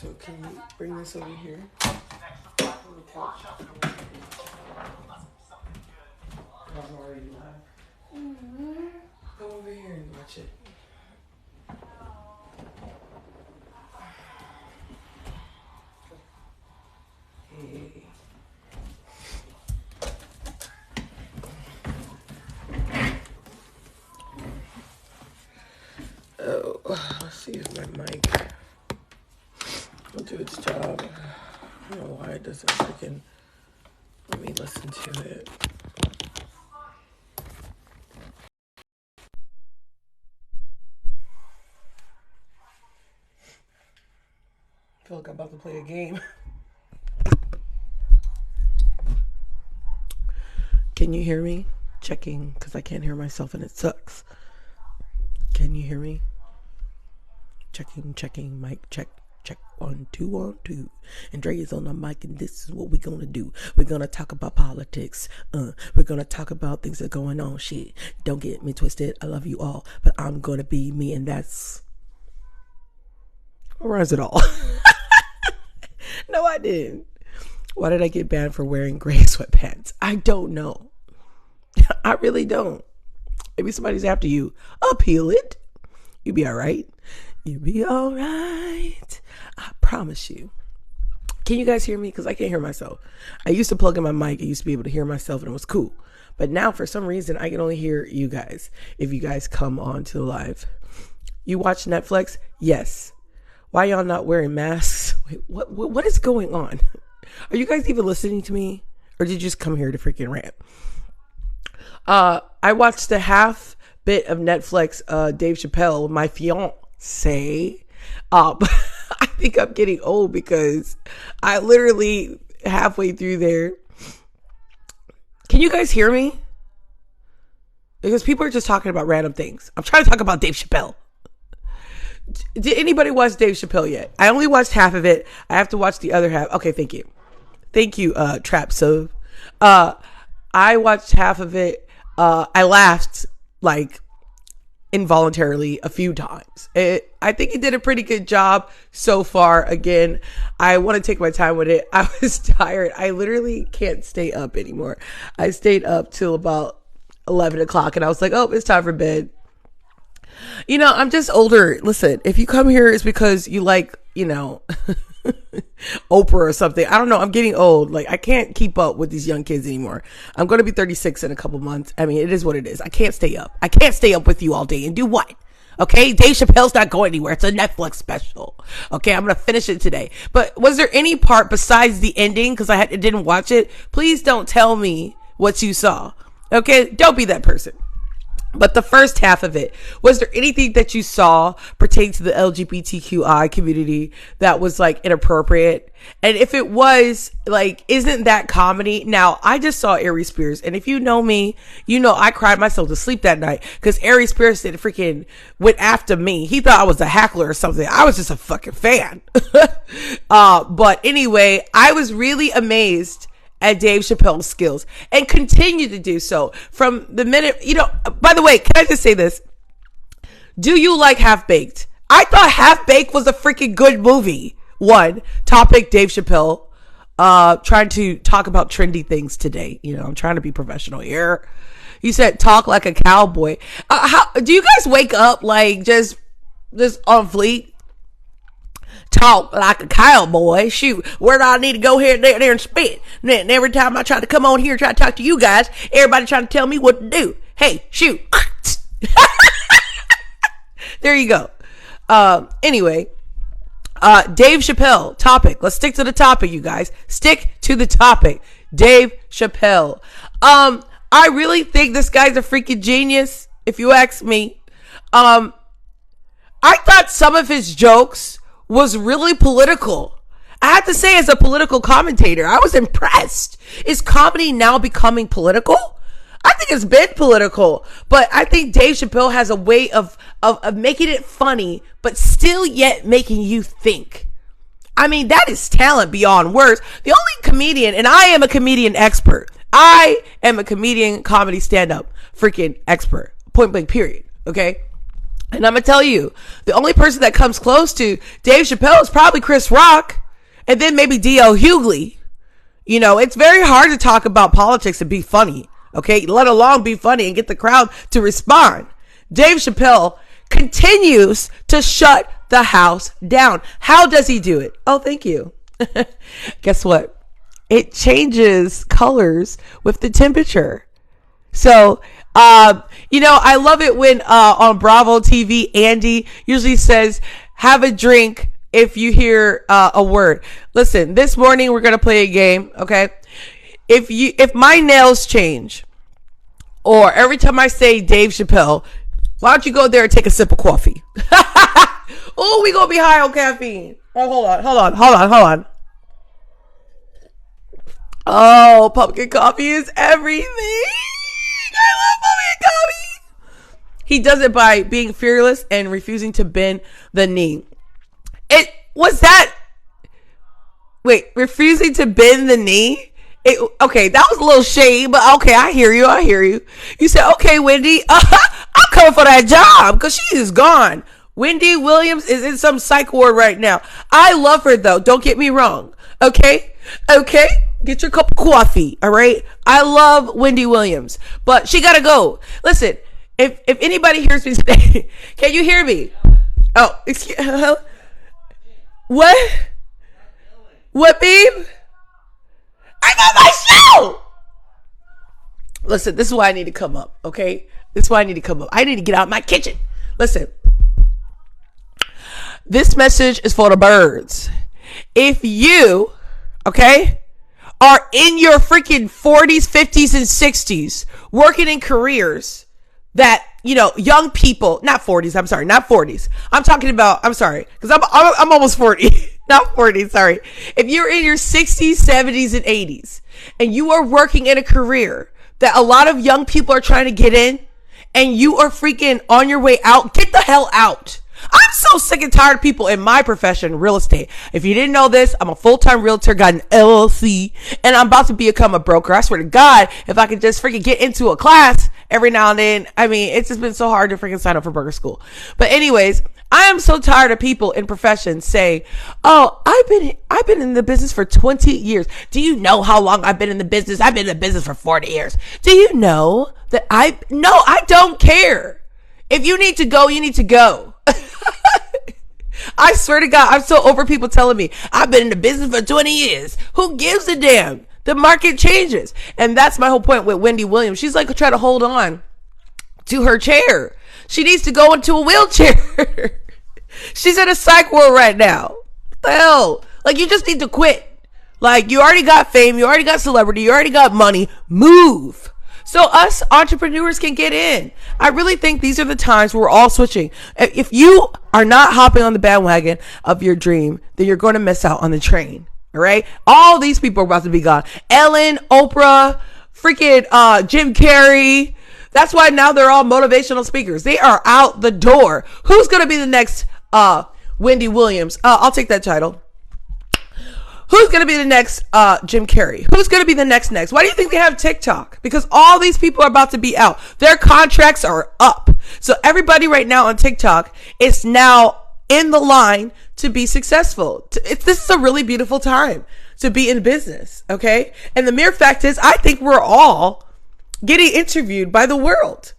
So can you bring this over here? On the couch. I'm already live. Come over here and watch it. Hey. Oh, let's see if my mic will do its job. I don't know why it doesn't freaking let me listen to it. I feel like I'm about to play a game. Can you hear me? Checking, because I can't hear myself and it sucks. Can you hear me? Checking, mic, check. 1, 2, 1, 2. And Dre is on the mic, and this is what we're gonna do. We're gonna talk about politics. We're gonna talk about things that are going on. Shit, don't get me twisted. I love you all, but I'm gonna be me, and that's what runs it all. No, I didn't. Why did I get banned for wearing gray sweatpants? I don't know. I really don't. Maybe somebody's after you. Appeal it. You be all right. You be all right. I promise you. Can you guys hear me? Because I can't hear myself. I used to plug in my mic. I used to be able to hear myself and it was cool. But now for some reason, I can only hear you guys if you guys come on to the live. You watch Netflix? Yes. Why y'all not wearing masks? Wait, what is going on? Are you guys even listening to me? Or did you just come here to freaking rant? I watched the half bit of Netflix, Dave Chappelle with my fiance. I think I'm getting old because I literally halfway through there. Can you guys hear me? Because people are just talking about random things. I'm trying to talk about Dave Chappelle. Did anybody watch Dave Chappelle yet? I only watched half of it. I have to watch the other half. Okay, thank you. Thank you, Trap Sub. I watched half of it. I laughed like involuntarily a few times. I think he did a pretty good job so far. Again, I want to take my time with it. I was tired. I literally can't stay up anymore. I stayed up till about 11 o'clock and I was like, oh, it's time for bed. You know, I'm just older. Listen, if you come here, it's because you like, you know, Oprah or something. I don't know. I'm getting old. Like, I can't keep up with these young kids anymore. I'm going to be 36 in a couple months. I mean, it is what it is. I can't stay up. I can't stay up with you all day and do what? Okay. Dave Chappelle's not going anywhere. It's a Netflix special. Okay. I'm going to finish it today. But was there any part besides the ending? Because I didn't watch it. Please don't tell me what you saw. Okay. Don't be that person. But the first half of it, was there anything that you saw pertaining to the LGBTQI community that was like inappropriate? And if it was, like, isn't that comedy? Now, I just saw Aries Spears, and if you know me, you know I cried myself to sleep that night because Aries Spears did freaking went after me. He thought I was a heckler or something. I was just a fucking fan. But anyway, I was really amazed at Dave Chappelle's skills and continue to do so from the minute, you know, by the way, can I just say this? Do you like Half Baked? I thought Half Baked was a freaking good movie. One topic, Dave Chappelle, trying to talk about trendy things today. You know, I'm trying to be professional here. He said, talk like a cowboy. How do you guys wake up like just on fleek? Talk like a cowboy. Shoot, where do I need to go here, there, and spit? And every time I try to come on here, try to talk to you guys, everybody trying to tell me what to do. Hey, shoot. There you go. Anyway, Dave Chappelle topic. Let's stick to the topic, you guys. Stick to the topic. Dave Chappelle. I really think this guy's a freaking genius, if you ask me. I thought some of his jokes was really political. I have to say, as a political commentator, I was impressed. Is comedy now becoming political? I think it's been political, but I think Dave Chappelle has a way of making it funny, but still yet making you think. I mean, that is talent beyond words. The only comedian, and I am a comedian expert. I am a comedian comedy stand-up freaking expert. Point blank period. Okay. And I'm going to tell you, the only person that comes close to Dave Chappelle is probably Chris Rock, and then maybe D.L. Hughley. You know, it's very hard to talk about politics and be funny, okay? Let alone be funny and get the crowd to respond. Dave Chappelle continues to shut the house down. How does he do it? Oh, thank you. Guess what? It changes colors with the temperature. So, you know, I love it when on Bravo TV, Andy usually says, have a drink if you hear a word. Listen, this morning we're going to play a game, okay? If my nails change, or every time I say Dave Chappelle, why don't you go there and take a sip of coffee? Oh, we going to be high on caffeine. Oh, hold on. Oh, pumpkin coffee is everything. I love pumpkin coffee. He does it by being fearless and refusing to bend the knee. Refusing to bend the knee? Okay, that was a little shade, but okay, I hear you. You said, okay, Wendy, I'm coming for that job because she is gone. Wendy Williams is in some psych ward right now. I love her though. Don't get me wrong. Okay. Get your cup of coffee. All right. I love Wendy Williams, but she gotta go. Listen, if anybody hears me say, can you hear me? Oh, excuse me. What, babe? I got my show. Listen, this is why I need to come up. Okay. This is why I need to come up. I need to get out of my kitchen. Listen. This message is for the birds. If you, okay, are in your freaking 40s, 50s, and 60s, working in careers that, you know, young people, not 40s, I'm talking about, because I'm almost 40, not 40, sorry. If you're in your 60s, 70s, and 80s, and you are working in a career that a lot of young people are trying to get in, and you are freaking on your way out, get the hell out. I'm so sick and tired of people in my profession, real estate. If you didn't know this, I'm a full-time realtor, got an LLC, and I'm about to become a broker. I swear to God, if I could just freaking get into a class every now and then. I mean, it's just been so hard to freaking sign up for broker school. But anyways, I am so tired of people in professions say, oh, I've been in the business for 20 years. Do you know how long I've been in the business? I've been in the business for 40 years. Do you know that no, I don't care. If you need to go, you need to go. I swear to God, I'm so over people telling me I've been in the business for 20 years. Who gives a damn? The market changes. And that's my whole point with Wendy Williams. She's like trying to hold on to her chair. She needs to go into a wheelchair. She's in a psych ward right now. What the hell? Like, you just need to quit. Like, you already got fame. You already got celebrity. You already got money. Move. So us entrepreneurs can get in. I really think these are the times where we're all switching. If you are not hopping on the bandwagon of your dream, then you're going to miss out on the train. All right. All these people are about to be gone. Ellen, Oprah, freaking Jim Carrey. That's why now they're all motivational speakers. They are out the door. Who's going to be the next Wendy Williams? I'll take that title. Who's going to be the next Jim Carrey? Who's going to be the next? Why do you think they have TikTok? Because all these people are about to be out. Their contracts are up. So everybody right now on TikTok is now in the line to be successful. This is a really beautiful time to be in business, okay? And the mere fact is, I think we're all getting interviewed by the world.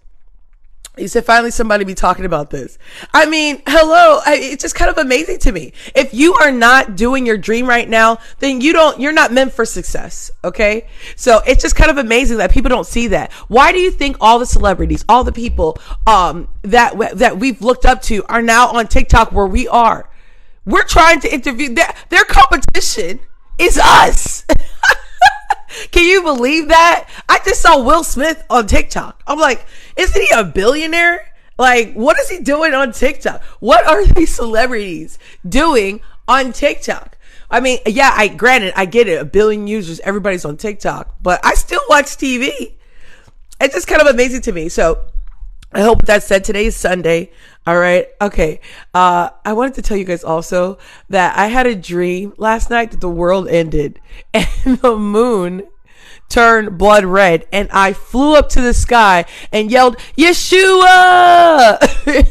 You said finally somebody be talking about this. I mean, hello. It's just kind of amazing to me. If you are not doing your dream right now, then you're not meant for success. Okay. So it's just kind of amazing that people don't see that. Why do you think all the celebrities, all the people, that we've looked up to are now on TikTok where we are? We're trying to interview their competition is us. Can you believe that? I just saw Will Smith on TikTok. I'm like, isn't he a billionaire? Like, what is he doing on TikTok? What are these celebrities doing on TikTok? I mean, yeah, I get it. 1 billion users, everybody's on TikTok, but I still watch TV. It's just kind of amazing to me. So I hope that said, today is Sunday. All right. Okay. I wanted to tell you guys also that I had a dream last night that the world ended and the moon turned blood red, and I flew up to the sky and yelled, Yeshua!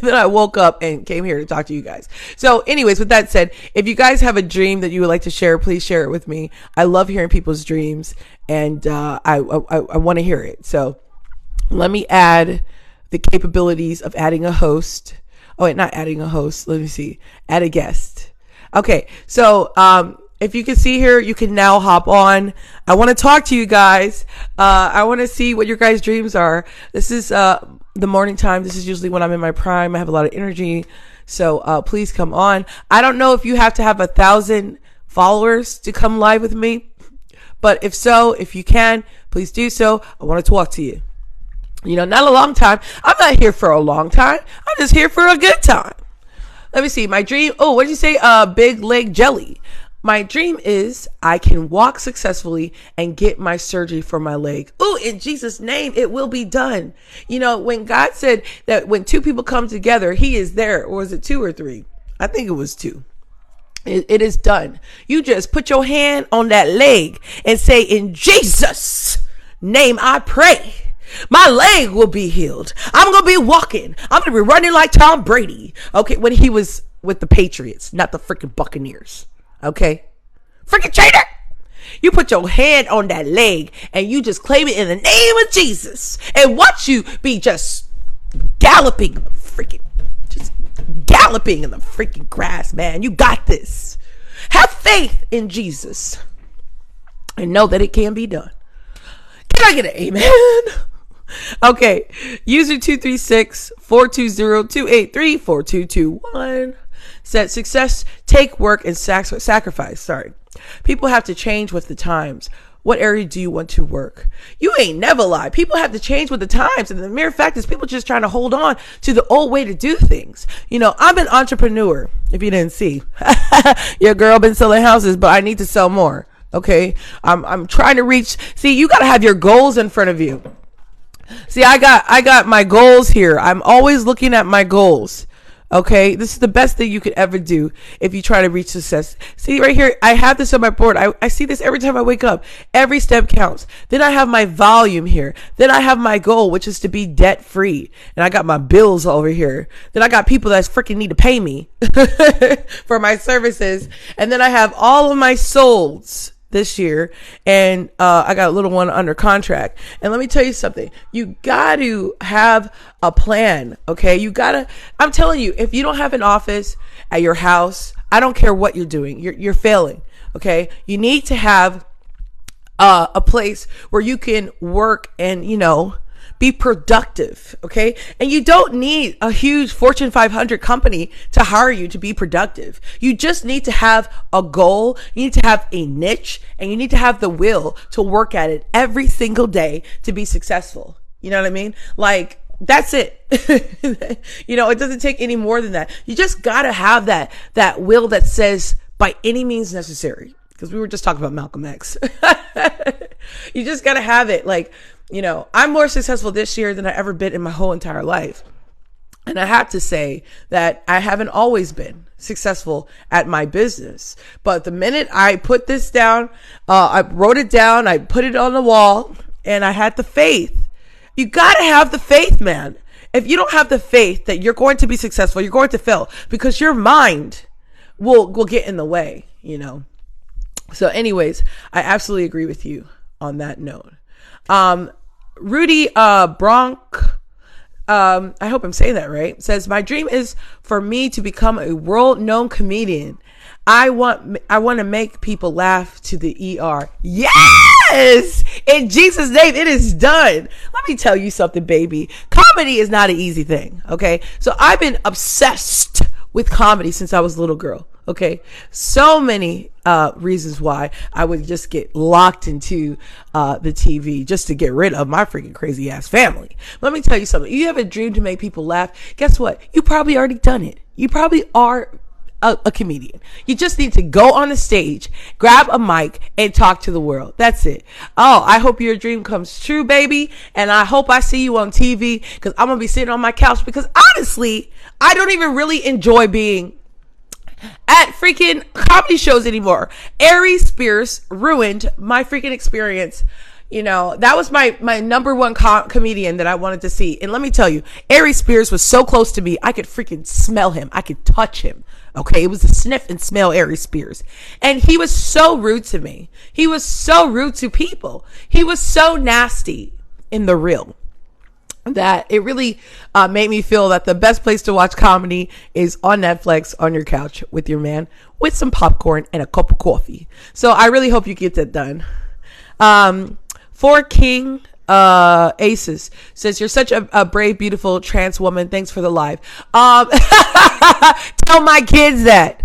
Then I woke up and came here to talk to you guys. So anyways, with that said, if you guys have a dream that you would like to share, please share it with me. I love hearing people's dreams, and I want to hear it. So let me add the capabilities of adding a host. Oh, wait, not adding a host. Let me see. Add a guest. Okay. So, if you can see here, you can now hop on. I want to talk to you guys. I want to see what your guys' dreams are. This is, the morning time. This is usually when I'm in my prime. I have a lot of energy. So, please come on. I don't know if you have to have 1,000 followers to come live with me, but if so, if you can, please do so. I want to talk to you. You know, not a long time. I'm not here for a long time. I'm just here for a good time. Let me see. My dream. Oh, what did you say? Big leg jelly. My dream is I can walk successfully and get my surgery for my leg. Oh, in Jesus' name, it will be done. You know, when God said that when two people come together, he is there. Or was it 2 or 3? I think it was 2. It is done. You just put your hand on that leg and say, in Jesus' name, I pray. My leg will be healed. I'm going to be walking. I'm going to be running like Tom Brady. Okay. When he was with the Patriots, not the freaking Buccaneers. Okay. Freaking traitor. You put your hand on that leg and you just claim it in the name of Jesus, and watch you be just galloping in the freaking grass, man. You got this. Have faith in Jesus and know that it can be done. Can I get an amen? Okay, user 236-420-283-4221 said success take work and sacrifice. Sorry. People have to change with the times. What area do you want to work? You ain't never lied. People have to change with the times. And the mere fact is people just trying to hold on to the old way to do things. You know, I'm an entrepreneur. If you didn't see, your girl been selling houses, but I need to sell more. Okay. I'm trying to reach. See, you got to have your goals in front of you. See, I got my goals here. I'm always looking at my goals. Okay. This is the best thing you could ever do if you try to reach success. See right here, I have this on my board. I see this every time I wake up. Every step counts. Then I have my volume here. Then I have my goal, which is to be debt free. And I got my bills over here. Then I got people that freaking need to pay me for my services. And then I have all of my souls this year, and I got a little one under contract. And let me tell you something, you got to have a plan. Okay, I'm telling you, if you don't have an office at your house, I don't care what you're doing, you're failing. Okay, you need to have a place where you can work and, you know, be productive. Okay. And you don't need a huge Fortune 500 company to hire you to be productive. You just need to have a goal. You need to have a niche, and you need to have the will to work at it every single day to be successful. You know what I mean? Like, that's it. You know, it doesn't take any more than that. You just got to have that will that says by any means necessary. Because we were just talking about Malcolm X. You just got to have it. Like, you know, I'm more successful this year than I ever been in my whole entire life. And I have to say that I haven't always been successful at my business. But the minute I put this down, I wrote it down, I put it on the wall, and I had the faith. You got to have the faith, man. If you don't have the faith that you're going to be successful, you're going to fail, because your mind will get in the way, you know. So anyways, I absolutely agree with you on that note. Rudy Bronk, I hope I'm saying that right, says, my dream is for me to become a world-known comedian. I want to make people laugh to the ER. Yes! In Jesus' name, it is done. Let me tell you something, baby. Comedy is not an easy thing, okay? So I've been obsessed with comedy since I was a little girl. Okay. So many reasons why I would just get locked into the TV just to get rid of my freaking crazy ass family. Let me tell you something. You have a dream to make people laugh. Guess what? You probably already done it. You probably are a comedian. You just need to go on the stage, grab a mic, and talk to the world. That's it. Oh, I hope your dream comes true, baby. And I hope I see you on TV, because I'm going to be sitting on my couch, because honestly, I don't even really enjoy being at freaking comedy shows anymore. Aries Spears ruined my freaking experience. That was my number one comedian that I wanted to see. And let me tell you, Aries Spears was so close to me. I could freaking smell him. I could touch him. Okay. It was a sniff and smell Aries Spears. And he was so rude to me. He was so rude to people. He was so nasty in the real that it really made me feel that the best place to watch comedy is on Netflix, on your couch with your man, with some popcorn and a cup of coffee. So I really hope you get that done. For King Aces says, you're such a brave, beautiful trans woman. Thanks for the live. Tell my kids that.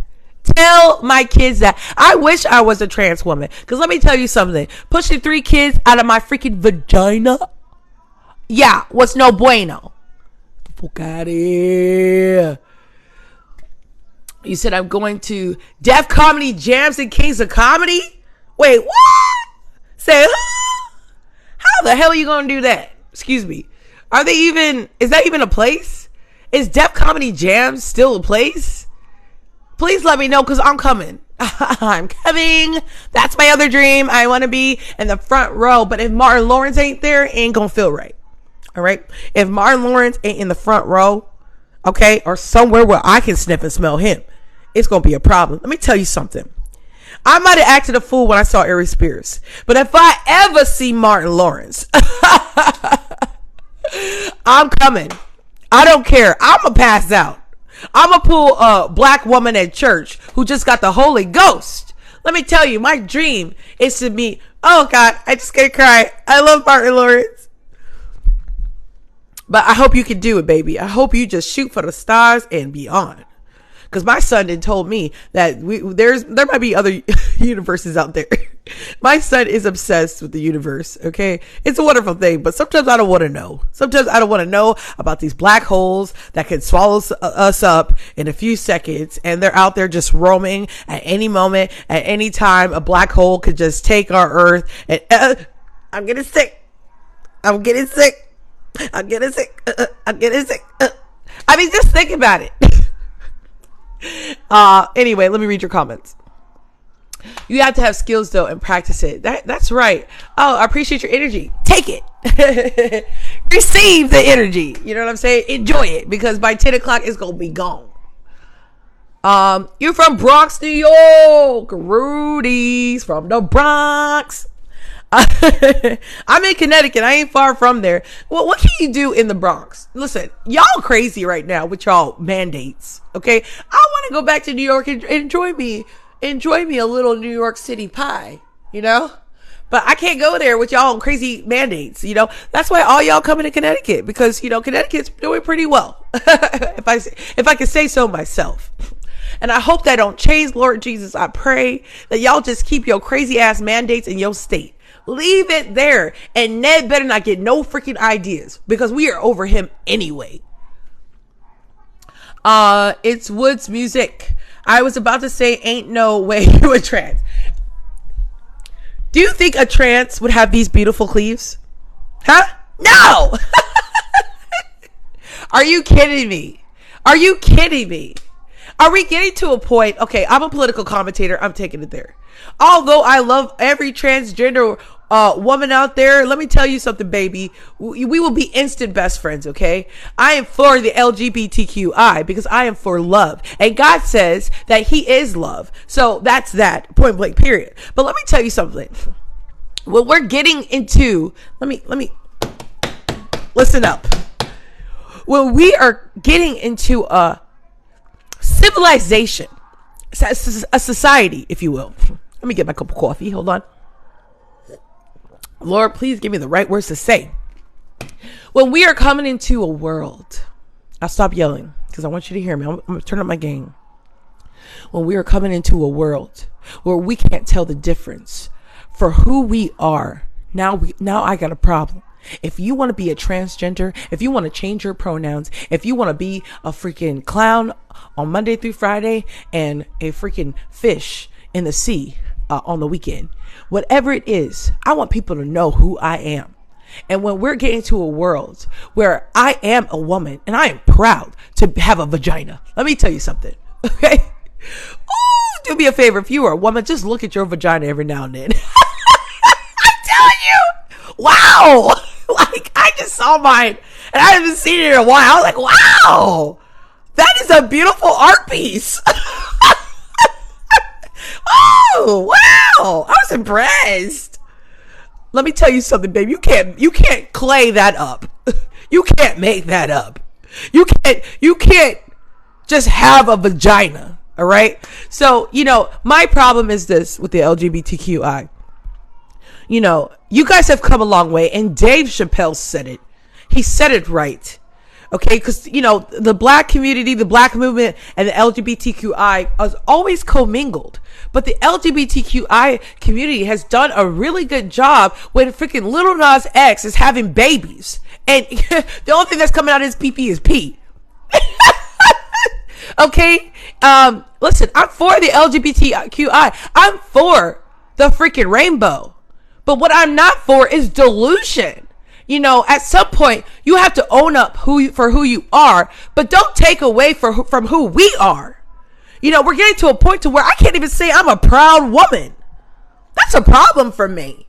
Tell my kids that. I wish I was a trans woman. Because let me tell you something. Pushing 3 kids out of my freaking vagina, yeah, was no bueno. Fuck out of here. You said I'm going to Def Comedy Jams and Kings of Comedy? Wait, what? Say, how the hell are you going to do that? Excuse me. Is that even a place? Is Def Comedy Jams still a place? Please let me know, because I'm coming. I'm coming. That's my other dream. I want to be in the front row. But if Martin Lawrence ain't there, it ain't going to feel right. All right. If Martin Lawrence ain't in the front row, okay, or somewhere where I can sniff and smell him, it's going to be a problem. Let me tell you something. I might have acted a fool when I saw Aries Spears, but if I ever see Martin Lawrence, I'm coming. I don't care. I'm going to pass out. I'm going to pull a black woman at church who just got the Holy Ghost. Let me tell you, my dream is to meet, oh God, I just gonna cry. I love Martin Lawrence. But I hope you can do it, baby. I hope you just shoot for the stars and beyond. Because my son had told me that there might be other universes out there. My son is obsessed with the universe, okay? It's a wonderful thing, but sometimes I don't want to know. Sometimes I don't want to know about these black holes that can swallow us up in a few seconds, and they're out there just roaming at any moment, at any time. A black hole could just take our Earth, and I'm getting sick. I'm getting sick. I'm getting sick. I'm getting sick. I mean, just think about it. Anyway, let me read your comments. You have to have skills though and practice it. That's right. Oh, I appreciate your energy. Take it. Receive the energy. You know what I'm saying? Enjoy it, because by 10 o'clock it's gonna be gone. You're from Bronx, New York. Rudy's from the Bronx. I'm in Connecticut. I ain't far from there. Well, what can you do in the Bronx? Listen, y'all crazy right now with y'all mandates. Okay, I want to go back to New York and enjoy me a little New York City pie. But I can't go there with y'all crazy mandates. That's why all y'all coming to Connecticut, because Connecticut's doing pretty well. if I can say so myself. And I hope that don't change, Lord Jesus. I pray that y'all just keep your crazy ass mandates in your state. Leave it there. And Ned better not get no freaking ideas, because we are over him anyway. It's Woods Music. I was about to say, ain't no way you a trans. Do you think a trans would have these beautiful cleaves? Huh? No! Are you kidding me? Are you kidding me? Are we getting to a point? Okay, I'm a political commentator. I'm taking it there. Although I love every transgender woman out there, let me tell you something, baby. We will be instant best friends, okay? I am for the LGBTQI because I am for love. And God says that he is love. So that's that, point blank, period. But let me tell you something. When we're getting into, let me listen up. When we are getting into a civilization, a society, if you will. Let me get my cup of coffee. Hold on. Lord, please give me the right words to say. When we are coming into a world, I'll stop yelling because I want you to hear me. I'm going to turn up my gain. When we are coming into a world where we can't tell the difference for who we are, now I got a problem. If you want to be a transgender, if you want to change your pronouns, if you want to be a freaking clown on Monday through Friday and a freaking fish in the sea on the weekend, whatever it is, I want people to know who I am. And when we're getting to a world where I am a woman and I am proud to have a vagina, let me tell you something, okay? Ooh, do me a favor. If you are a woman, just look at your vagina every now and then. I'm telling you. wow. Like, I just saw mine and I haven't seen it in a while. I was like, wow, that is a beautiful art piece. Oh, wow. I was impressed. Let me tell you something, babe. You can't clay that up. You can't make that up. You can't just have a vagina. All right. So, my problem is this with the LGBTQI. You guys have come a long way, and Dave Chappelle said it. He said it right. Okay, because, the black community, the black movement, and the LGBTQI is always commingled. But the LGBTQI community has done a really good job when freaking Lil Nas X is having babies. And the only thing that's coming out of his pee-pee is pee. Okay? Listen, I'm for the LGBTQI. I'm for the freaking rainbow. But what I'm not for is delusion. At some point, you have to own up for who you are, but don't take away from who we are. We're getting to a point to where I can't even say I'm a proud woman. That's a problem for me.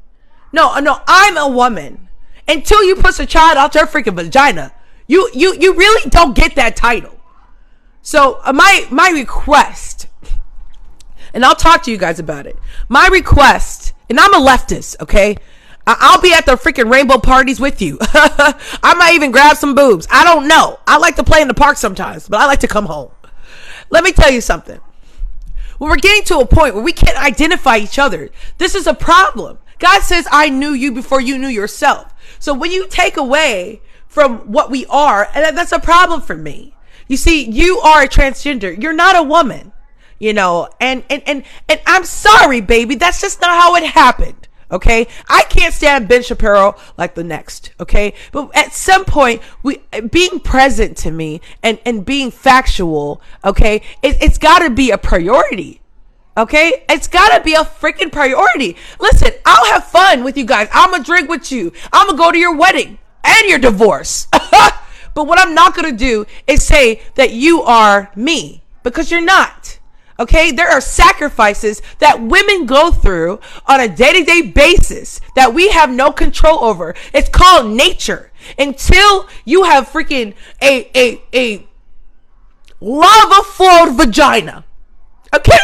No, I'm a woman. Until you push a child out your freaking vagina, you really don't get that title. So my request, and I'll talk to you guys about it. My request, and I'm a leftist, okay? I'll be at the freaking rainbow parties with you. I might even grab some boobs. I don't know. I like to play in the park sometimes, but I like to come home. Let me tell you something. When we're getting to a point where we can't identify each other, this is a problem. God says, I knew you before you knew yourself. So when you take away from what we are, and that's a problem for me. You see, you are a transgender. You're not a woman, and I'm sorry, baby. That's just not how it happened. Okay, I can't stand Ben Shapiro like the next. Okay, but at some point, being present to me and being factual. Okay, it's got to be a priority. Okay, it's got to be a freaking priority. Listen, I'll have fun with you guys. I'm gonna drink with you. I'm gonna go to your wedding and your divorce. But what I'm not gonna do is say that you are me, because you're not. Okay, there are sacrifices that women go through on a day-to-day basis that we have no control over. It's called nature. Until you have freaking a lava-flowed vagina. Okay?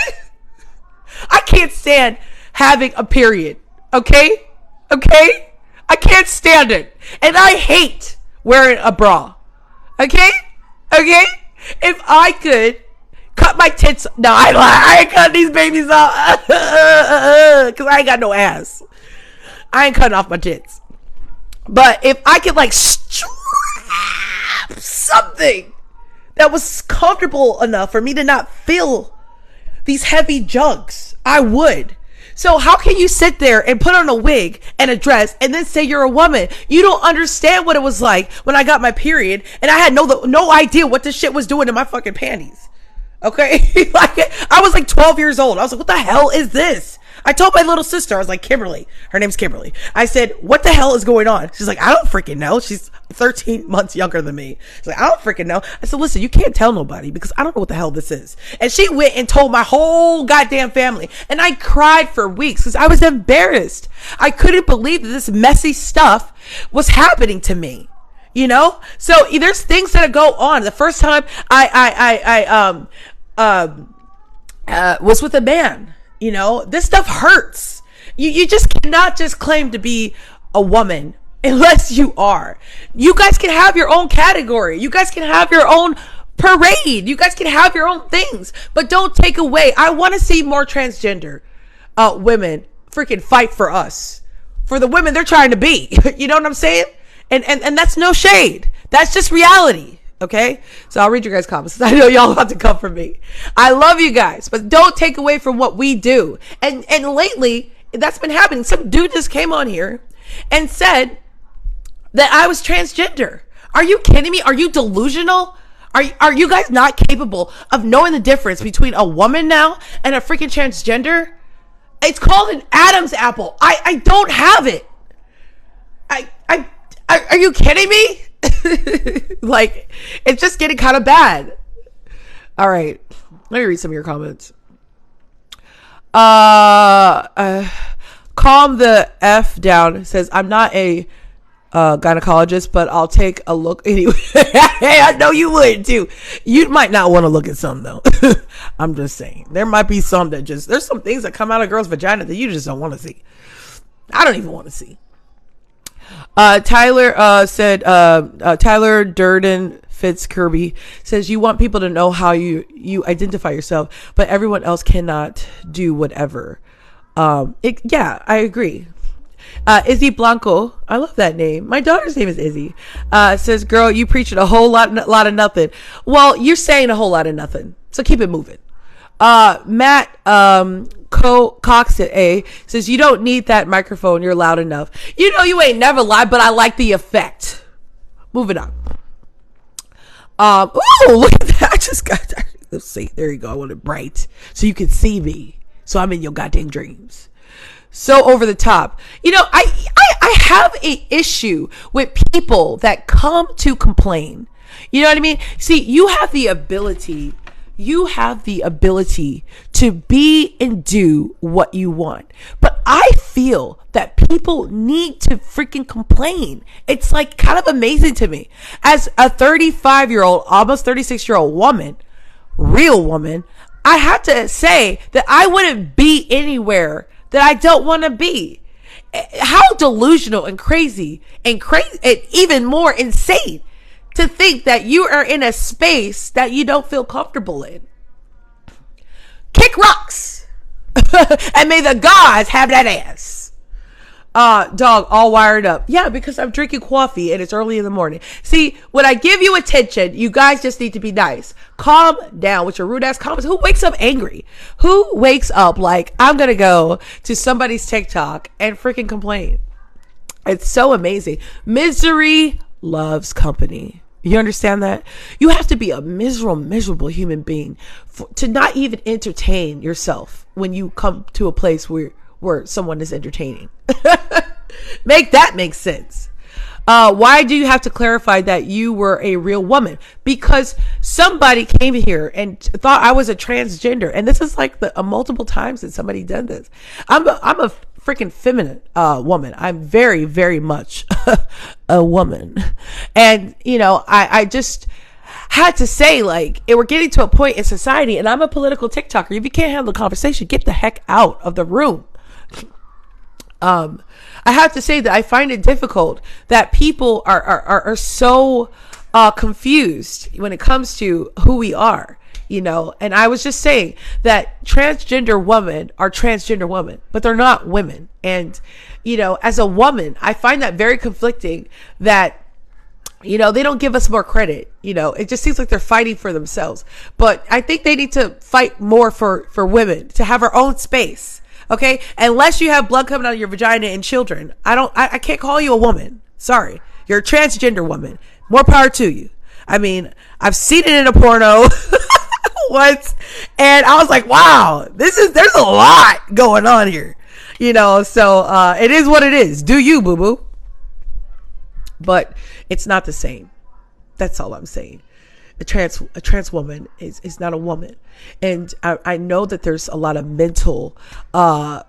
I can't stand having a period. Okay? Okay? I can't stand it. And I hate wearing a bra. Okay? Okay? If I could cut my tits. No, I ain't cutting these babies off. Because I ain't got no ass. I ain't cutting off my tits. But if I could strap something that was comfortable enough for me to not feel these heavy jugs, I would. So how can you sit there and put on a wig and a dress and then say you're a woman? You don't understand what it was like when I got my period and I had no idea what this shit was doing to my fucking panties. Okay, I was 12 years old. I was like, what the hell is this? I told my little sister, I was like, Kimberly, her name's Kimberly. I said, what the hell is going on? She's like, I don't freaking know. She's 13 months younger than me. She's like, I don't freaking know. I said, listen, you can't tell nobody because I don't know what the hell this is. And she went and told my whole goddamn family. And I cried for weeks because I was embarrassed. I couldn't believe that this messy stuff was happening to me. So there's things that go on. The first time I was with a man, this stuff hurts. You just cannot just claim to be a woman unless you are. You guys can have your own category. You guys can have your own parade. You guys can have your own things, but don't take away. I want to see more transgender women freaking fight for us, for the women they're trying to be. You know what I'm saying? And that's no shade. That's just reality. Okay? So I'll read your guys' comments. I know y'all want to come for me. I love you guys, but don't take away from what we do. And lately, that's been happening. Some dude just came on here and said that I was transgender. Are you kidding me? Are you delusional? Are you guys not capable of knowing the difference between a woman now and a freaking transgender? It's called an Adam's apple. I don't have it. Are you kidding me? It's just getting kind of bad. All right. Let me read some of your comments. Calm the F down says, I'm not a gynecologist, but I'll take a look anyway. Hey, I know you would too. You might not want to look at some though. I'm just saying. There might be some that there's some things that come out of a girl's vagina that you just don't want to see. I don't even want to see. Tyler said, Tyler Durden Fitz Kirby says, you want people to know how you identify yourself, but everyone else cannot do whatever. Yeah, I agree. Izzy Blanco, I love that name. My daughter's name is Izzy. Says, girl, you preaching a whole lot of nothing. Well, you're saying a whole lot of nothing, so keep it moving. Matt Cox at A says, you don't need that microphone, you're loud enough. You know you ain't never lied, but I like the effect. Moving on. Look at that. I just got that. Let's see, there you go. I want it bright so you can see me, so I'm in your goddamn dreams. So over the top. You know, I have a issue with people that come to complain. You know what I mean? See, you have the ability to be and do what you want. But I feel that people need to freaking complain. It's like kind of amazing to me. As a 35-year-old, almost 36-year-old woman, real woman, I have to say that I wouldn't be anywhere that I don't want to be. How delusional and crazy and even more insane to think that you are in a space that you don't feel comfortable in. Kick rocks. And may the gods have that ass. Dog, all wired up. Yeah, because I'm drinking coffee and it's early in the morning. See, when I give you attention, you guys just need to be nice. Calm down with your rude ass comments. Who wakes up angry? Who wakes up like, I'm going to go to somebody's TikTok and freaking complain? It's so amazing. Misery loves company. You understand that? You have to be a miserable human being to not even entertain yourself when you come to a place where someone is entertaining. Make that make sense. Why do you have to clarify that you were a real woman? Because somebody came here and thought I was a transgender, and this is like multiple times that somebody done this. I'm a freaking feminine woman. I'm very, very much a woman, and you know, I just had to say, like, we're getting to a point in society, and I'm a political TikToker. If you can't handle the conversation, get the heck out of the room. I have to say that I find it difficult that people are so confused when it comes to who we are, you know. And I was just saying that transgender women are transgender women, but they're not women. And, you know, as a woman, I find that very conflicting that, you know, they don't give us more credit. You know, it just seems like they're fighting for themselves. But I think they need to fight more for women to have our own space. Okay, unless you have blood coming out of your vagina and children, I can't call you a woman. Sorry, you're a transgender woman. More power to you. I mean, I've seen it in a porno once, and I was like, wow, there's a lot going on here, you know. So it is what it is. Do you, boo boo? But it's not the same. That's all I'm saying. A trans woman is not a woman. And I know that there's a lot of mental cloud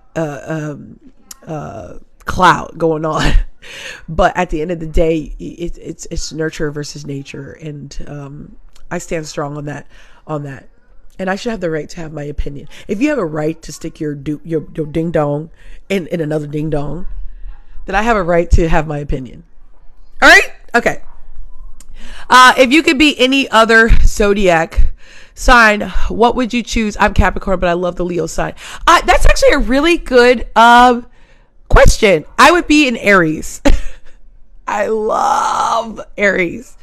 going on, but at the end of the day, it's nurture versus nature, and I stand strong on that. And I should have the right to have my opinion. If you have a right to stick your ding dong in another ding dong, then I have a right to have my opinion. All right, okay. If you could be any other zodiac sign, what would you choose? I'm Capricorn, but I love the Leo sign. That's actually a really good question. I would be an Aries. I love Aries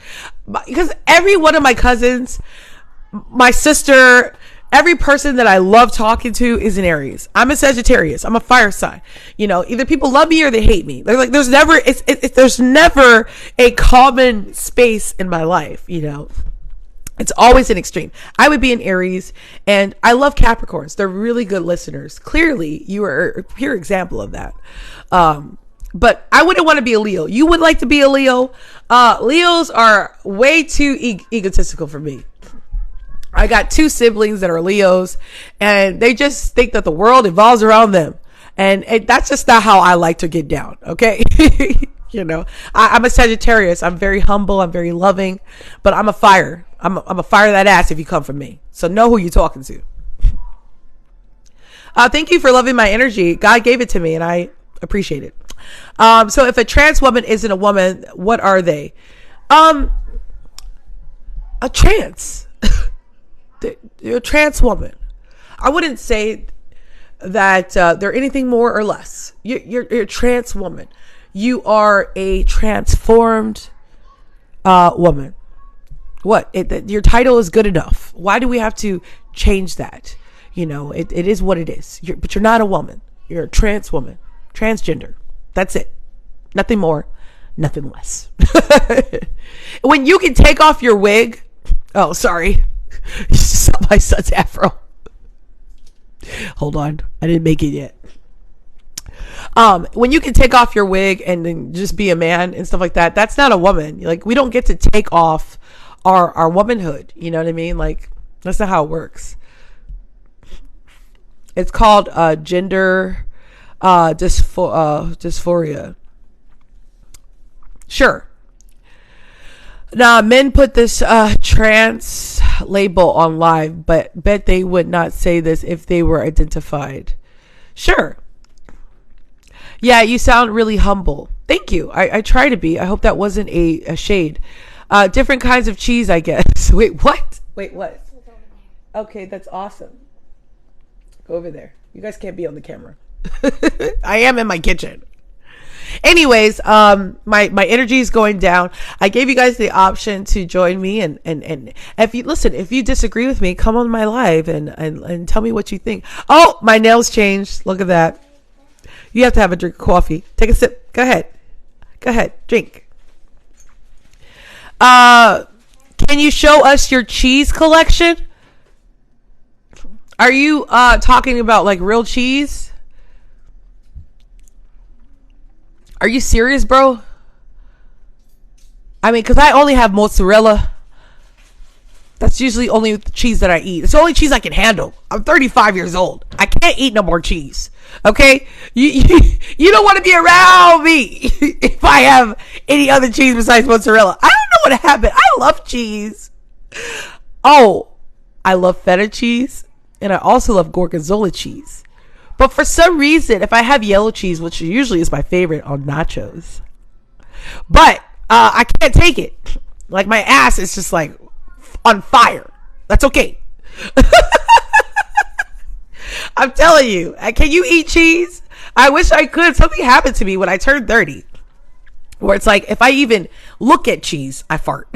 because every one of my cousins, my sister, every person that I love talking to is an Aries. I'm a Sagittarius. I'm a fire sign. You know, either people love me or they hate me. They're like, there's never a common space in my life. You know, it's always an extreme. I would be an Aries, and I love Capricorns. They're really good listeners. Clearly, you are a pure example of that. But I wouldn't want to be a Leo. You would like to be a Leo. Leos are way too egotistical for me. I got two siblings that are Leos, and they just think that the world evolves around them. And that's just not how I like to get down. Okay. You know, I'm a Sagittarius. I'm very humble. I'm very loving, but I'm a fire. I'm a fire that ass if you come from me. So know who you're talking to. Thank you for loving my energy. God gave it to me and I appreciate it. So if a trans woman isn't a woman, what are they? A trans. They're a trans woman. I wouldn't say that they're anything more or less. You're a trans woman. You are a transformed woman. What? Your title is good enough. Why do we have to change that? You know, it is what it is. But you're not a woman. You're a trans woman. Transgender. That's it. Nothing more, nothing less. When you can take off your wig. Oh, sorry. You just saw my son's afro. Hold on. I didn't make it yet. When you can take off your wig and then just be a man and stuff like that, that's not a woman. Like, we don't get to take off our womanhood. You know what I mean? Like, that's not how it works. It's called gender dysphoria. Sure. Now, men put this trans label on live, but bet they would not say this if they were identified. Sure. Yeah, you sound really humble. Thank you. I try to be. I hope that wasn't a shade. Different kinds of cheese, I guess. Wait, what? Wait, what? Okay, that's awesome. Go over there. You guys can't be on the camera. I am in my kitchen. Anyways, my energy is going down. I gave you guys the option to join me, and if you disagree with me, come on my live and tell me what you think. Oh, my nails changed. Look at that. You have to have a drink of coffee. Take a sip. Go ahead. Drink. Can you show us your cheese collection? Are you talking about like real cheese? Are you serious, bro? I mean, because I only have mozzarella. That's usually only the cheese that I eat. It's the only cheese I can handle. I'm 35 years old. I can't eat no more cheese. Okay? You don't want to be around me if I have any other cheese besides mozzarella. I don't know what happened. I love cheese. Oh, I love feta cheese. And I also love gorgonzola cheese. But for some reason, if I have yellow cheese, which usually is my favorite on nachos, but I can't take it. Like, my ass is just like on fire. That's okay. I'm telling you. Can you eat cheese? I wish I could. Something happened to me when I turned 30. Where it's like, if I even look at cheese, I fart.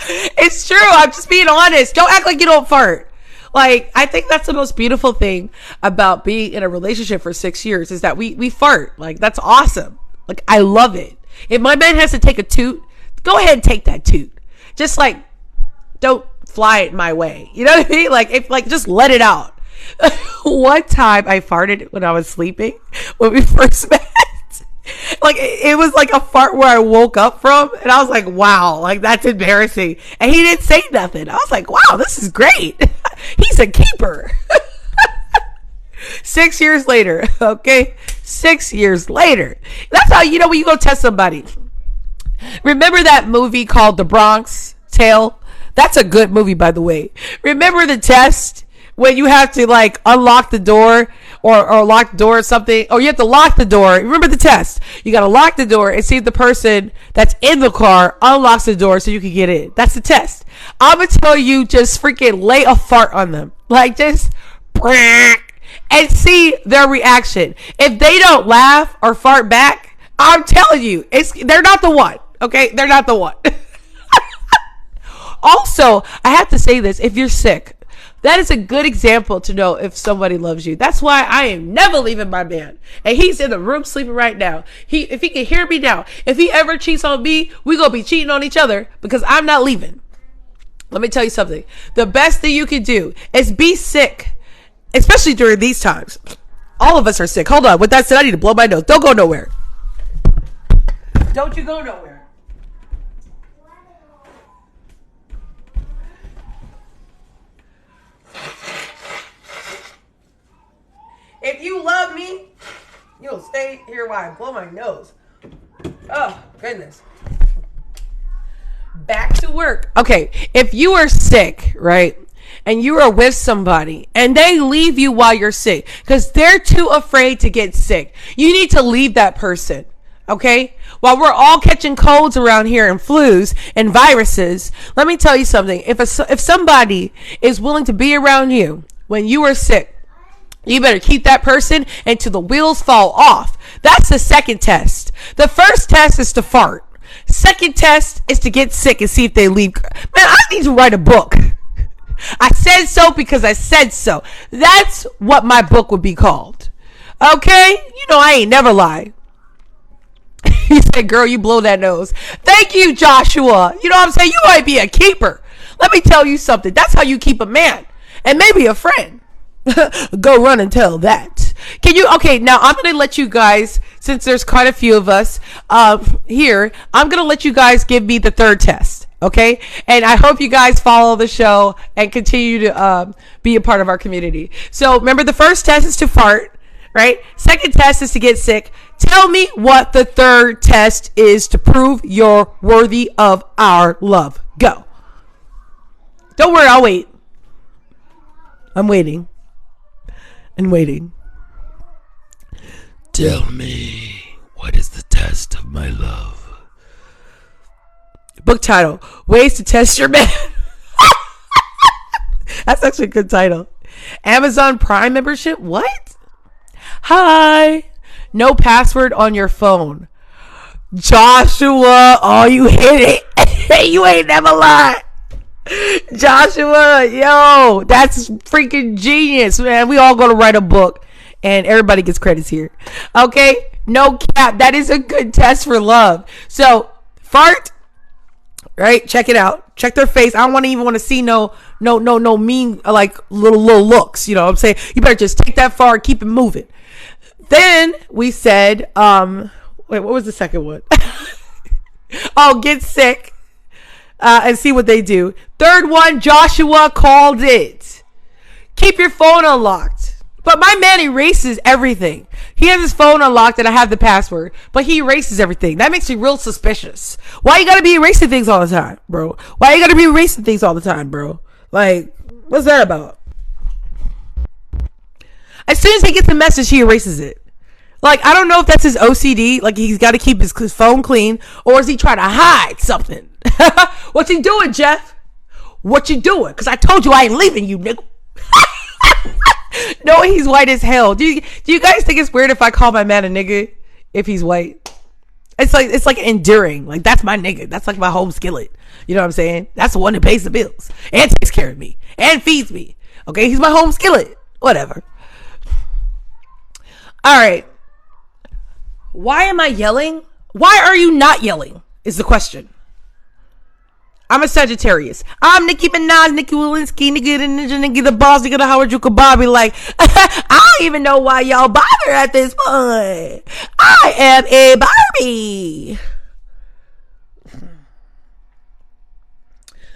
It's true. I'm just being honest. Don't act like you don't fart. Like, I think that's the most beautiful thing about being in a relationship for 6 years is that we fart. Like, that's awesome. Like, I love it. If my man has to take a toot, go ahead and take that toot. Just like, don't fly it my way. You know what I mean? Like, just let it out. One time I farted when I was sleeping when we first met. Like, it was like a fart where I woke up from, and I was like, wow, like, that's embarrassing. And he didn't say nothing. I was like, wow, this is great. He's a keeper. 6 years later, okay? 6 years later. That's how, you know, when you go test somebody. Remember that movie called The Bronx Tale? That's a good movie, by the way. Remember the test when you have to, like, unlock the door or lock the door or something? Or you have to lock the door. Remember the test. You got to lock the door and see if the person that's in the car unlocks the door so you can get in. That's the test. I'm going to tell you, just freaking lay a fart on them. Like, just and see their reaction. If they don't laugh or fart back, I'm telling you, they're not the one. Okay? They're not the one. Also, I have to say this. If you're sick, that is a good example to know if somebody loves you. That's why I am never leaving my man. And he's in the room sleeping right now. If he can hear me now, if he ever cheats on me, we're going to be cheating on each other because I'm not leaving. Let me tell you something. The best thing you can do is be sick, especially during these times. All of us are sick. Hold on. With that said, I need to blow my nose. Don't go nowhere. Don't you go nowhere. You'll stay here while I blow my nose. Oh, goodness. Back to work. Okay, if you are sick, right, and you are with somebody and they leave you while you're sick because they're too afraid to get sick, you need to leave that person. Okay? While we're all catching colds around here and flus and viruses, let me tell you something. If somebody is willing to be around you when you are sick, you better keep that person until the wheels fall off. That's the second test. The first test is to fart. Second test is to get sick and see if they leave. Man, I need to write a book. I said so because I said so. That's what my book would be called. Okay? You know I ain't never lie. He said, girl, you blow that nose. Thank you, Joshua. You know what I'm saying? You might be a keeper. Let me tell you something. That's how you keep a man and maybe a friend. Go run and tell that. Okay, now I'm going to let you guys, since there's quite a few of us here, I'm going to let you guys give me the third test. Okay. And I hope you guys follow the show and continue to be a part of our community. So remember, the first test is to fart, right? Second test is to get sick. Tell me what the third test is to prove you're worthy of our love. Go. Don't worry, I'll wait. I'm waiting. And waiting. Tell me, what is the test of my love? Book title, Ways to Test Your Man. That's actually a good title. Amazon Prime membership? What? Hi. No password on your phone. Joshua, oh, you hit it. You ain't never lied. Joshua, yo, that's freaking genius, man. We all gonna write a book and everybody gets credits here. Okay? No cap. That is a good test for love. So, fart, right? Check it out. Check their face. I don't even want to see no mean, like, little looks. You know what I'm saying? You better just take that fart, keep it moving. Then we said, wait, what was the second one? Oh, get sick. And see what they do. Third one, Joshua called it. Keep your phone unlocked. But my man erases everything. He has his phone unlocked and I have the password, but he erases everything. That makes me real suspicious. Why you gotta be erasing things all the time, bro? Why you gotta be erasing things all the time, bro? Like, what's that about? As soon as he gets the message, he erases it. Like, I don't know if that's his OCD, like he's got to keep his phone clean, or is he trying to hide something? What you doing, Jeff? What you doing? Because I told you I ain't leaving you, nigga. No, he's white as hell. Do you guys think it's weird if I call my man a nigga if he's white? It's like enduring. Like, that's my nigga. That's like my home skillet. You know what I'm saying? That's the one that pays the bills and takes care of me and feeds me. Okay, he's my home skillet. Whatever. All right. Why am I yelling? Why are you not yelling? Is the question. I'm a Sagittarius. I'm Nicki Minaj, Nicki Walensky, Nicki the Ninja, Nicki the Boss, Nicki the Howard Bobby. Like, I don't even know why y'all bother at this point. I am a Barbie.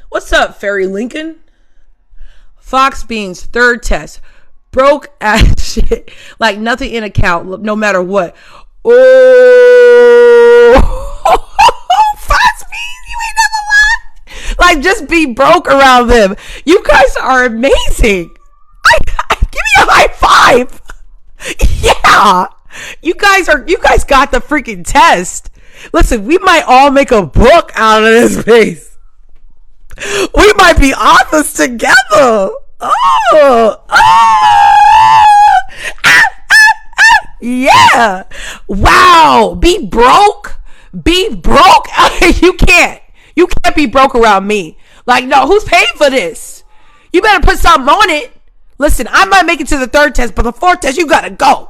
What's up, Fairy Lincoln? Fox Beans, third test. Broke ass shit. Like nothing in account, no matter what. Oh, Fox Beans, you ain't never lied. Like, just be broke around them. You guys are amazing. Give me a high five. Yeah. You guys got the freaking test. Listen, we might all make a book out of this place. We might be authors together. Yeah. Wow. Be broke. You can't be broke around me. Like, no, who's paying for this? You better put something on it. Listen, I might make it to the third test, but the fourth test, you gotta go.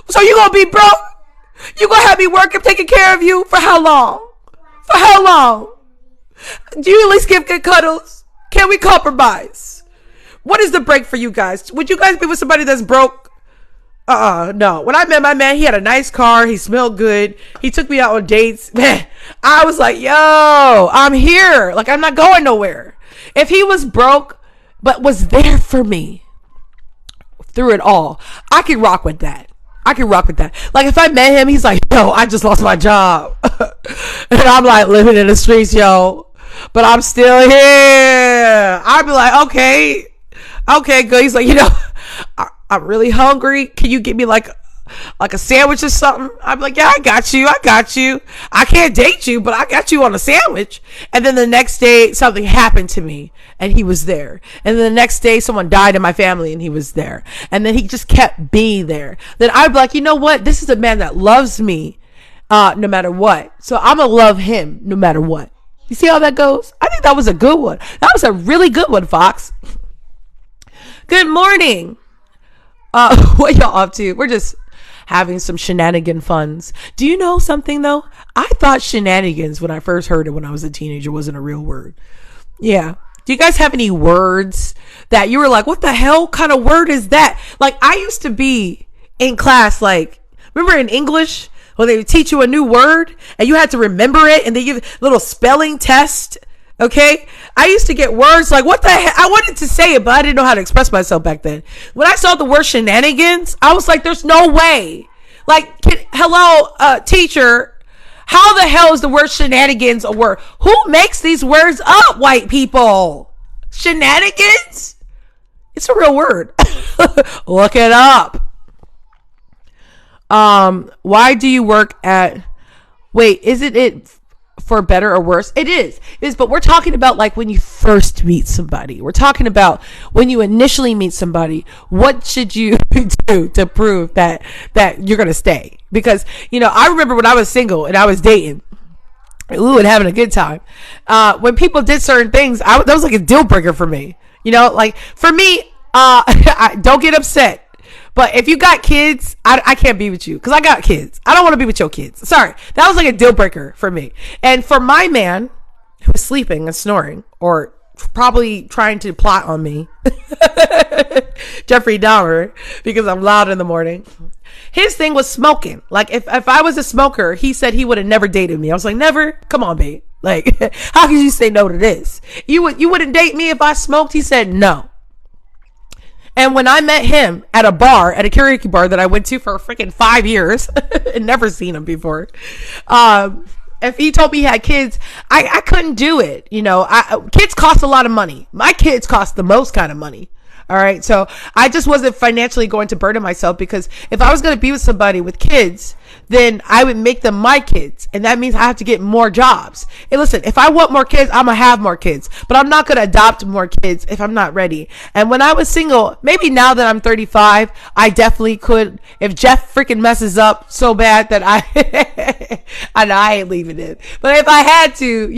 So you gonna be broke? You gonna have me working, taking care of you for how long? For how long? Do you at least give good cuddles? Can we compromise? What is the break for you guys? Would you guys be with somebody that's broke? No. When I met my man, he had a nice car. He smelled good. He took me out on dates. Man, I was like, yo, I'm here. Like, I'm not going nowhere. If he was broke, but was there for me through it all, I could rock with that. I can rock with that. Like if I met him, he's like, yo, I just lost my job. And I'm like living in the streets, yo. But I'm still here. I'd be like, okay, good. He's like, I'm really hungry. Can you get me like a sandwich or something? I'd be like, yeah, I got you. I can't date you, but I got you on a sandwich. And then the next day, something happened to me and he was there. And then the next day, someone died in my family and he was there. And then he just kept being there. Then I'd be like, you know what? This is a man that loves me no matter what. So I'm going to love him no matter what. You see how that goes? I think that was a good one. That was a really good one, Fox. Good morning. What y'all up to? We're just having some shenanigan funs. Do you know something though? I thought shenanigans when I first heard it when I was a teenager wasn't a real word. Yeah. Do you guys have any words that you were like, what the hell kind of word is that? Like I used to be in class, like, remember in English when they would teach you a new word and you had to remember it and they give a little spelling test. Okay. I used to get words like, what the heck? I wanted to say it, but I didn't know how to express myself back then. When I saw the word shenanigans, I was like, there's no way. Like, hello, teacher, how the hell is the word shenanigans a word? Who makes these words up, white people? Shenanigans? It's a real word. Look it up. Why do you work at, wait, isn't it for better or worse? It is, but we're talking about like when you first meet somebody. We're talking about when you initially meet somebody, what should you do to prove that you're going to stay? Because, I remember when I was single and I was dating, and having a good time. When people did certain things, that was like a deal breaker for me. Like for me, don't get upset. But if you got kids, I can't be with you because I got kids. I don't want to be with your kids. Sorry. That was like a deal breaker for me. And for my man who was sleeping and snoring or probably trying to plot on me, Jeffrey Dahmer, because I'm loud in the morning. His thing was smoking. Like if I was a smoker, he said he would have never dated me. I was like, never? Come on, babe. Like, how can you say no to this? You wouldn't date me if I smoked? He said no. And when I met him at a bar, at a karaoke bar that I went to for freaking 5 years and never seen him before, if he told me he had kids, I couldn't do it. Kids cost a lot of money. My kids cost the most kind of money. All right. So I just wasn't financially going to burden myself because if I was going to be with somebody with kids, then I would make them my kids. And that means I have to get more jobs. Hey, listen, if I want more kids, I'm going to have more kids, but I'm not going to adopt more kids if I'm not ready. And when I was single, maybe now that I'm 35, I definitely could, if Jeff freaking messes up so bad that I ain't leaving it. But if I had to,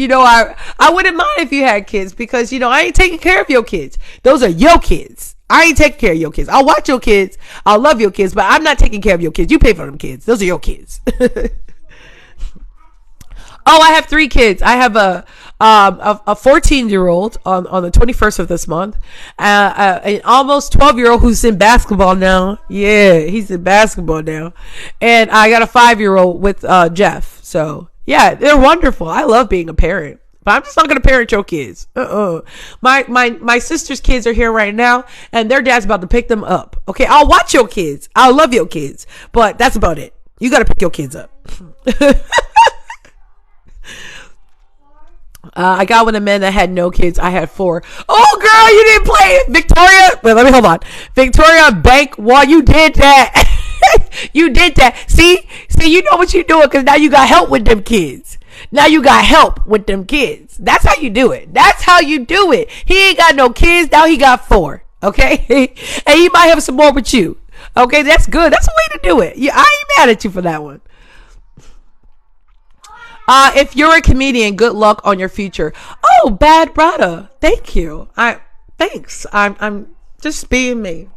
I wouldn't mind if you had kids because, I ain't taking care of your kids. Those are your kids. I ain't taking care of your kids. I'll watch your kids. I'll love your kids, but I'm not taking care of your kids. You pay for them kids. Those are your kids. Oh, I have 3 kids. I have a 14-year-old on the 21st of this month, an almost 12-year-old who's in basketball now. Yeah, he's in basketball now. And I got a 5-year-old with Jeff. So yeah, they're wonderful. I love being a parent. But I'm just not going to parent your kids. My sister's kids are here right now, and their dad's about to pick them up. Okay, I'll watch your kids. I'll love your kids. But that's about it. You got to pick your kids up. I got with a man that had no kids. I had 4. Oh, girl, you didn't play it. Victoria. Wait, let me hold on. Victoria Bank, while you did that. You did that. See, you know what you're doing because now you got help with them kids. Now you got help with them kids. That's how you do it. That's how you do it. He ain't got no kids. Now he got 4. Okay. And he might have some more with you. Okay. That's good. That's a way to do it. Yeah, I ain't mad at you for that one. If you're a comedian, good luck on your future. Oh, Bad Brada. Thank you. Thanks. I'm just being me.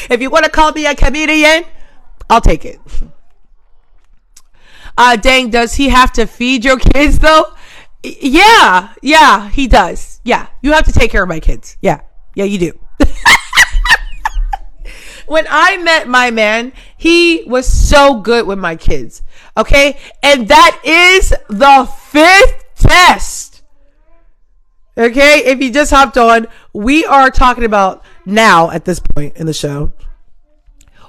If you want to call me a comedian, I'll take it. Dang, does he have to feed your kids though? Yeah, he does. Yeah, you have to take care of my kids. Yeah, you do. When I met my man, he was so good with my kids. Okay, and that is the 5th test. Okay, if you just hopped on, we are talking about now at this point in the show,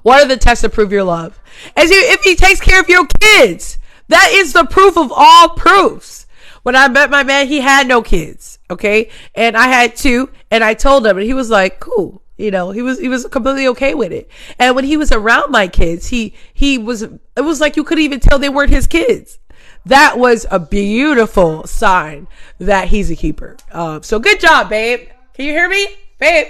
What are the tests to prove your love? If he takes care of your kids, that is the proof of all proofs. When I met my man, he had no kids, okay? And I had two, and I told him, and he was like, cool. You know, he was completely okay with it. And when he was around my kids, it was like you couldn't even tell they weren't his kids. That was a beautiful sign that he's a keeper. So good job, babe. Can you hear me? Babe.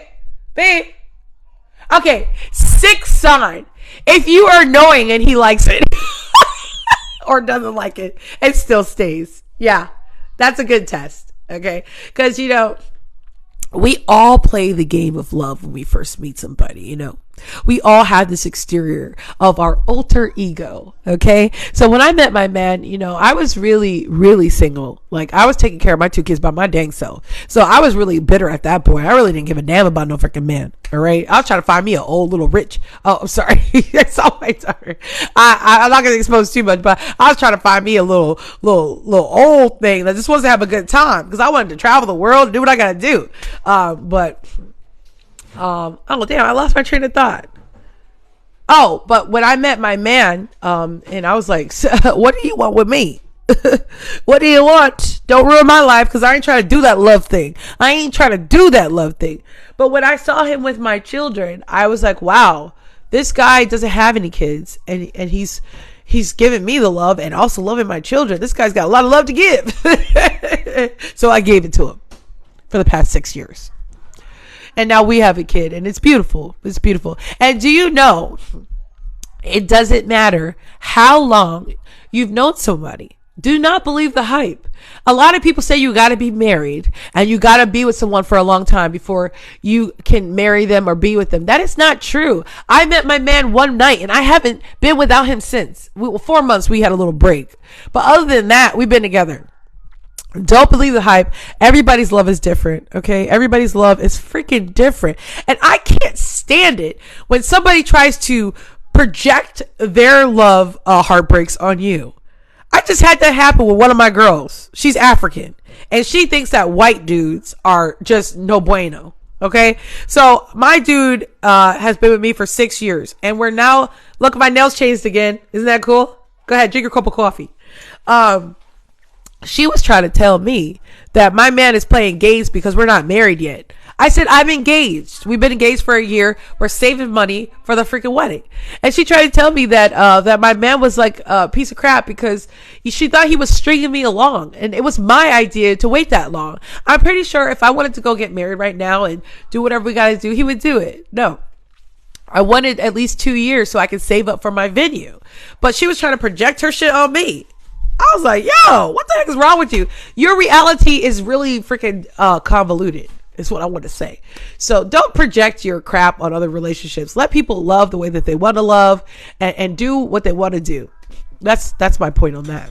Okay. 6th sign. If you are knowing and he likes it or doesn't like it, it still stays. Yeah. That's a good test. Okay. Cause we all play the game of love when we first meet somebody, We all have this exterior of our alter ego, okay? So when I met my man, I was really, really single. Like, I was taking care of my 2 kids by my dang self. So I was really bitter at that point. I really didn't give a damn about no freaking man, all right? I was trying to find me an old little rich. Oh, I'm sorry. That's all my turn. I'm not going to expose too much, but I was trying to find me a little old thing that just wants to have a good time because I wanted to travel the world and do what I got to do. Oh damn, I lost my train of thought. Oh, but when I met my man, and I was like, what do you want with me? What do you want? Don't ruin my life, because I ain't trying to do that love thing. But when I saw him with my children, I was like, wow, this guy doesn't have any kids, and he's giving me the love and also loving my children. This guy's got a lot of love to give. So I gave it to him for the past 6 years. And now we have a kid, and it's beautiful. It's beautiful. And do you know, it doesn't matter how long you've known somebody. Do not believe the hype. A lot of people say you got to be married and you got to be with someone for a long time before you can marry them or be with them. That is not true. I met my man one night and I haven't been without him since. 4 months we had a little break. But other than that, we've been together. Don't believe the hype. Everybody's love is different, okay? Everybody's love is freaking different. And I can't stand it when somebody tries to project their love heartbreaks on you. I just had that happen with one of my girls. She's African. And she thinks that white dudes are just no bueno, okay? So my dude has been with me for 6 years. And we're now, look, my nails changed again. Isn't that cool? Go ahead, drink your cup of coffee. She was trying to tell me that my man is playing games because we're not married yet. I said, I'm engaged. We've been engaged for a year. We're saving money for the freaking wedding. And she tried to tell me that that my man was like a piece of crap because she thought he was stringing me along. And it was my idea to wait that long. I'm pretty sure if I wanted to go get married right now and do whatever we got to do, he would do it. No. I wanted at least 2 years so I could save up for my venue. But she was trying to project her shit on me. I was like, yo, what the heck is wrong with you? Your reality is really freaking convoluted, is what I want to say. So don't project your crap on other relationships. Let people love the way that they want to love and do what they want to do. That's my point on that.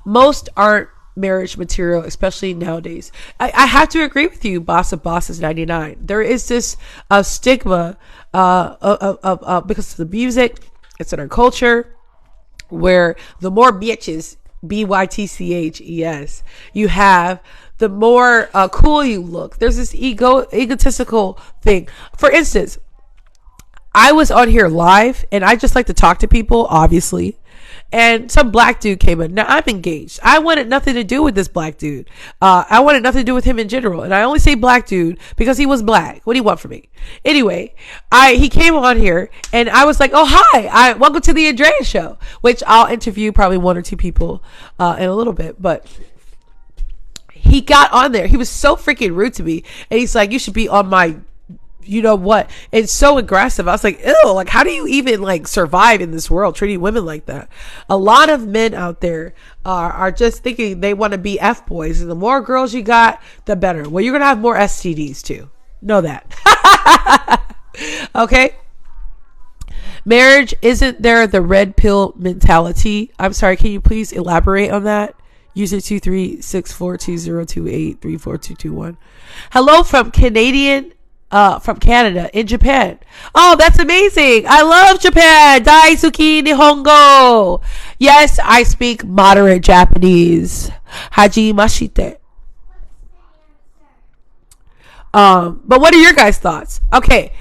Most aren't marriage material, especially nowadays. I have to agree with you, Boss of Bosses 99. There is this stigma because of the music. It's in our culture. Where the more bitches, BYTCHES, you have, the more cool you look. There's this egotistical thing. For instance, I was on here live and I just like to talk to people, obviously. And some black dude came in. Now, I'm engaged. I wanted nothing to do with this black dude. I wanted nothing to do with him in general. And I only say black dude because he was black. What do you want from me? Anyway, he came on here and I was like, oh, hi. Welcome to the Andrea Show, which I'll interview probably 1 or 2 people in a little bit. But he got on there. He was so freaking rude to me. And he's like, you should be on my you know what? It's so aggressive. I was like, ew, like, how do you even like survive in this world treating women like that? A lot of men out there are just thinking they want to be F-boys. And the more girls you got, the better. Well, you're going to have more STDs too. Know that. Okay. Marriage, isn't there the red pill mentality? I'm sorry. Can you please elaborate on that? User 2364202834221. Hello from from Canada in Japan. Oh, that's amazing. I love Japan. Daisuki Nihongo. Yes, I speak moderate Japanese. Hajimashite. But what are your guys' thoughts? Okay.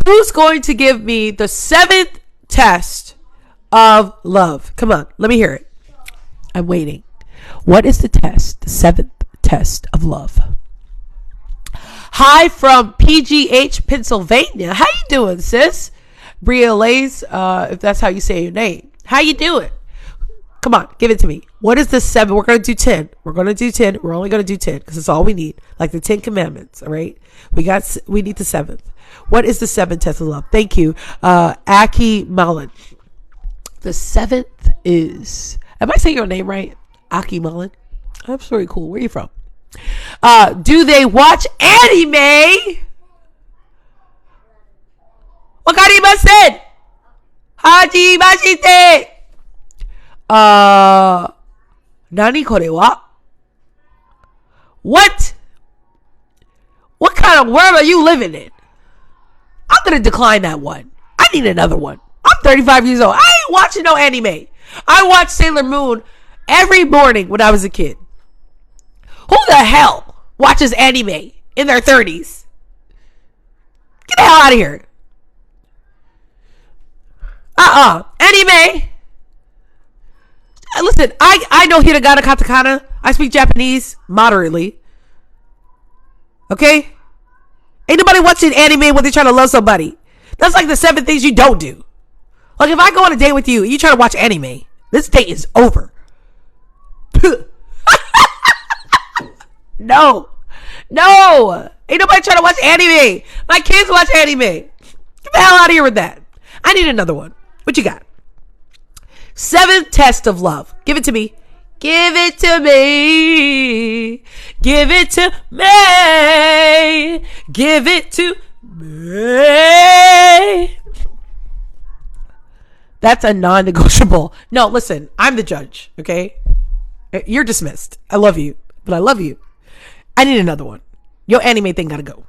Who's going to give me the 7th test of love? Come on, let me hear it. I'm waiting. What is the test? The 7th test of love. Hi from PGH, Pennsylvania. How you doing, sis? Bria Lays, if that's how you say your name. How you doing? Come on, give it to me. What is the 7? We're going to do 10. We're going to do 10. We're only going to do 10 because it's all we need. Like the 10 commandments, all right? We need the 7th. What is the 7th test of love? Thank you. Aki Mullen. The 7th is, am I saying your name right? Aki Mullen. That's very cool. Where are you from? Do they watch anime? Wakarimasen. Hajimashite. Nani kore wa? What kind of world are you living in? I'm gonna decline that one. I need another one. I'm 35 years old. I ain't watching no anime. I watched Sailor Moon every morning when I was a kid. Who the hell watches anime in their 30s? Get the hell out of here. Anime. Listen, I know hiragana, katakana. I speak Japanese moderately. Okay? Ain't nobody watching anime when they're trying to love somebody. That's like the 7 things you don't do. Like if I go on a date with you and you try to watch anime, this date is over. No. Ain't nobody trying to watch anime. My kids watch anime. Get the hell out of here with that. I need another one. What you got? 7th test of love. Give it to me. Give it to me. Give it to me. Give it to me. That's a non-negotiable. No, listen. I'm the judge. Okay? You're dismissed. I love you. But I love you. I need another one. Your anime thing gotta go.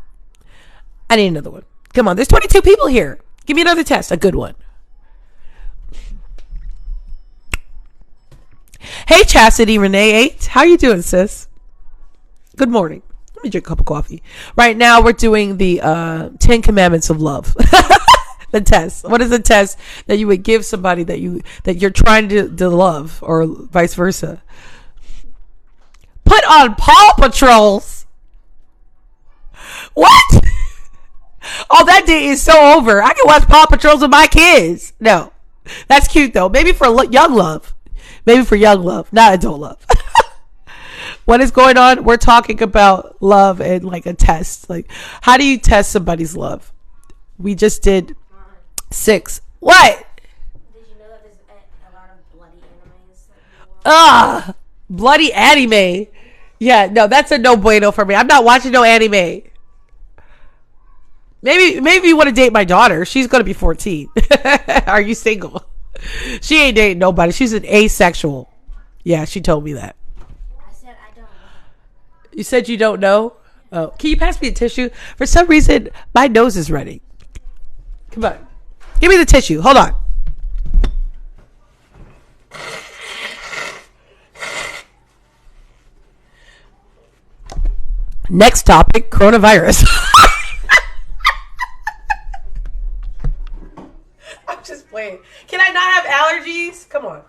I need another one. Come on. There's 22 people here. Give me another test. A good one. Hey, Chastity Renee 8. How you doing, sis? Good morning. Let me drink a cup of coffee. Right now, we're doing the 10 Commandments of Love. The test. What is the test that you would give somebody that you're trying to love, or vice versa? Put on Paw Patrols. What? Oh, that day is so over. I can watch Paw Patrols with my kids. No, that's cute though. Maybe for young love. Maybe for young love, not adult love. What is going on? We're talking about love and like a test. Like, how do you test somebody's love? We just did 6. What? Did you know that there's a lot of bloody animes? Bloody anime. Yeah, no, that's a no bueno for me. I'm not watching no anime. Maybe you want to date my daughter. She's going to be 14. Are you single? She ain't dating nobody. She's an asexual. Yeah, she told me that. I said I don't know. You said you don't know? Oh, can you pass me a tissue? For some reason, my nose is running. Come on. Give me the tissue. Hold on. Next topic, coronavirus. I'm just playing. Can I not have allergies? Come on.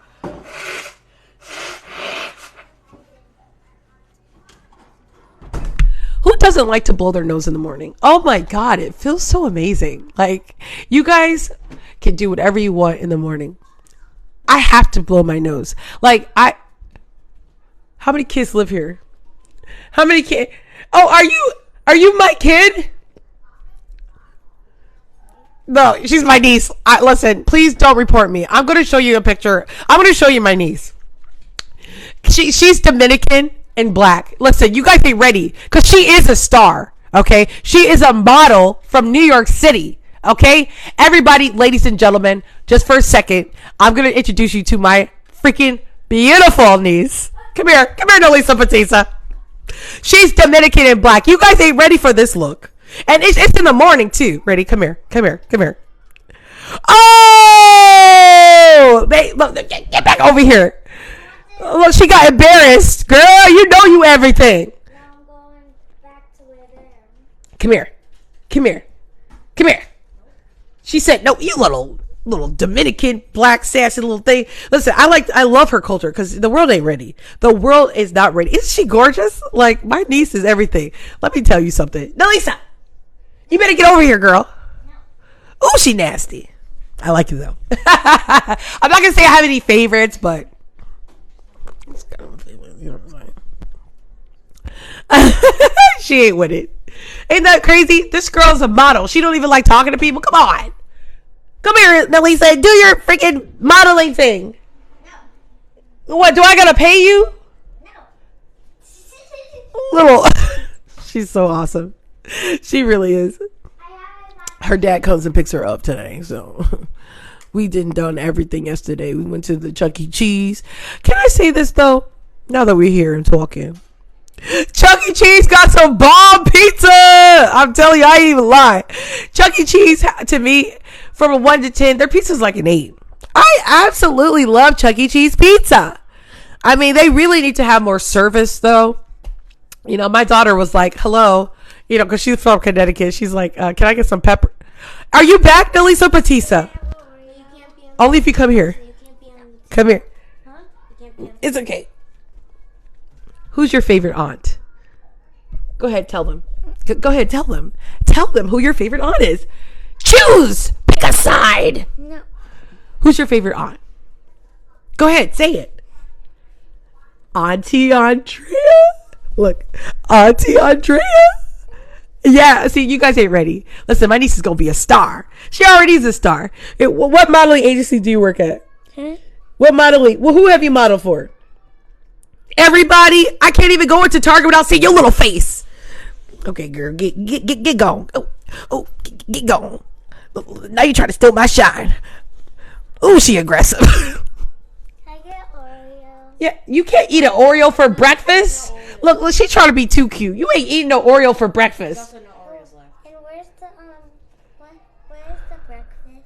Who doesn't like to blow their nose in the morning? Oh my God, it feels so amazing. Like, you guys can do whatever you want in the morning. I have to blow my nose. Like, how many kids live here? How many kids? Oh, are you my kid? No, she's my niece. Listen, please don't report me. I'm going to show you a picture. I'm going to show you my niece. She's Dominican and black. Listen, you guys ain't ready because she is a star. Okay, she is a model from New York City. Okay, everybody, ladies and gentlemen, just for a second, I'm going to introduce you to my freaking beautiful niece. Come here, Nolisa Batista. She's Dominican and black. You guys ain't ready for this look. And it's in the morning too. Ready? Come here. Oh! Look, get back over here. Look, she got embarrassed. Girl, you know you everything. Now I'm going back to where they are. Come here. She said, no, you little Dominican, black, sassy little thing. Listen, I love her culture because the world ain't ready. The world is not ready. Isn't she gorgeous? Like, my niece is everything. Let me tell you something. Nelisa, you better get over here, girl. Oh, she nasty. I like it though. I'm not gonna say I have any favorites, but it's kind of a favorite. You know what I'm saying? She ain't with it. Ain't that crazy? This girl's a model. She don't even like talking to people. Come on. Come here, Nelisa. Do your freaking modeling thing. No. What, do I gotta pay you? No. Little. She's so awesome. She really is. Her dad comes and picks her up today, so we done everything yesterday. We went to the Chuck E. Cheese. Can I say this though? Now that we're here and talking, Chuck E. Cheese got some bomb pizza. I'm telling you, I ain't even lie. Chuck E. Cheese, to me, from a 1 to 10, their pizza's like an 8. I absolutely love Chuck E. Cheese pizza. I mean, they really need to have more service though. You know, my daughter was like, hello. You know, because she's from Connecticut. She's like, can I get some pepper? Are you back, Nelisa Batista? Only if you come here. Come here. It's okay. Who's your favorite aunt? Go ahead, tell them. Go ahead, tell them. Tell them who your favorite aunt is. Choose. Pick a side. No. Who's your favorite aunt? Go ahead, say it. Auntie Andrea? Look, Auntie Andrea? Yeah, see, you guys ain't ready. Listen, my niece is gonna be a star. She already is a star. What modeling agency do you work at? What modeling? Well, who have you modeled for? Everybody. I can't even go into Target without seeing your little face. Okay, girl, get going. Oh, get going. Now you trying to steal my shine. Ooh, she aggressive. Can I get Oreo? Yeah, you can't eat an Oreo for breakfast. Look, she's trying to be too cute. You ain't eating no Oreo for breakfast. And where's the where's the breakfast?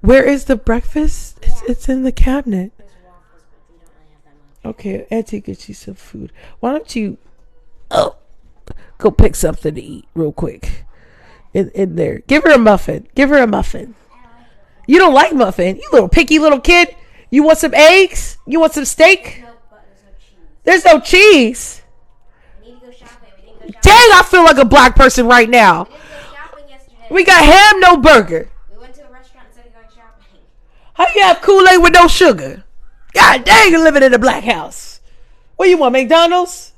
Where is the breakfast? It's in the cabinet. There's waffles, but we don't really have that much. Okay, Auntie, get you some food. Why don't you go pick something to eat real quick in there. Give her a muffin. Give her a muffin. You don't like muffin? You little picky little kid. You want some eggs? You want some steak? No, but there's no cheese. There's no cheese. We need to go shopping. We didn't go shopping. Dang, I feel like a black person right now. We didn't go shopping yesterday. We got ham, no burger. We went to a restaurant instead of going shopping. How you have Kool-Aid with no sugar? God dang, you're living in a black house. What you want, McDonald's?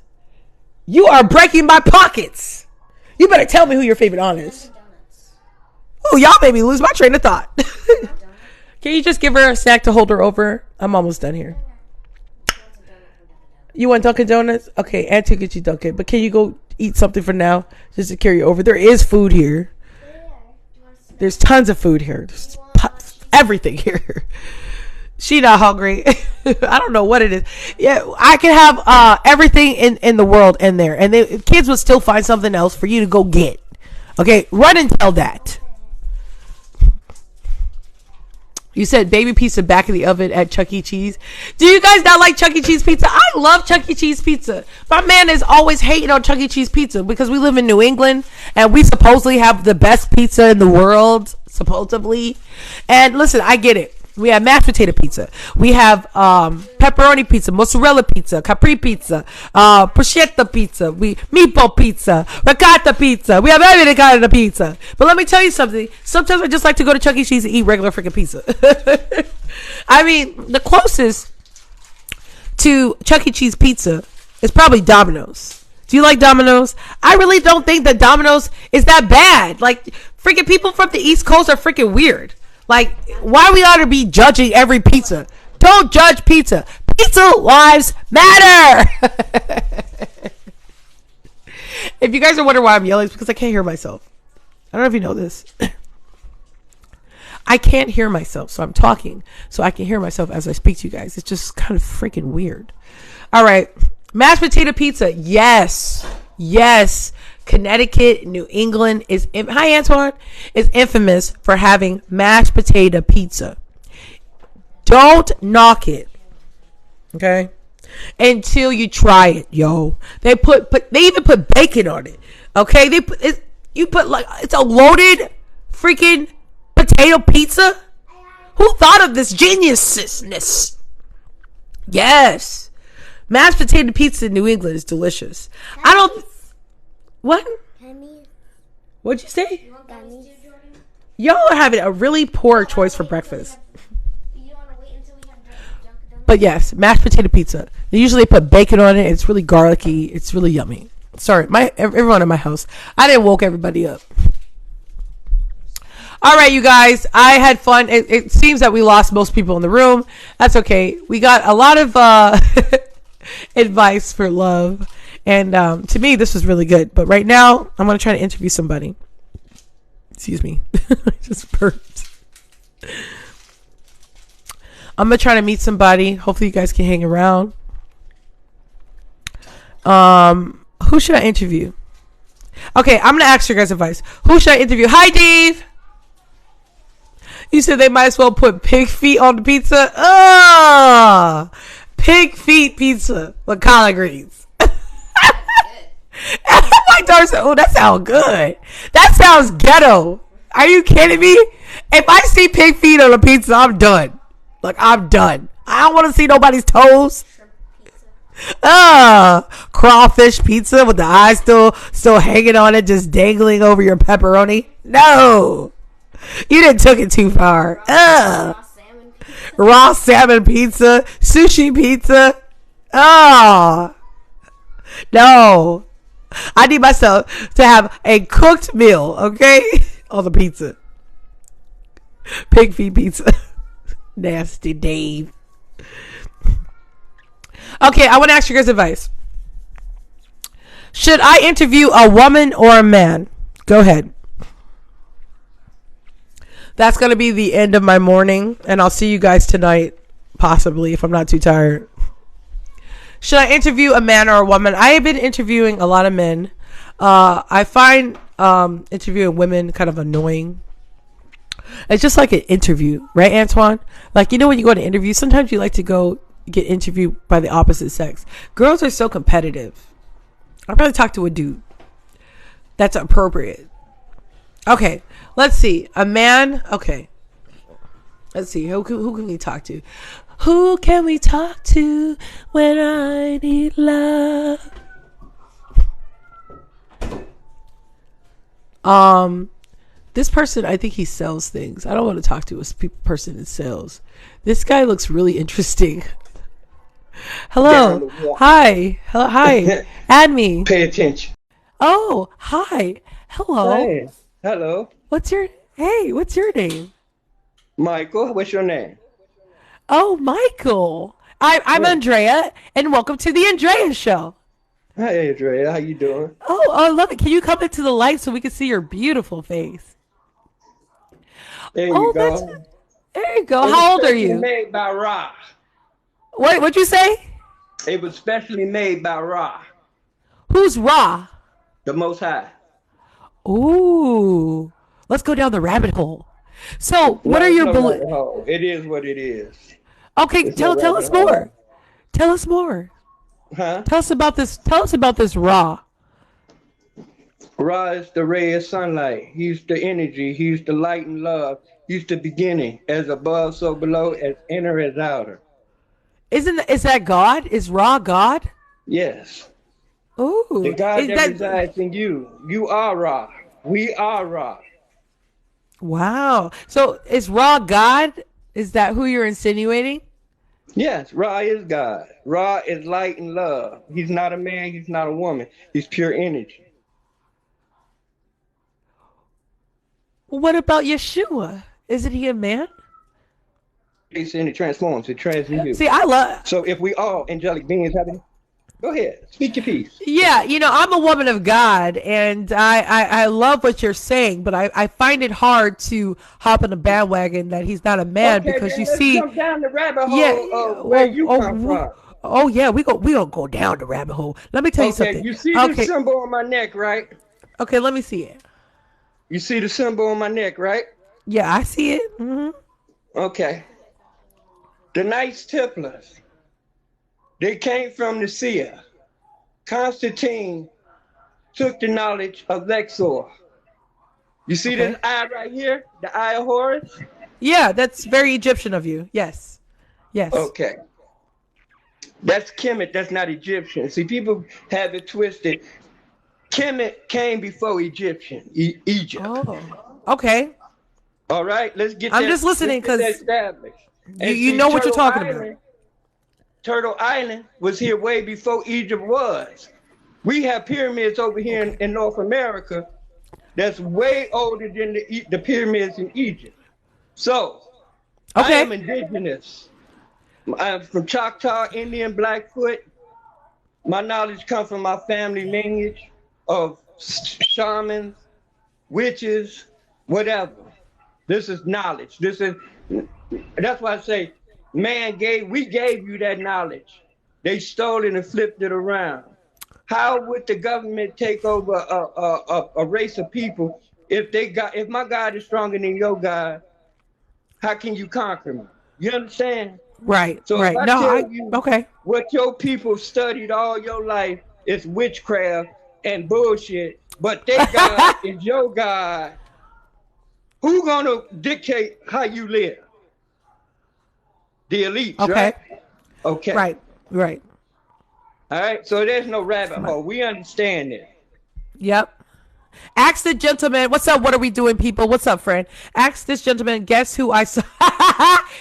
You are breaking my pockets. You better tell me who your favorite aunt is. Oh, y'all made me lose my train of thought. Can you just give her a snack to hold her over? I'm almost done here. You want Dunkin' Donuts? Okay, Auntie get you Dunkin'. But can you go eat something for now? Just to carry you over. There is food here. There's tons of food here. There's everything here. She not hungry. I don't know what it is. Yeah, I can have everything in the world in there. And kids would still find something else for you to go get. Okay, run and tell that. You said baby pizza back in the oven at Chuck E. Cheese. Do you guys not like Chuck E. Cheese pizza? I love Chuck E. Cheese pizza. My man is always hating on Chuck E. Cheese pizza because we live in New England and we supposedly have the best pizza in the world, supposedly. And listen, I get it. We have mashed potato pizza. We have pepperoni pizza, mozzarella pizza, capri pizza, prosciutto pizza, meatball pizza, ricotta pizza. We have every kind of pizza. But let me tell you something. Sometimes I just like to go to Chuck E. Cheese and eat regular freaking pizza. I mean, the closest to Chuck E. Cheese pizza is probably Domino's. Do you like Domino's? I really don't think that Domino's is that bad. Like, freaking people from the East Coast are freaking weird. Like, why we ought to be judging every pizza? Don't judge pizza. Pizza lives matter. If you guys are wondering why I'm yelling, it's because I can't hear myself. I don't know if you know this. I can't hear myself, so I'm talking so I can hear myself as I speak to you guys. It's just kind of freaking weird. All right. Mashed potato pizza. Yes. Yes. Connecticut, New England is Antoine is infamous for having mashed potato pizza. Don't knock it, okay? Until you try it, yo. They even put bacon on it, okay? They put it. You put like it's a loaded freaking potato pizza? Who thought of this geniusness? Yes. Mashed potato pizza in New England is delicious. I don't... What? What'd you say? Y'all are having a really poor choice for breakfast. But yes, mashed potato pizza. They usually put bacon on it. It's really garlicky. It's really yummy. Sorry, everyone in my house. I didn't woke everybody up. All right, you guys. I had fun. It seems that we lost most people in the room. That's okay. We got a lot of advice for love. And to me, this was really good. But right now, I'm going to try to interview somebody. Excuse me. I just burped. I'm going to try to meet somebody. Hopefully, you guys can hang around. Who should I interview? Okay, I'm going to ask your guys' advice. Who should I interview? Hi, Dave. You said they might as well put pig feet on the pizza. Oh, pig feet pizza with collard greens. My daughter said, oh, that sounds good. That sounds ghetto. Are you kidding me? If I see pig feet on a pizza, I'm done. Like, I'm done. I don't want to see nobody's toes. Crawfish pizza with the eyes still hanging on it, just dangling over your pepperoni. No. You didn't took it too far. Raw salmon pizza. Sushi pizza. Oh. No. I need myself to have a cooked meal, okay? On the pizza. Pig feet pizza. Nasty Dave. Okay, I want to ask you guys advice. Should I interview a woman or a man? Go ahead. That's going to be the end of my morning, and I'll see you guys tonight, possibly, if I'm not too tired. Should I interview a man or a woman? I have been interviewing a lot of men. I find interviewing women kind of annoying. It's just like an interview, right, Antoine? Like, you know, when you go to interview, sometimes you like to go get interviewed by the opposite sex. Girls are so competitive. I'd rather talk to a dude. That's appropriate. Okay, let's see. A man. Okay. Let's see. Who can we talk to? Who can we talk to when I need love? This person, I think he sells things. I don't want to talk to a person that sells. This guy looks really interesting. Hello. Hi. Hello. Hi. Add me. Pay attention. Oh, hi. Hello. Hey. Hello. What's your name? Michael. What's your name? Oh, Michael. I'm Andrea, and welcome to the Andrea Show. Hi, Andrea. How you doing? Oh, I love it. Can you come into the light so we can see your beautiful face? There you go. There you go. How old are you? Made by Ra. What'd you say? It was specially made by Ra. Who's Ra? The Most High. Ooh. Let's go down the rabbit hole. So, what are your beliefs? It is what it is. Okay, tell us more. Tell us more. Huh? Tell us about this Ra. Ra is the ray of sunlight. He's the energy. He's the light and love. He's the beginning. As above, so below. As inner as outer. Is that God? Is Ra God? Yes. Ooh. The God that resides in you. You are Ra. We are Ra. Wow. So is Ra God? Is that who you're insinuating? Yes, Ra is God. Ra is light and love. He's not a man. He's not a woman. He's pure energy. What about Yeshua? Isn't he a man? And it transforms. It transmutes. See, I love. So if we all angelic beings have it, go ahead, speak your piece. Yeah, I'm a woman of God, and I love what you're saying, but I find it hard to hop on a bandwagon that he's not a man because you see. Come down the rabbit hole of where you come from. Oh yeah, we gonna go down the rabbit hole. Let me tell you something. You see the symbol on my neck, right? Okay, let me see it. You see the symbol on my neck, right? Yeah, I see it. Mm-hmm. Okay. The Knights Templars. They came from the seer. Constantine took the knowledge of Lexor You see Okay. this eye right here? The eye of Horus? Yeah, that's very Egyptian of you. Yes. Yes. Okay. That's Kemet. That's not Egyptian. See, people have it twisted. Kemet came before Egyptian, Egypt. Oh. Okay. All right, let's get I'm that. just listening let's get that 'cause established. You And you see, know what you're Turtle talking about. Island, Turtle Island was here way before Egypt was. We have pyramids over here in North America that's way older than the pyramids in Egypt. So, I Okay. am indigenous. I'm from Choctaw, Indian, Blackfoot. My knowledge comes from my family lineage of shamans, witches, whatever. This is knowledge. That's why I say, we gave you that knowledge. They stole it and flipped it around. How would the government take over a race of people if my God is stronger than your God? How can you conquer me? You understand? Right. So Right. if I No, tell you okay. what your people studied all your life is witchcraft and bullshit, but their God is your God, who gonna dictate how you live? The elites, Okay. right? Okay. Right. Right. All right. So there's no rabbit hole. We understand it. Yep. Ask the gentleman. What's up? What are we doing, people? What's up, friend? Ask this gentleman. Guess who I saw?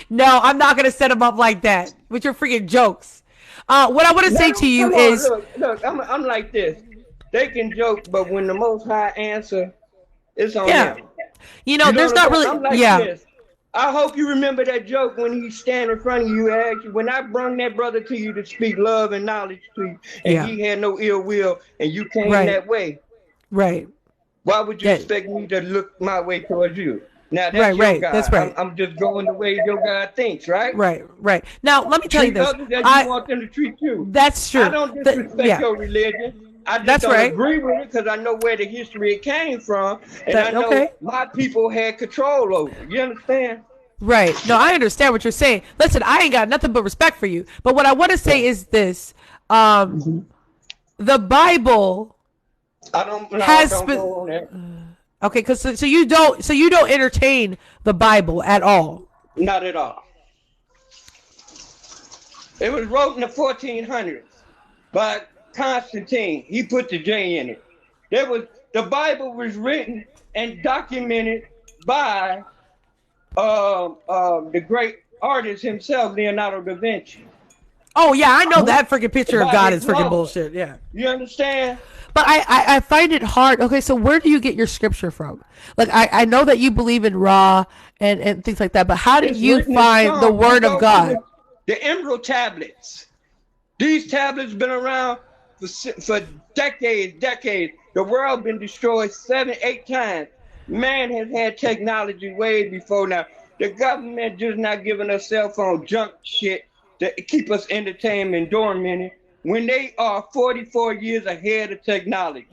No, I'm not gonna set him up like that with your freaking jokes. What I want to say to you Come on, is, look. I'm like this. They can joke, but when the Most High answer, it's on yeah, them. you know, You know there's what not I'm really, saying? I'm like yeah, this. I hope you remember that joke when he stand in front of you and ask you, when I brung that brother to you to speak love and knowledge to you, and Yeah. he had no ill will, and you came Right. that way, right, why would you Yeah. expect me to look my way towards you? Now that's Right, your right, God. that's right. I'm just going the way your God thinks, right? right, right. Now, let me tell you Treat this. others as I, you want them to treat you. that's true. I don't disrespect Yeah, your religion. I just That's don't right. agree with it because I know where the history it came from, and That- I know okay. my people had control over it. You understand? right. No, I understand what you're saying. Listen, I ain't got nothing but respect for you. But what I want to say is this: the Bible. I don't. No, Has don't been- go on that. Okay, because so you don't entertain the Bible at all. Not at all. It was wrote in the 1400s by Constantine. He put the J in it. The Bible was written and documented by the great artist himself, Leonardo da Vinci. Oh yeah, I know that freaking picture of By God his is freaking law. bullshit. Yeah. You understand? But I find it hard. Okay, so where do you get your scripture from? Like I know that you believe in Ra and things like that, but how do It's you written in find the stone. word You of go God? to The emerald tablets. These tablets been around for decades. The world been destroyed 7, 8 times. Man has had technology way before now. The government just not giving us cell phone junk shit to keep us entertained and dormant when they are 44 years ahead of technology.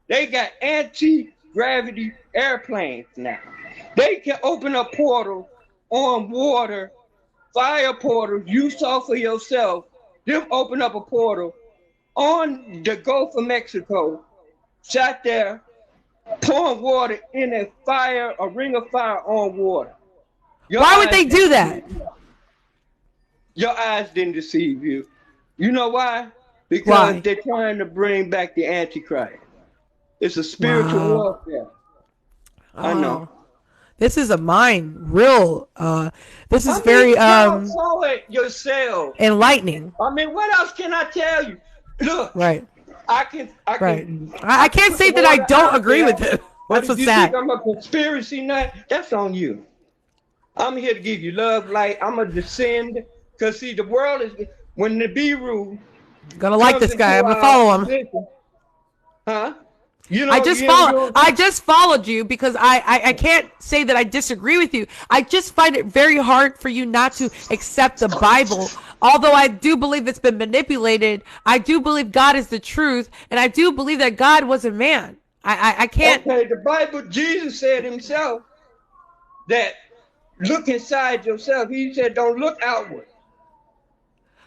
They got anti-gravity airplanes now. They can open a portal on water, fire portals you saw for yourself. Them open up a portal on the Gulf of Mexico, sat there, pouring water in a ring of fire on water. Your Why would eyes they do that? Your eyes didn't deceive you. You know why? Because Why? they're trying to bring back the Antichrist. It's a spiritual Wow. warfare. I know. This is a real this is I mean, very you saw it yourself. enlightening. I mean, what else can I tell you? Look, Right. I can. Right. I can't say that I don't agree with it. What's so you sad? think I'm a conspiracy nut? That's on you. I'm here to give you love, light. I'm a descend. Cause see, the world is when the B-rule. Gonna like this guy. I'm gonna follow him. Huh? You know, I just followed you because I can't say that I disagree with you. I just find it very hard for you not to accept the Bible. Although I do believe it's been manipulated, I do believe God is the truth, and I do believe that God was a man. I can't. Okay, the Bible, Jesus said himself that look inside yourself. He said, don't look outward.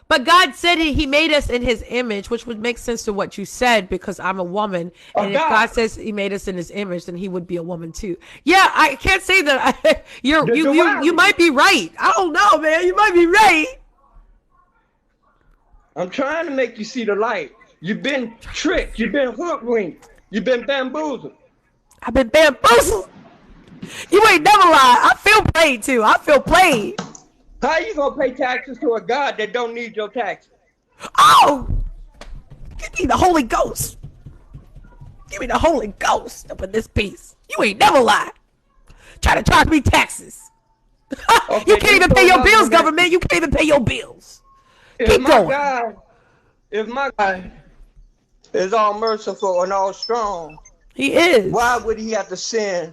But God said he made us in his image, which would make sense to what you said because I'm a woman. And if God says he made us in his image, then he would be a woman too. Yeah, I can't say that. You might be right. I don't know, man. You might be right. I'm trying to make you see the light. You've been tricked. You've been hoodwinked. You've been bamboozled. I've been bamboozled. You ain't never lied. I feel played too. I feel played. How you gonna pay taxes to a God that don't need your taxes? Oh, give me the Holy Ghost. Give me the Holy Ghost up in this piece. You ain't never lied. Try to charge me taxes. Okay, You can't even pay your bills, government. You can't even pay your bills. Keep going. If my God is all merciful and all strong, He is. why would he have to send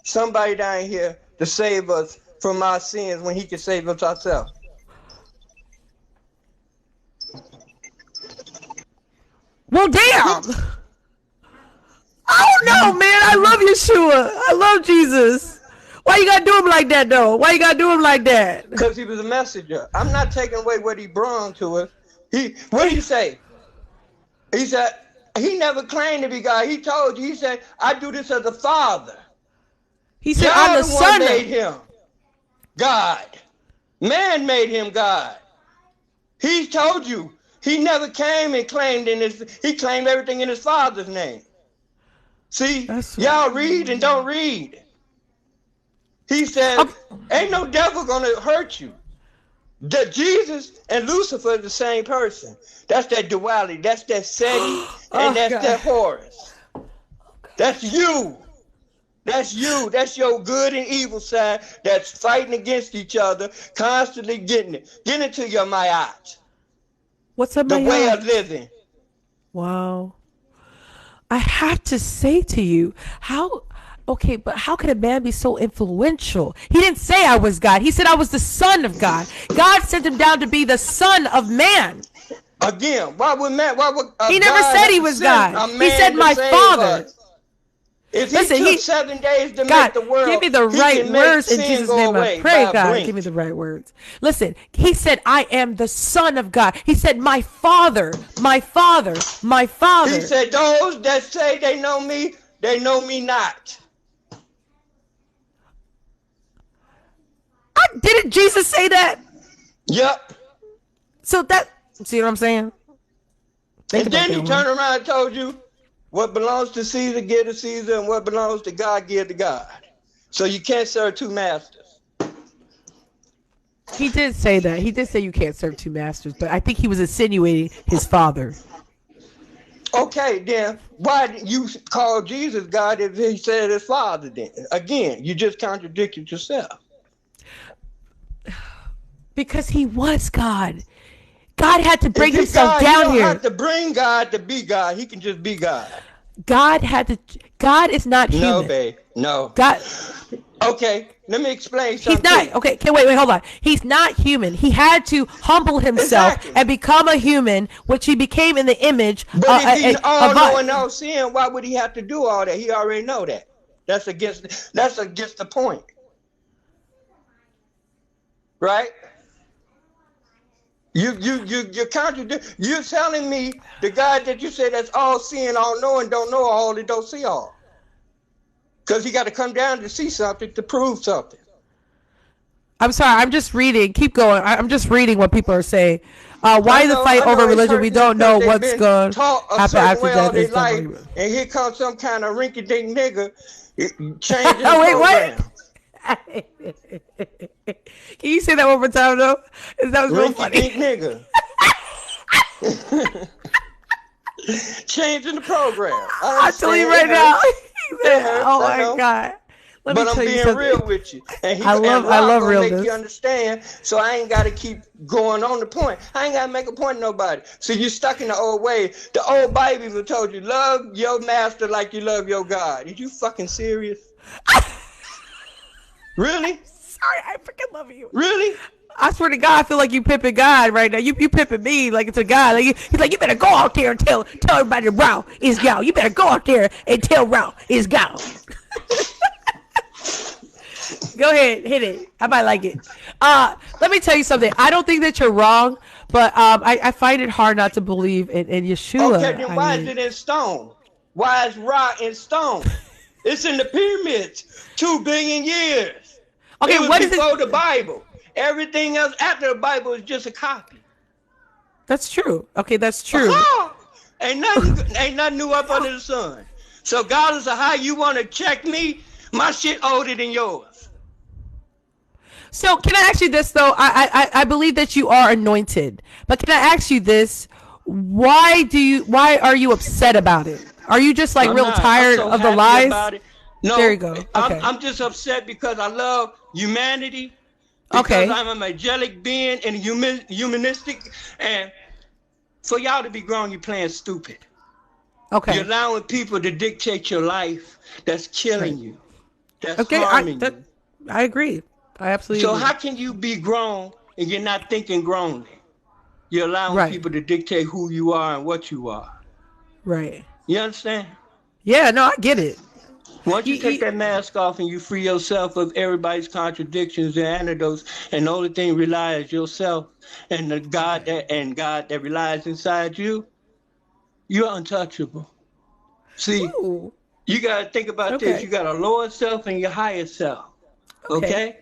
somebody down here to save us from our sins when he can save us ourselves? Well, damn. I don't know, man. I love Yeshua. I love Jesus. Why you gotta do him like that, though? Why you gotta do him like that? Because he was a messenger. I'm not taking away what he brought to us. What did he say? He said, he never claimed to be God. He told you, he said, I do this as a father. He said, Y'all I'm the one son made of... him God. Man made him God. He told you, he never came and claimed he claimed everything in his father's name. See, y'all read and don't read. He said, ain't no devil gonna hurt you. Jesus and Lucifer is the same person. That's that duality. That's that Seti, and that's that Horus. That's you. That's you. That's your good and evil side that's fighting against each other, constantly getting it. Get into your mayat. What's a The mayat? way of living. Wow. I have to say to you, okay, but how could a man be so influential? He didn't say I was God. He said I was the son of God. God sent him down to be the son of man. Again, why would he never said he was God. He said my father. If Listen, he took 7 days to God, make the world, give me the right words in Jesus' name. I pray, God, give me the right words. Listen, he said, I am the son of God. He said, my father, my father, my father. He said, those that say they know me not. Didn't Jesus say that? Yep. So see what I'm saying? And then he turned around and told you, what belongs to Caesar, give to Caesar, and what belongs to God, give to God. So you can't serve two masters. He did say that. He did say you can't serve two masters, but I think he was insinuating his father. Okay, then why did you call Jesus God if he said his father then? Again, you just contradicted yourself. Because he was God. God had to bring himself God, down you don't here. have to bring God to be God. He can just be God. God is not human. No, babe. No. God. Okay, let me explain something. He's not. Okay, wait, hold on. He's not human. He had to humble himself and become a human, which he became in the image. But if he's all knowing, all seeing, why would he have to do all that? He already know that. That's against the point. Right? You're telling me the God that you say that's all seeing, all knowing, don't know all and don't see all. Because he got to come down to see something to prove something. I'm sorry, I'm just reading. Keep going. I'm just reading what people are saying. Why the fight over religion? We don't know what's going to happen after death. And here comes some kind of rinky-dink nigga changing the wait, program. What? Can you say that one more time, though? That was real funny. Nigga. Changing the program. I'll tell you right now. Oh my God. But I'm being real with you. And I love realness. Make you understand, so I ain't got to keep going on the point. I ain't got to make a point to nobody. So you're stuck in the old way. The old Bible told you, love your master like you love your God. Are you fucking serious? Really? Sorry, I freaking love you. Really? I swear to God, I feel like you pimping God right now. You pimping me like it's a God. Like he's like, you better go out there and tell everybody Rao is God. You better go out there and tell Rao is God. Go ahead, hit it. I might like it. Let me tell you something. I don't think that you're wrong, But I find it hard not to believe in Yeshua. Okay, then why is it in stone? Why is Ra in stone? It's in the pyramids. 2 billion years. Okay, it was what is before it? the Bible. Everything else after the Bible is just a copy. That's true. Okay, that's true. Ain't nothing new up under the sun. So regardless of how you want to check me, my shit older than yours. So can I ask you this though? I believe that you are anointed, but can I ask you this? Why are you upset about it? Are you just like tired of the lies? No, there you go. Okay. I'm just upset because I love humanity. Because I'm a magelic being and humanistic, and for y'all to be grown, you're playing stupid. Okay. You're allowing people to dictate your life. That's killing you. That's harming you. I agree. I absolutely agree. So how can you be grown and you're not thinking grownly? You're allowing people to dictate who you are and what you are. Right. You understand? Yeah, no, I get it. Once you take that mask off and you free yourself of everybody's contradictions and antidotes, and the only thing relies yourself and the God that relies inside you, you're untouchable. See, you got to think about this. You got a lower self and your higher self. Okay?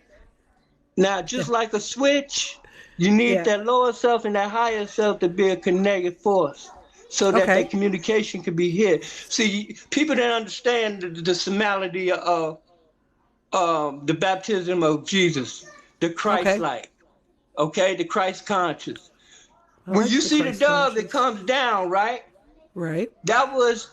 Now, just like a switch, you need that lower self and that higher self to be a kinetic force, so that the communication can be hit. See, people don't understand the similarity of the baptism of Jesus, the Christ-like, the Christ conscious. When you see the dove that comes down, right? That was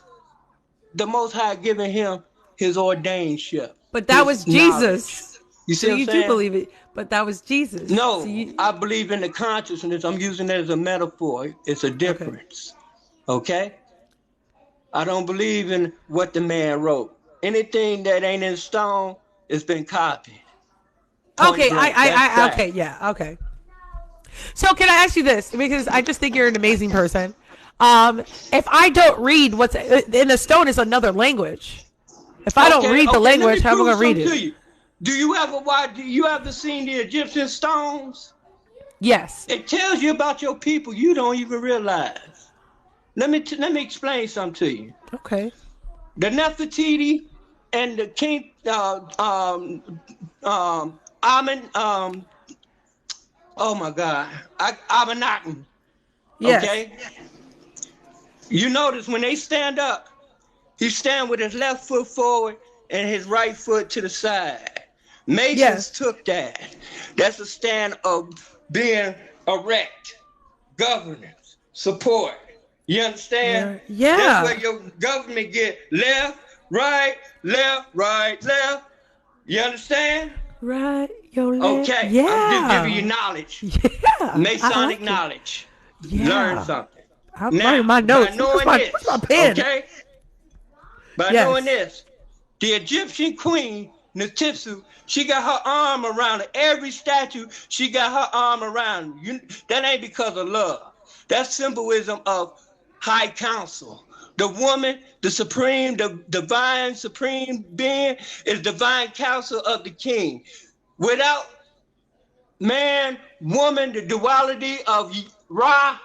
the Most High giving him his ordainedship. But that was Jesus. You see so what you I'm saying? do believe it, but that was Jesus. No, I believe in the consciousness. I'm using it as a metaphor. It's a difference. Okay? I don't believe in what the man wrote. Anything that ain't in stone has been copied. Okay, okay. So can I ask you this? Because I just think you're an amazing person. If I don't read what's in the stone is another language. If I don't read the language, how am I gonna read it? Do you ever seen the Egyptian stones? Yes. It tells you about your people you don't even realize. Let me explain something to you. Okay. The Nefertiti and the king oh my God, Akhenaten. Yes. Okay. You notice when they stand up, he stand with his left foot forward and his right foot to the side. Masons took that. That's a stand of being erect, governance, support. You understand? Yeah. That's where your government get left, right, left. You understand? Right, your left. Okay. Yeah. I'm just giving you knowledge. Yeah. Masonic knowledge. Yeah. Learn something. I'm writing my notes. By knowing Where's my pen? Okay? By knowing this, the Egyptian queen, Hatshepsut, she got her arm around it. Every statue, she got her arm around. That ain't because of love. That's symbolism of high council. The woman, the divine supreme being is divine counsel of the king. Without man, woman, the duality of Ra,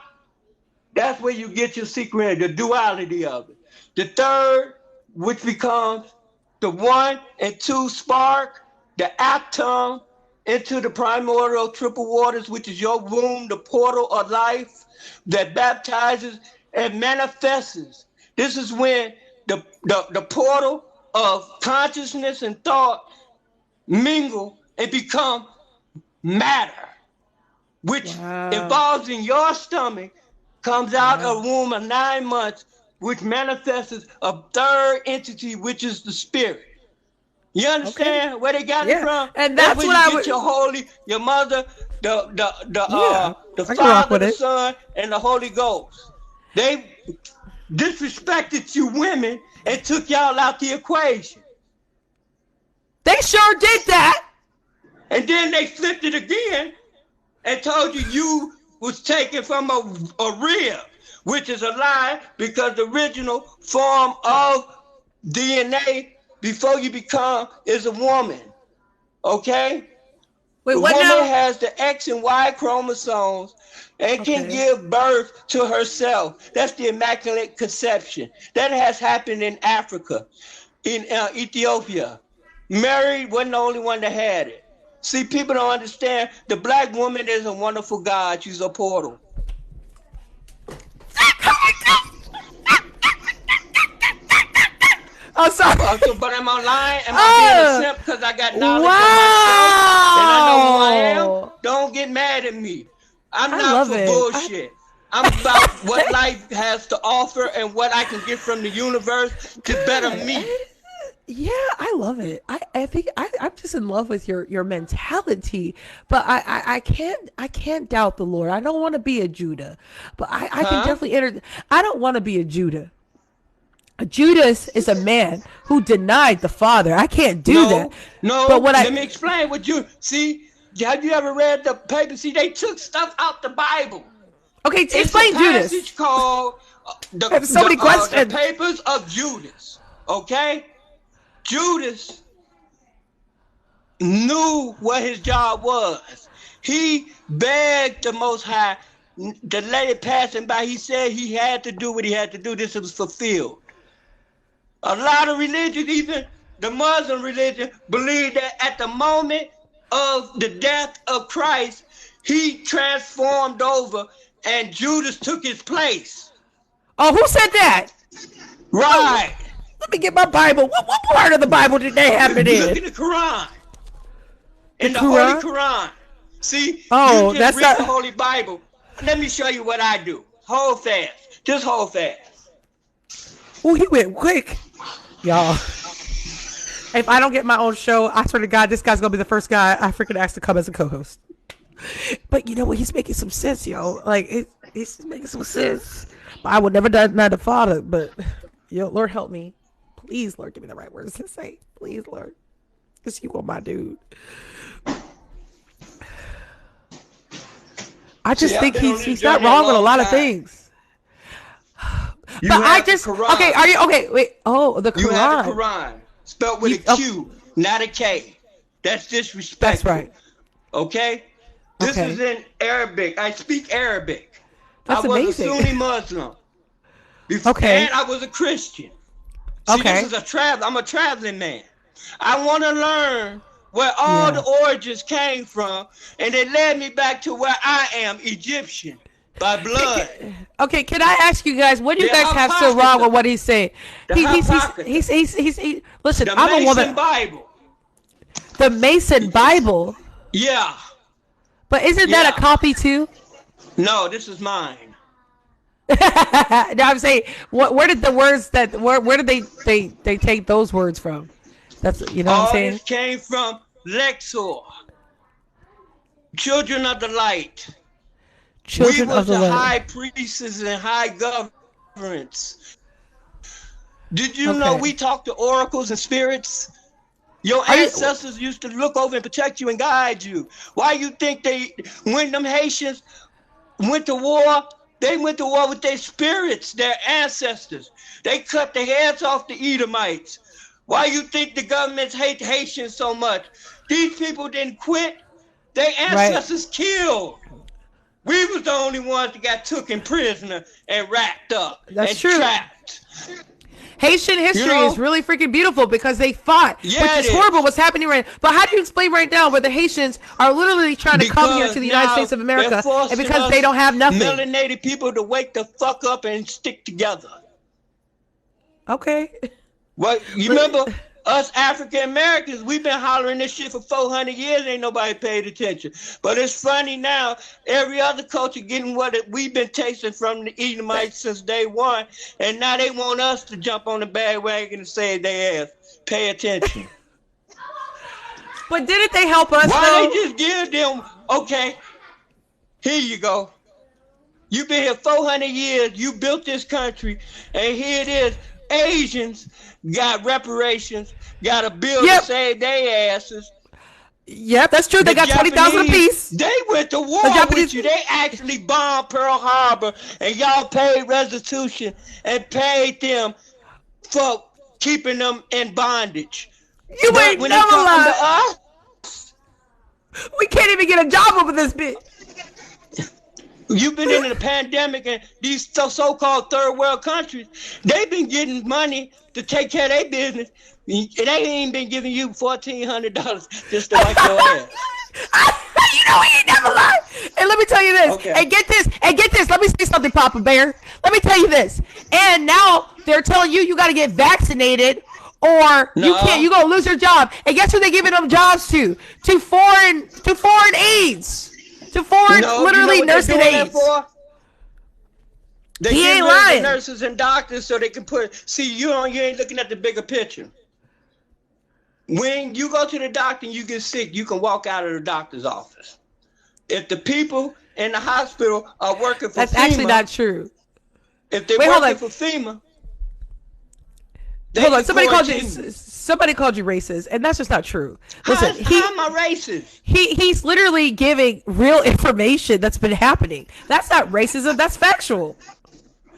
that's where you get your secret, the duality of it. The third, which becomes the 1 and 2 spark, the atom into the primordial triple waters, which is your womb, the portal of life that baptizes and manifests. This is when the portal of consciousness and thought mingle and become matter, which evolves in your stomach, comes out of a womb of 9 months, which manifests a third entity, which is the spirit. You understand where they got it from? And that's where what you get your holy, your mother, the Father, the Son, and the Holy Ghost. They disrespected you women and took y'all out the equation. They sure did that. And then they flipped it again and told you was taken from a rib, which is a lie, because the original form of DNA before you become is a woman. Okay? Wait, The what woman now? has the X and Y chromosomes and can Okay. give birth to herself. That's the Immaculate Conception. That has happened in Africa, in Ethiopia. Mary wasn't the only one that had it. See, people don't understand. The black woman is a wonderful God. She's a portal. Oh, sorry. But am I lying? Am I being a simp because I got knowledge of myself and I know who I am? Don't get mad at me. I'm I not love for it. bullshit. I'm about what life has to offer and what I can get from the universe to better me. Yeah, I love it. I think I'm just in love with your mentality. But I can't doubt the Lord. I don't want to be a Judah, but I can definitely enter. I don't want to be a Judah. A Judas is a man who denied the Father. I can't do that. No, but what let me explain what you see. Have you ever read the paper? See, they took stuff out the Bible. Okay, It's explain a Judas. passage called I have so many questions. the Papers of Judas. Okay, Judas knew what his job was. He begged the Most High to let it pass him by. He said he had to do what he had to do. This was fulfilled. A lot of religions, even the Muslim religion, believe that at the moment of the death of Christ, he transformed over and Judas took his place. Oh, who said that? Right. Let me get my Bible. What part of the Bible did they have it Look in? at the Quran. In the Quran? Holy Quran. See, Oh, you just that's read not- the Holy Bible. Let me show you what I do. Hold fast. Just hold fast. Oh, he went quick. Y'all. If I don't get my own show, I swear to God, this guy's gonna be the first guy I freaking asked to come as a co-host. But you know what? He's making some sense, yo. Like he's making some sense. But I would never deny the Father. But yo, Lord help me, please, Lord, give me the right words to say, please, Lord, because you are my dude. I just See, think I've been on he's this not journey a wrong on a long lot of time. things. You But I have the just Quran. okay. Are you okay? Wait. Oh, the Quran. You have the Quran. Spelled with You- a Q, not a K. That's disrespectful. That's right. Okay? This Okay. is in Arabic. I speak Arabic. That's I was amazing. a Sunni Muslim. Okay. And I was a Christian. See, Okay. this is I'm a traveling man. I want to learn where all Yeah. the origins came from, and it led me back to where I am, Egyptian, by blood. Okay, can I ask you guys, what do you The guys have so Apocrypha. wrong with what he's saying? The He's Apocrypha. listen, The I'm a Mason woman. Bible. The Mason Bible, Yeah. but isn't that Yeah. a copy too? No, this is mine. No, I'm saying, where did the words where did they take those words from? That's what I'm All saying. this came from Lexor, children of the light. Children we was of the the light. high priests and high governments. Did you know Okay. we talk to oracles and spirits? Your Are you- ancestors used to look over and protect you and guide you. Why you think when them Haitians went to war, they went to war with their spirits, their ancestors. They cut the heads off the Edomites. Why you think the governments hate Haitians so much? These people didn't quit. Their ancestors killed. We was the only ones that got taken prisoner and wrapped up That's and true. trapped. Haitian history You know? is really freaking beautiful because they fought, Yeah, which it is is. horrible what's happening right now. But how do you explain right now where the Haitians are literally trying to come here Because to the United now States of America, they're forcing and because us they don't have nothing? melanated people to wake the fuck up and stick together. Okay. Well, you remember us African Americans, we've been hollering this shit for 400 years, ain't nobody paid attention. But it's funny now, every other culture getting we've been tasting from the Edomites since day one, and now they want us to jump on the bandwagon and save their ass. Pay attention. But didn't they help us Why though? they just give them, okay, here you go. You've been here 400 years, you built this country, and here it is. Asians got reparations, got a bill Yep. to save their asses. Yep, that's true. They The got 20,000 Japanese, apiece. They went to war The Japanese- with you. They actually bombed Pearl Harbor, and y'all paid restitution and paid them for keeping them in bondage. You But ain't when never it comes lied. to us, We can't even get a job over this bitch. You've been in the pandemic, and these so-called third world countries, they've been getting money to take care of their business. And they ain't been giving you $1,400 just to wipe your ass. You know he ain't never lied. And let me tell you this. Okay. And get this. Let me say something, Papa Bear. Let me tell you this. And now they're telling you got to get vaccinated, or you No. can't. You gonna lose your job. And guess who they giving them jobs to? To foreign aides. To foreign, No, literally you know what nursing they're doing aides. that for? They He get ain't rid of the lying. nurses and doctors so they can you ain't looking at the bigger picture. When you go to the doctor and you get sick, you can walk out of the doctor's office. If the people in the hospital are working for That's FEMA, actually not true. if they're Wait, hold working on. for FEMA, they Hold on. can Somebody called you racist, and that's just not true. Listen, how am I racist? he's literally giving real information that's been happening. That's not racism. That's factual.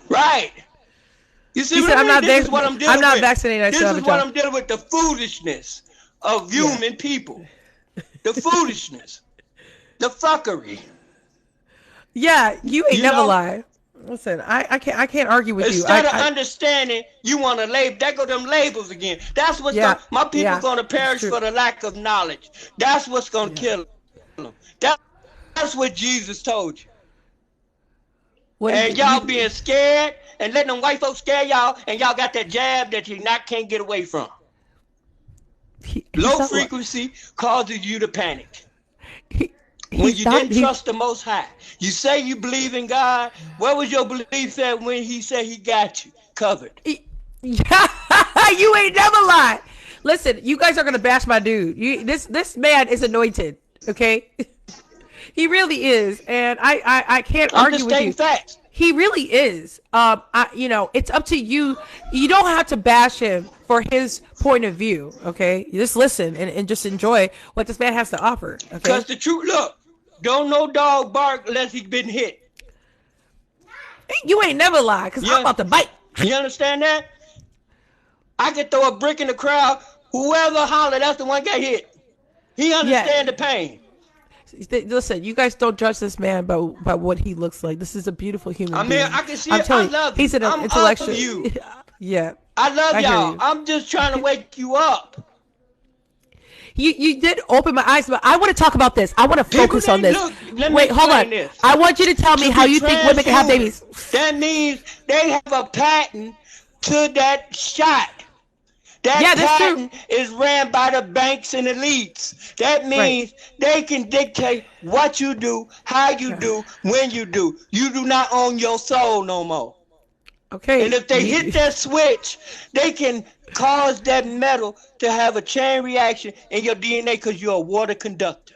Right. You see He what said, I I'm mean? not This is what I'm dealing I'm not with. vaccinated. I This still have is a what job. I'm dealing with, the foolishness of human people. The foolishness. The fuckery. Yeah, you ain't You never know? lie. Listen, I can't argue with you. Instead of understanding, you want to label. There go them labels again. That's what's Yeah, my people yeah, going to it's perish true. for the lack of knowledge. That's what's going to kill them. That's what Jesus told you. What And is- y'all being scared and letting them white folks scare y'all, and y'all got that jab that you can't get away from. he's Low not- frequency causes you to panic. he- When he's you not- didn't he- trust the Most High. You say you believe in God. Where was your belief at when he said he got you covered? you ain't never lied. Listen, you guys are gonna bash my dude. This man is anointed. Okay, he really is, and I can't I'm argue just with stating you. facts. He really is. It's up to you. You don't have to bash him for his point of view. Okay, you just listen and just enjoy what this man has to offer. Okay. Because the truth, look, don't no dog bark unless he's been hit. You ain't never lied, because Yeah. I'm about to bite. You understand that? I could throw a brick in the crowd. Whoever holler, that's the one got hit. He understand the pain. Listen, you guys don't judge this man by what he looks like. This is a beautiful human I mean, being. I can see I'm it. telling I love you, he's an you. I'm intellectual. up for you. Yeah. I love I hear y'all. you. I'm just trying to wake you up. You did open my eyes, but I want to talk about this. I want to focus on this. Look, let me Wait, hold on. explain this. I want you to tell me To how be you think women can have transhuman, babies. That means they have a patent to that shot. That Yeah, that's true. patent is ran by the banks and elites. That means they can dictate what you do, how you do, when you do. You do not own your soul no more. Okay. And if they hit that switch, they can cause that metal to have a chain reaction in your DNA because you're a water conductor.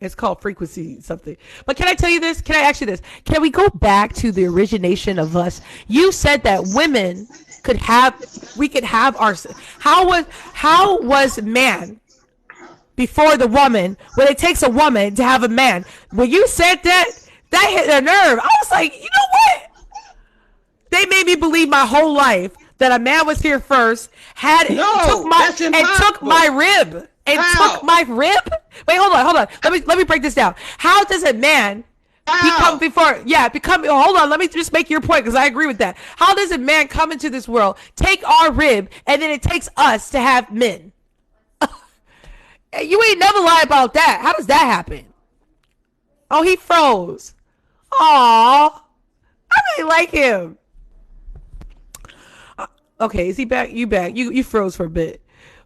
It's called frequency something. But can I tell you this? Can I ask you this? Can we go back to the origination of us? You said that women we could have our, how was man before the woman, when it takes a woman to have a man? When you said that hit a nerve. I was like, you know what? They made me believe my whole life that a man was here first, that's took impossible. my rib. And How? took my rib? Wait, hold on. Let me break this down. How does a man become before? Yeah, hold on. Let me just make your point, because I agree with that. How does a man come into this world, take our rib, and then it takes us to have men? You ain't never lie about that. How does that happen? Oh, he froze. Aw, I really like him. Okay, is he back? You back? You froze for a bit.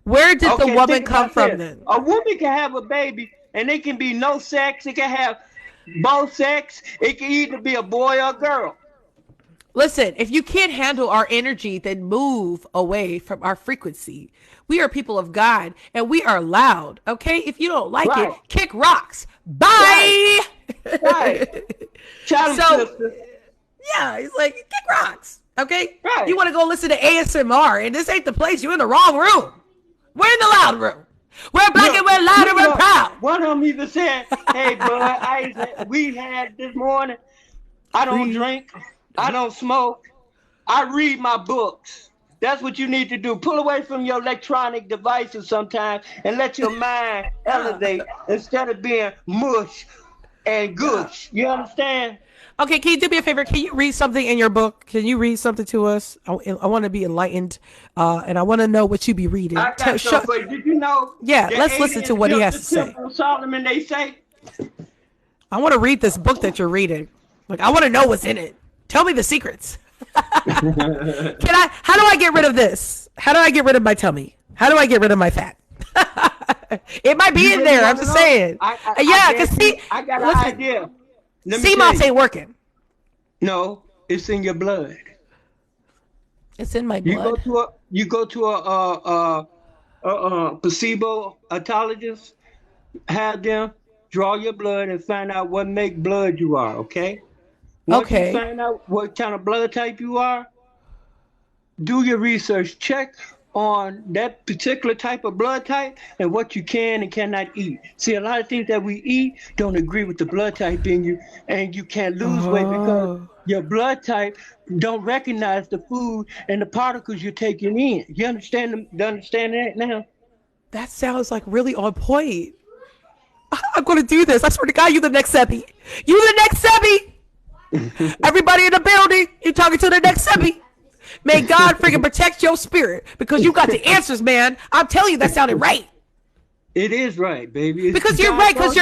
Where did the woman think come about from this. then? A woman can have a baby and it can be no sex. It can have both sex. It can either be a boy or a girl. Listen, if you can't handle our energy, then move away from our frequency. We are people of God, and we are loud, okay? If you don't like Right. it, kick rocks. Bye! Right. Shout So- out, sister. Yeah, he's like, kick rocks, okay? Right. You want to go listen to ASMR, and this ain't the place. You're in the wrong room. We're in the loud room. We're black and we're loud and we're proud. One of them even said, hey, bud, we had this morning. I don't drink. I don't smoke. I read my books. That's what you need to do. Pull away from your electronic devices sometimes and let your mind elevate instead of being mush and gush. You understand? Okay, can you do me a favor? Can you read something in your book? Can you read something to us? I want to be enlightened, and I want to know what you be reading. I got so, but did you know? Yeah, let's listen to what he has to say. Solomon, they say. I want to read this book that you're reading. Like, I want to know what's in it. Tell me the secrets. How do I get rid of this? How do I get rid of my tummy? How do I get rid of my fat? It might be in there. I'm just saying. Yeah, because see, I got an idea. CMOS ain't working. No, it's in your blood. It's in my blood. You go to a placebo-autologist, have them draw your blood and find out what make blood you are, okay? Once you find out what kind of blood type you are, do your research. Check on that particular type of blood type and what you can and cannot eat. See, a lot of things that we eat don't agree with the blood type in you, and you can't lose weight because your blood type don't recognize the food and the particles you're taking in. You understand that now? That sounds like really on point. I'm going to do this. I swear to God, you the next Sebi. You the next Sebi. Everybody in the building, you talking to the next Sebi. May God freaking protect your spirit because you got the answers, man. I'm telling you, that sounded right. It is right, baby. Because you're right. Because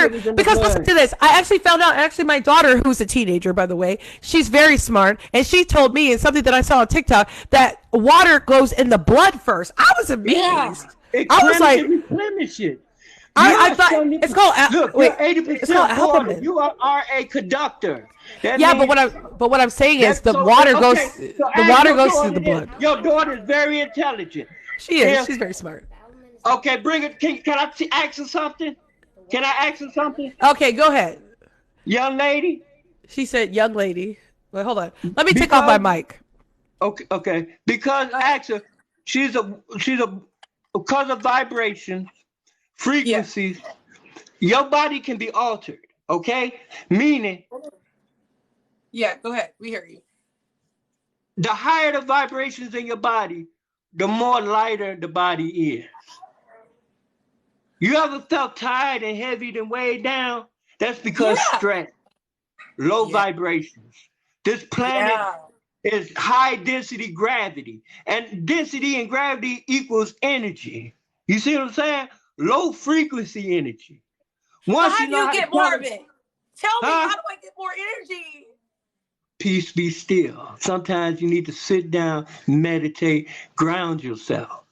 listen to this. I actually found out. Actually, my daughter, who's a teenager, by the way, she's very smart, and she told me, and something that I saw on TikTok, that water goes in the blood first. I was amazed. Yeah. I was like, replenish it. I thought it's called. Look, wait, 80% it's called albumin. You are a conductor. That yeah, means, but what I'm saying is the water goes through the blood. Your daughter is very intelligent. She is. She's very smart. Okay, bring it. Can I ask her something? Can I ask her something? Okay, go ahead. Young lady. She said, "Young lady." Wait, hold on. Let me take off my mic. Okay. Because actually, she's because of vibrations, frequencies. Yeah. Your body can be altered. Okay, meaning. Yeah, go ahead. We hear you. The higher the vibrations in your body, the more lighter the body is. You ever felt tired and heavy and weighed down? That's because stress, low vibrations. This planet is high density gravity, and density and gravity equals energy. You see what I'm saying? Low frequency energy. Once how do you get more of it? Tell me, how do I get more energy? Peace, be still. Sometimes you need to sit down, meditate, ground yourself.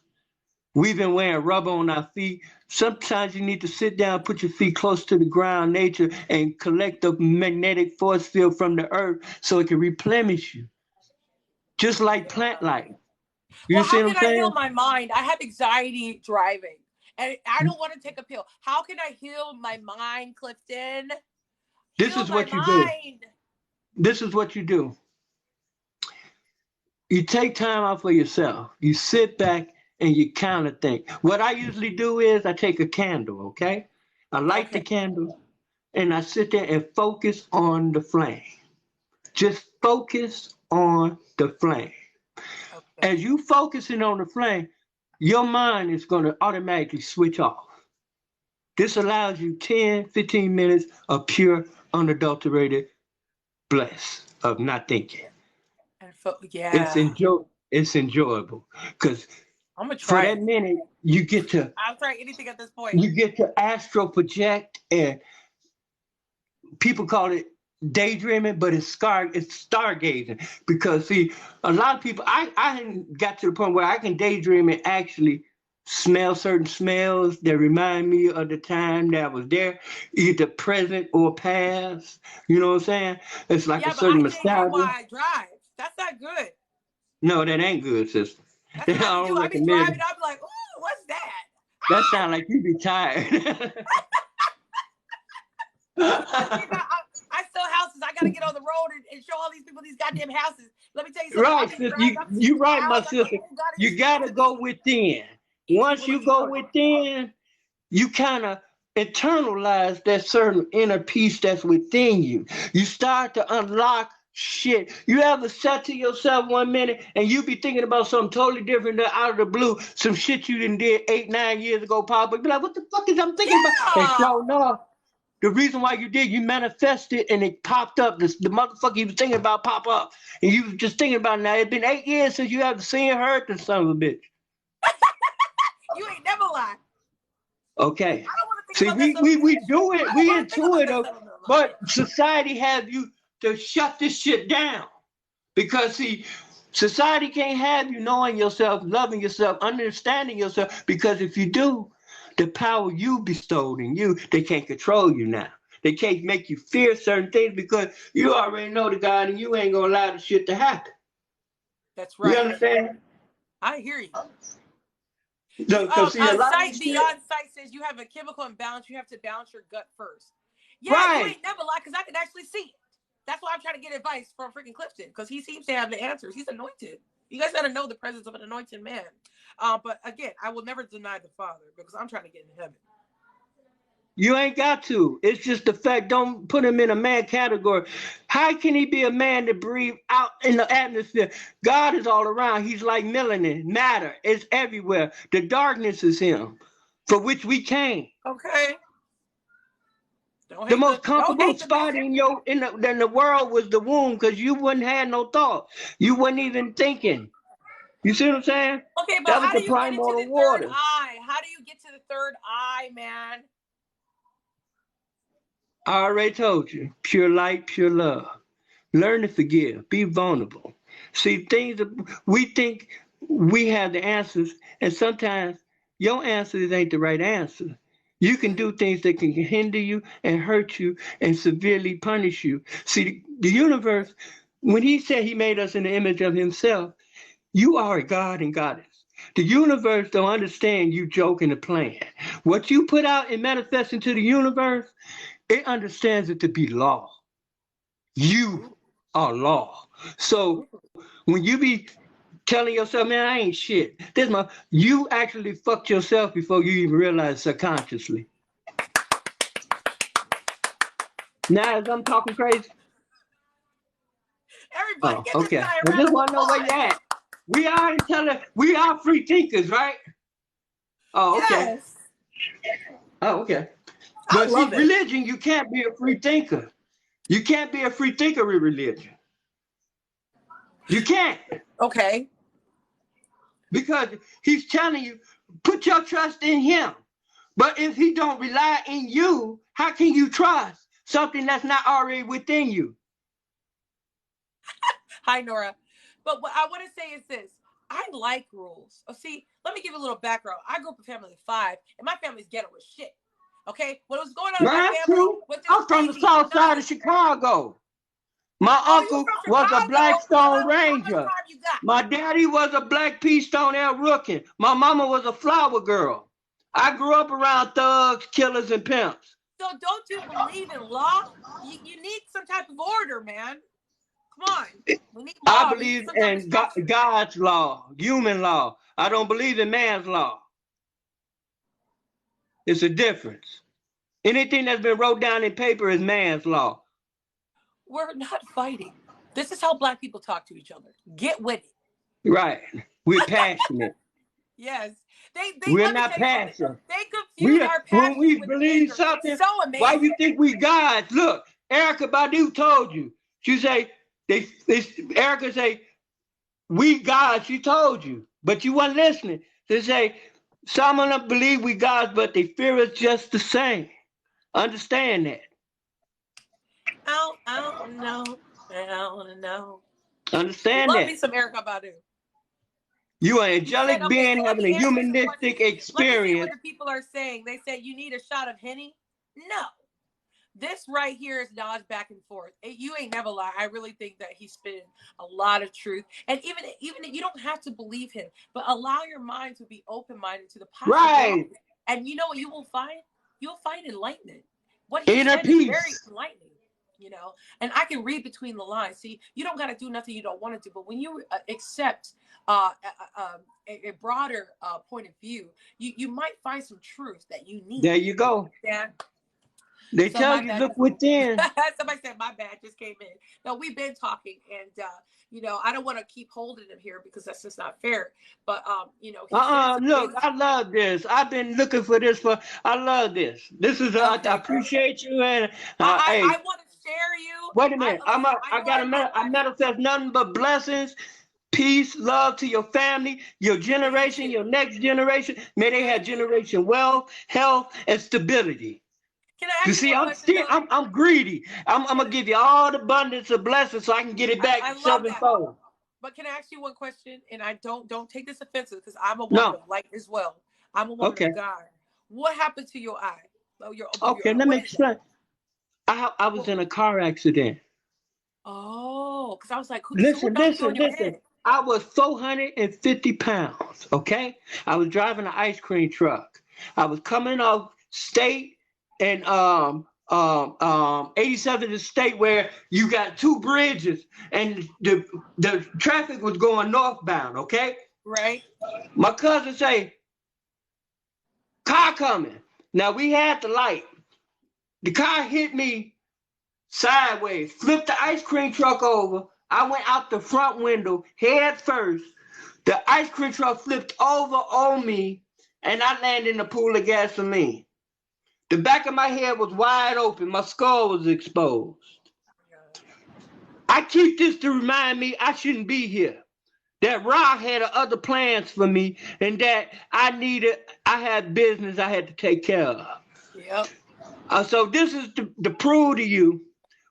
We've been wearing rubber on our feet. Sometimes you need to sit down, put your feet close to the ground, nature, and collect the magnetic force field from the earth so it can replenish you. Just like plant life. You see what I'm saying? How can I heal my mind? I have anxiety driving, and I don't want to take a pill. How can I heal my mind, Clifton? This is what you do. This is what you do. You take time out for yourself. You sit back and you kind of think. What I usually do is I take a candle, okay? I light the candle and I sit there and focus on the flame. Just focus on the flame. Okay. As you focusing on the flame, your mind is going to automatically switch off. This allows you 10, 15 minutes of pure, unadulterated bliss of not thinking. It's enjoyable because I'm gonna try for that minute you get to. I'll try anything at this point. You get to astral project, and people call it daydreaming, but it's stargazing because see, a lot of people. I got to the point where I can daydream and actually smell certain smells that remind me of the time that I was there, either present or past. You know what I'm saying? It's like a certain nostalgia. Why I drive? That's not good. No, that ain't good, sister. I be driving. I'm like, ooh, what's that? That sounds like you be tired. I sell houses. I gotta get on the road and show all these people these goddamn houses. Let me tell you something. Right, sister. You right, my sister. You gotta go within. Once you go within, you kind of internalize that certain inner peace that's within you. You start to unlock shit. You ever sat to yourself 1 minute and you be thinking about something totally different out of the blue, some shit you done did 8, 9 years ago, pop up, be like, what the fuck is I'm thinking about? And Yeah. sure enough, the reason why you did, you manifested and it popped up. The motherfucker you was thinking about pop up. And you was just thinking about it now. It's been 8 years since you haven't seen and heard the son of a bitch. You ain't never lied. Okay. I don't want to think See, about that son of a we bitch. do it. I don't We wanna think into about it, that though. son of a bitch. But society have you to shut this shit down. Because, see, society can't have you knowing yourself, loving yourself, understanding yourself. Because if you do, the power you bestowed in you, they can't control you now. They can't make you fear certain things because you already know the God and you ain't going to allow the shit to happen. That's You right. understand? I hear you. So, see, a lot of this shit, Beyond Sight says you have a chemical imbalance. You have to balance your gut first. Yeah, you Right. ain't never lied because I can actually see it. That's why I'm trying to get advice from freaking Clifton because he seems to have the answers. He's anointed. You guys got to know the presence of an anointed man. But again, I will never deny the Father because I'm trying to get into heaven. you ain't got to. It's just the fact, don't put him in a man category. How can he be a man to breathe out in the atmosphere? God is all around. He's like melanin, matter. It's everywhere. The darkness is him, for which we came. Okay. Don't The hate most the, don't comfortable hate the spot messenger. in the world was the womb because you wouldn't have no thought. You wasn't even thinking. You see what I'm saying? Okay, but That was how do the you get into primordial the water. third eye? How do you get to the third eye, man? I already told you. Pure light, pure love. Learn to forgive. Be vulnerable. See, things that we think we have the answers, and sometimes your answers ain't the right answer. You can do things that can hinder you and hurt you and severely punish you. See, the universe, when he said he made us in the image of himself, you are a god and goddess. The universe don't understand you joking and playing. What you put out and manifest into the universe, it understands it to be law. You are law. So when you be telling yourself, man, I ain't shit, you actually fucked yourself before you even realize subconsciously. Now, as I'm talking crazy, Everybody, get this okay. guy I around just the want to know where you at. We are free thinkers, right? Oh, okay. Yes. Oh, okay. I But see, love it. religion, you can't be a free thinker. You can't be a free thinker with religion. You can't. Okay. Because he's telling you, put your trust in him. But if he don't rely in you, how can you trust something that's not already within you? Hi, Nora. But what I want to say is this. I like rules. Oh, see, let me give you a little background. I grew up in a family of 5, and my family's ghetto as shit. Okay? What was going on in my That's family true. was just I'm from the crazy. south No, side of Chicago. My oh, you uncle from was a Chicago? Blackstone How much Ranger. time you got? My daddy was a Black Peastone El Rookin. My mama was a flower girl. I grew up around thugs, killers, and pimps. So don't you believe in law? You need some type of order, man. Come on. We need I law. We need believe some type of in structure. God's law, human law. I don't believe in man's law. It's a difference. Anything that's been wrote down in paper is man's law. We're not fighting. This is how Black people talk to each other. Get with it. Right. We're passionate. Yes. They We're let me not tell you something. passive. They confuse our When passion we with believe anger. something, It's so amazing. why you think we gods? Look, Erica Badu told you. She say, Erica say, we gods, she told you. But you weren't listening. They say, some of them believe we gods, but they fear us just the same. Understand that. I don't know. I don't know. Understand Love that. me some Erica Badu. You are an You angelic said, okay, being so let having me a answer some humanistic questions. Let me see what experience. the people are saying. They said you need a shot of Henny. No. This right here is dodge back and forth. You ain't never lie. I really think that he's spitting a lot of truth. And even you don't have to believe him, but allow your mind to be open-minded to the possibility. Right. And you know what you will find? You'll find enlightenment. What he Inner said is very peace. enlightening. You know, and I can read between the lines. See, you don't got to do nothing you don't want to do, but when you accept a broader point of view, you might find some truth that you need. There you go. Yeah. They So tell my you bad. look within. Somebody said my bad just came in. No, we've been talking, and I don't want to keep holding him here because that's just not fair. But he said some Look, things. I love this. I've been looking for this for. I love this. This is. I Okay, appreciate you. And I hey, want to share you. wait a I minute. listen. I I know got I to. love I my manifest nothing but blessings, peace, love to your family, your thank generation, you. your next generation. May they have Thank you. generation wealth, health, and stability. Can I You ask you see, one I'm question still. though? I'm greedy. I'm Can gonna give you all the abundance of blessings so I can get it I back love that. sevenfold. But can I ask you one question? And I don't take this offensive because I'm a woman No. of light as well. I'm a woman Okay. of God. What happened to your eye? Oh, Okay. Let me what is that? explain. I was Well, in a car accident. oh, because I was like, so who Listen, knocked you on listen, your listen. head? I was 450 pounds, okay? I was driving an ice cream truck. I was coming off state and 87 is state where you got two bridges and the traffic was going northbound, okay? Right? My cousin say, car coming. Now we had the light. The car hit me sideways, flipped the ice cream truck over. I went out the front window head first. The ice cream truck flipped over on me, and I landed in a pool of gasoline. The back of my head was wide open. My skull was exposed. I keep this to remind me I shouldn't be here. That Ra had other plans for me, and that I had business I had to take care of. Yep. So this is to prove to you,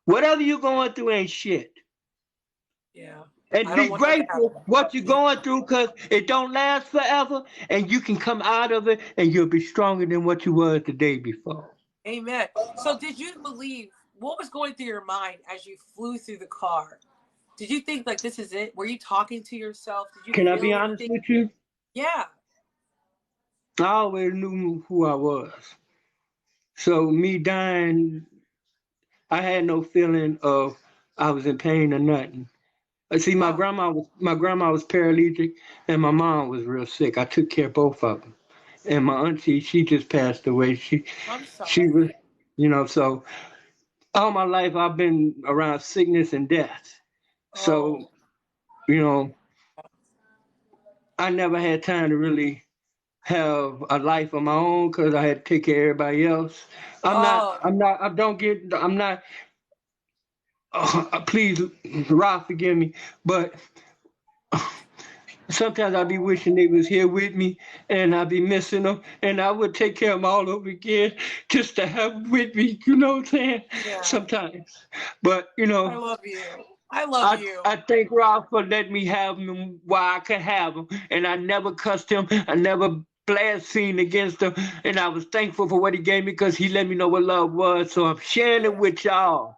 whatever you're going through ain't shit. Yeah. And I be don't want that to grateful happen. what you're going through because it don't last forever and you can come out of it and you'll be stronger than what you were the day before. Amen. So did you believe what was going through your mind as you flew through the car? Did you think like this is it? Were you talking to yourself? Did you Can I be feel honest anything? with you? Yeah. I always knew who I was. So me dying, I had no feeling of I was in pain or nothing. See, my Wow. grandma was paralytic and my mom was real sick. I took care of both of them. And my auntie, she just passed away. I'm She sorry. was, so all my life I've been around sickness and death. Oh. So, you know, I never had time to really have a life of my own because I had to take care of everybody else. Oh. I don't get, I'm not, please, Rob, forgive me, but sometimes I'd be wishing they was here with me and I'd be missing them and I would take care of them all over again just to have them with me, you know what I'm saying? Yeah. Sometimes. But, I love you. I love you. I thank Rob for letting me have him while I could have him. And I never cussed him. I never blasphemed against him. And I was thankful for what he gave me because he let me know what love was. So I'm sharing it with y'all.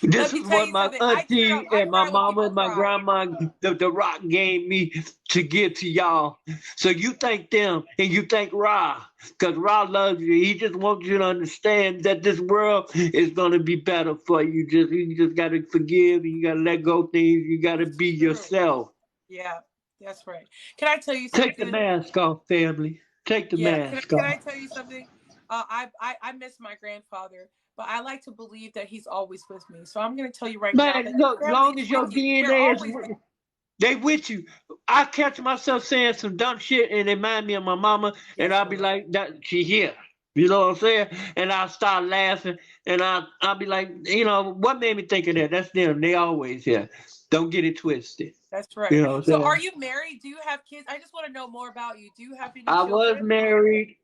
This Let me is tell what you my something. auntie I and my cry when mama people and my cry. grandma, the Rock gave me to give to y'all. So you thank them and you thank Ra. Because Ra loves you. He just wants you to understand that this world is going to be better for you. You just got to forgive and you got to let go things. You got to be True. yourself. Yeah, that's right. Can I tell you Take the something? mask off, family. Take the Yeah. mask Can I off. tell you something? I miss my grandfather, but I like to believe that he's always with me. So I'm going to tell you right now Man, that your look, family long is as your with you. We're DNA is always with you. they with you. I catch myself saying some dumb shit and it remind me of my mama, and Yes, I'll be Lord. like, "That she here." You know what I'm saying? And I'll start laughing, and I'll be like, what made me think of that? That's them. They always here. Don't get it twisted. That's You right. know what I'm So are saying? you married? Do you have kids? I just want to know more about you. Do you have any I was children? married.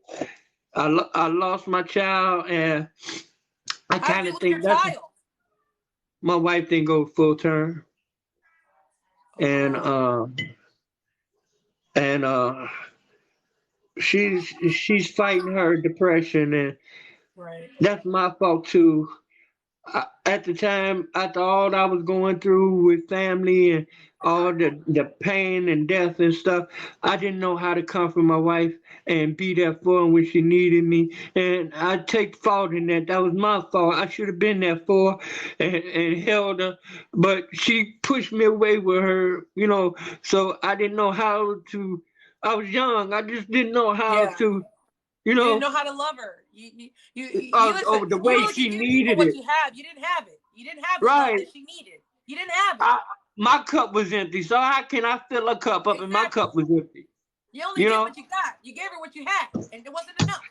I lost my child, and I How did kind you of lose your think that child? my wife didn't go full term, and Oh, and she's fighting her depression, and right. that's my fault too. At the time, after all I was going through with family and all the pain and death and stuff, I didn't know how to comfort my wife and be there for her when she needed me. And I take fault in that. That was my fault. I should have been there for her and held her. But she pushed me away with her, so I didn't know how to. I was young. I just didn't know how Yeah. to, you You didn't know. know how to love her. Of the way only she can give people needed what it. you have. You didn't have it. You didn't have the love Right. that she needed. You didn't have it. My cup was empty, so how can I fill a cup up and my Exactly. cup was empty? You only You get know, what you got. You gave her what you had, and it wasn't enough.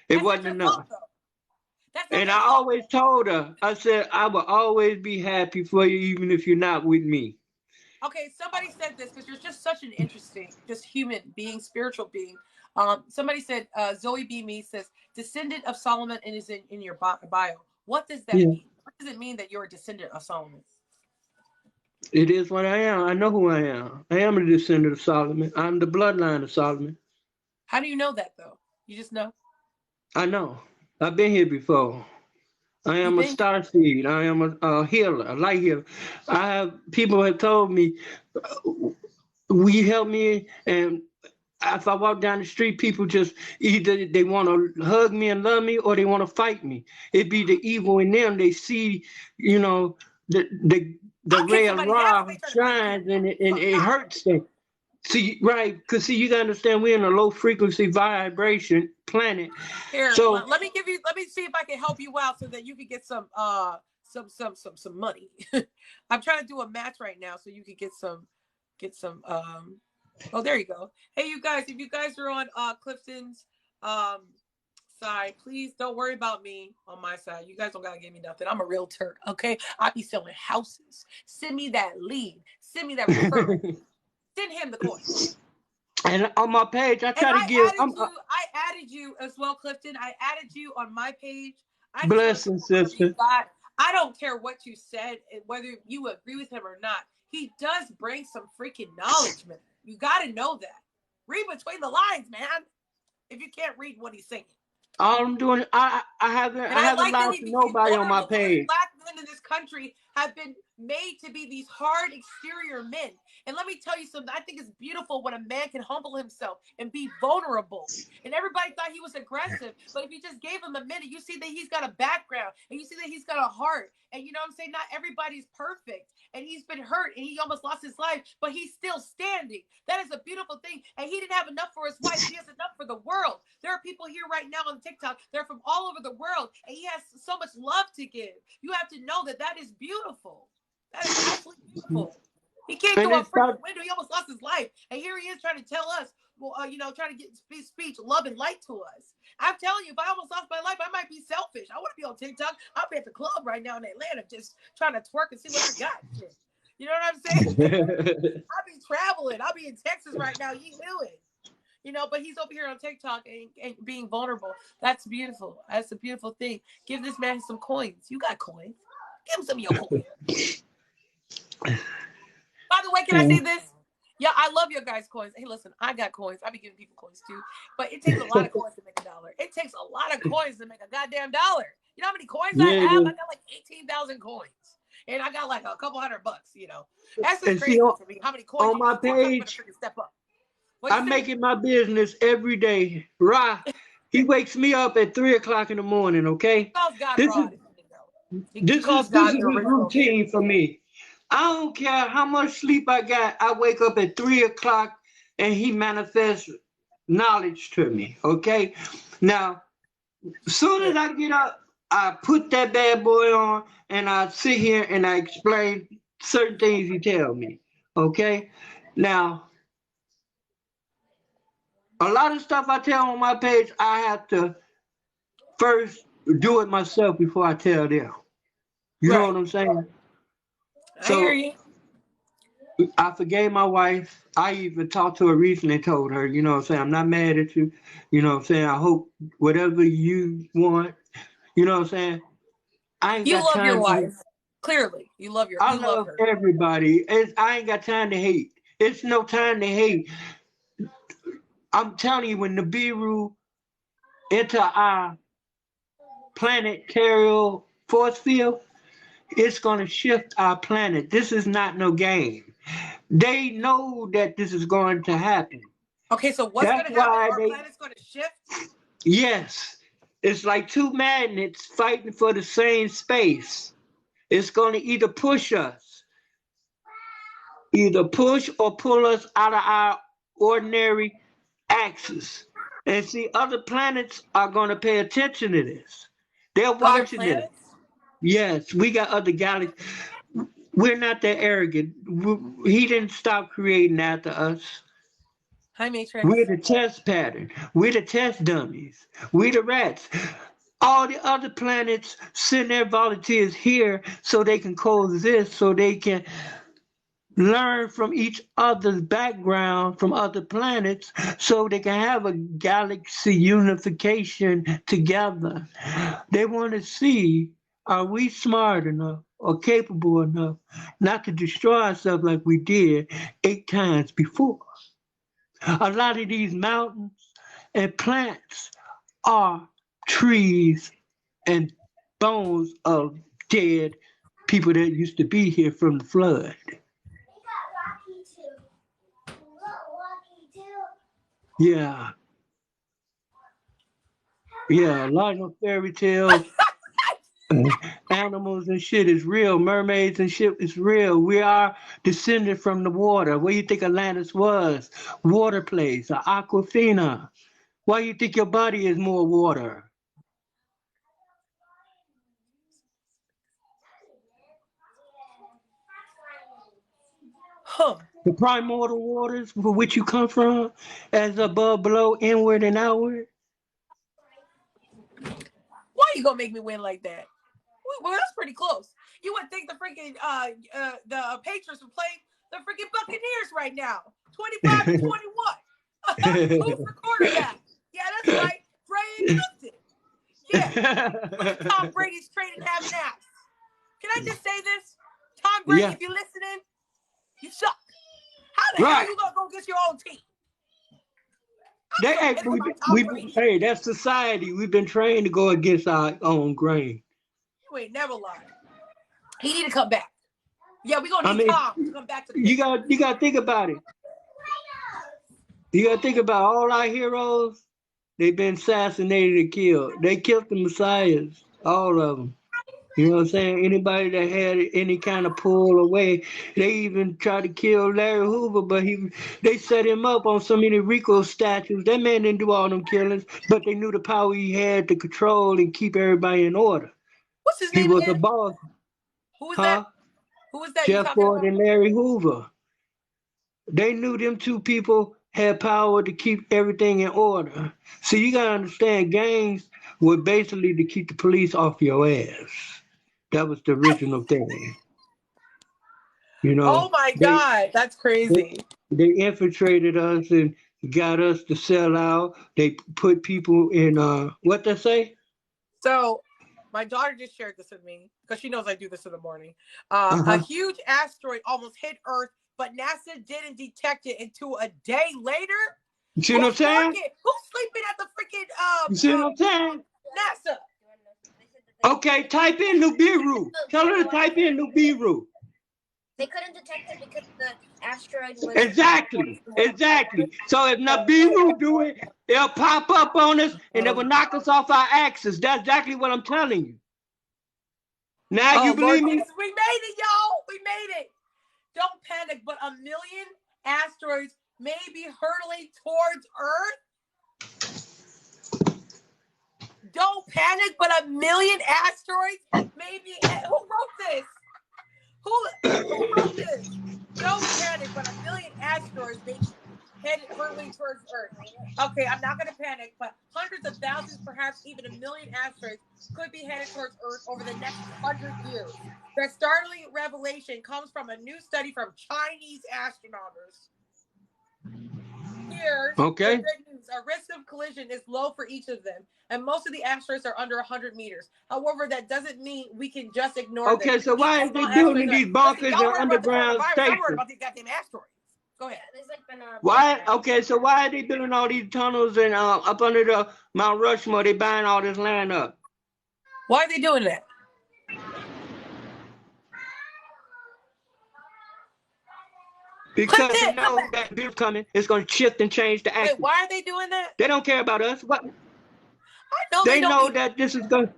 it That's not wasn't your enough. fault, though. That's not And your I fault. always told her, I said, I will always be happy for you, even if you're not with me. Okay, somebody said this because you're just such an interesting, just human being, spiritual being. Somebody said, Zoe B. Me says, descendant of Solomon and is in your bio. What does that Yeah. mean? What does it mean that you're a descendant of Solomon? It is what I am. I know who I am. I am a descendant of Solomon. I'm the bloodline of Solomon. How do you know that, though? You just know? I know. I've been here before. I am a star seed. I am a healer, a light healer. People have told me, will you help me? And if I walk down the street, people just either they want to hug me and love me, or they want to fight me. It be the evil in them. They see, you know, the I'll kick ray of somebody's ass Ra if they try to fight shines, you. and it hurts them. See, right? Because you gotta understand, we're in a low frequency vibration planet. Here, So let me see if I can help you out so that you can get some money. I'm trying to do a match right now so you can get some oh, there you go. Hey, you guys, if you guys are on Clifton's side, please don't worry about me on my side. You guys don't gotta give me nothing. I'm a realtor, okay? I be selling houses. Send me that lead. Send me that referral. Send him the coin. and on my page, I try to give. I added you as well, Clifton. I added you on my page. I Blessing, sister. I don't care what you said and whether you agree with him or not. He does bring some freaking knowledge, man. You got to know that. Read between the lines, man. If you can't read what he's saying. All I'm doing, I haven't lied to nobody on my page. Black men in this country have been made to be these hard exterior men. And let me tell you something. I think it's beautiful when a man can humble himself and be vulnerable. And everybody thought he was aggressive. But if you just gave him a minute, you see that he's got a background. And you see that he's got a heart. And you know what I'm saying? Not everybody's perfect. And he's been hurt. And he almost lost his life. But he's still standing. That is a beautiful thing. And he didn't have enough for his wife. He has enough for the world. There are people here right now on TikTok. They're from all over the world. And he has so much love to give. You have to know that that is beautiful. That is absolutely beautiful. He came through a freaking window. He almost lost his life. And here he is trying to tell us, well, trying to get speech, love, and light to us. I'm telling you, if I almost lost my life, I might be selfish. I want to be on TikTok. I'll be at the club right now in Atlanta just trying to twerk and see what I got. You know what I'm saying? I'll be traveling. I'll be in Texas right now. You knew it. But he's over here on TikTok and being vulnerable. That's beautiful. That's a beautiful thing. Give this man some coins. You got coins. Give him some of your coins. By the way, can I say this? Yeah, I love your guys' coins. Hey, listen, I got coins. I be giving people coins too. But it takes a lot of coins to make $1. It takes a lot of coins to make a goddamn dollar. You know how many coins I have? I got like 18,000 coins. And I got like a couple $100. That's just crazy to me. How many coins on my page? Step up. I'm making my business every day. Ra, he wakes me up at 3:00 in the morning. Okay, this is his routine for me. I don't care how much sleep I got. I wake up at 3:00 and he manifests knowledge to me. Okay, now as soon as I get up, I put that bad boy on and I sit here and I explain certain things he tells me. Okay, now a lot of stuff I tell on my page, I have to first do it myself before I tell them. You know what I'm saying? I hear you. I forgave my wife. I even talked to her recently and told her, you know what I'm saying, I'm not mad at you. You know what I'm saying? I hope whatever you want, you know what I'm saying? I ain't got time. You love your wife. Clearly. You love her. I love everybody. I ain't got time to hate. It's no time to hate. I'm telling you, when the Nibiru enter our planetary force field, it's going to shift our planet. This is not no game. They know that this is going to happen. Okay, so what's going to happen? Our planet's going to shift? Yes. It's like two magnets fighting for the same space. It's going to either push or pull us out of our ordinary axis. And see, other planets are going to pay attention to this. They're Other watching this. planets? Yes, we got other galaxies. We're not that arrogant. He didn't stop creating after us. Hi, Matrix. We're the test pattern. We're the test dummies. We're the rats. All the other planets send their volunteers here so they can coexist, so they can learn from each other's background from other planets, so they can have a galaxy unification together. They want to see, are we smart enough or capable enough not to destroy ourselves like we did 8 times before? A lot of these mountains and plants are trees and bones of dead people that used to be here from the flood. Yeah. Yeah, a lot of fairy tales, animals and shit is real. Mermaids and shit is real. We are descended from the water. Where you think Atlantis was? Water place, Aquafina. Why you think your body is more water? Huh. The primordial waters for which you come from, as above, below, inward, and outward. Why you gonna make me win like that? Well, that's pretty close. You would think the freaking the Patriots would play the freaking Buccaneers right now, 25-21. Who's the quarterback? Yeah, that's right, Brady Houston. Yeah, Tom Brady's trading half an ass. Can I just say this, Tom Brady? Yeah. If you're listening, you suck. How the hell Right. you gonna go against your own team? Hey, that's society. We've been trained to go against our own grain. You ain't never lied. He need to come back. Yeah, we gonna need Tom to come back to the You gotta think about it. You gotta think about all our heroes. They've been assassinated and killed. They killed the messiahs, all of them. You know what I'm saying? Anybody that had any kind of pull away, they even tried to kill Larry Hoover, but they set him up on so many Rico statues. That man didn't do all them killings, but they knew the power he had to control and keep everybody in order. What's his He name was again? a boss. Who was that? Who was that? Jeff Ford and Larry Hoover. They knew them two people had power to keep everything in order. So you gotta understand, gangs were basically to keep the police off your ass. That was the original thing. You know. Oh my God, that's crazy. They infiltrated us and got us to sell out. They put people in what they say? So my daughter just shared this with me because she knows I do this in the morning. A huge asteroid almost hit Earth, but NASA didn't detect it until a day later. You see what I'm saying? Who's sleeping at the freaking you see what I'm saying? NASA? Okay, type in Nibiru. Tell her to type in Nibiru. They couldn't detect it because the asteroid was... Exactly. So if Nibiru do it, it'll pop up on us and it will knock us off our axis. That's exactly what I'm telling you. Now you believe me? We made it, y'all. We made it. Don't panic, but 1 million asteroids may be hurtling towards Earth. Don't panic, but 1 million asteroids may be... Who wrote this? Who wrote this? Don't panic, but 1 million asteroids may be hurtling towards Earth. Okay, I'm not going to panic, but hundreds of thousands, perhaps even 1 million asteroids could be headed towards Earth over the next 100 years. The startling revelation comes from a new study from Chinese astronomers. Here's the good news. A risk of collision is low for each of them, and most of the asteroids are under 100 meters. However, that doesn't mean we can just ignore them. Okay, so why are they building these bunkers and underground stations? Don't worry about these goddamn asteroids. Go ahead. Why? Okay, so why are they building all these tunnels and up under the Mount Rushmore? They buying all this land up. Why are they doing that? Because they know that bill coming, it's going to shift and change the action. Wait, why are they doing that? They don't care about us. What? I know they know that this is going.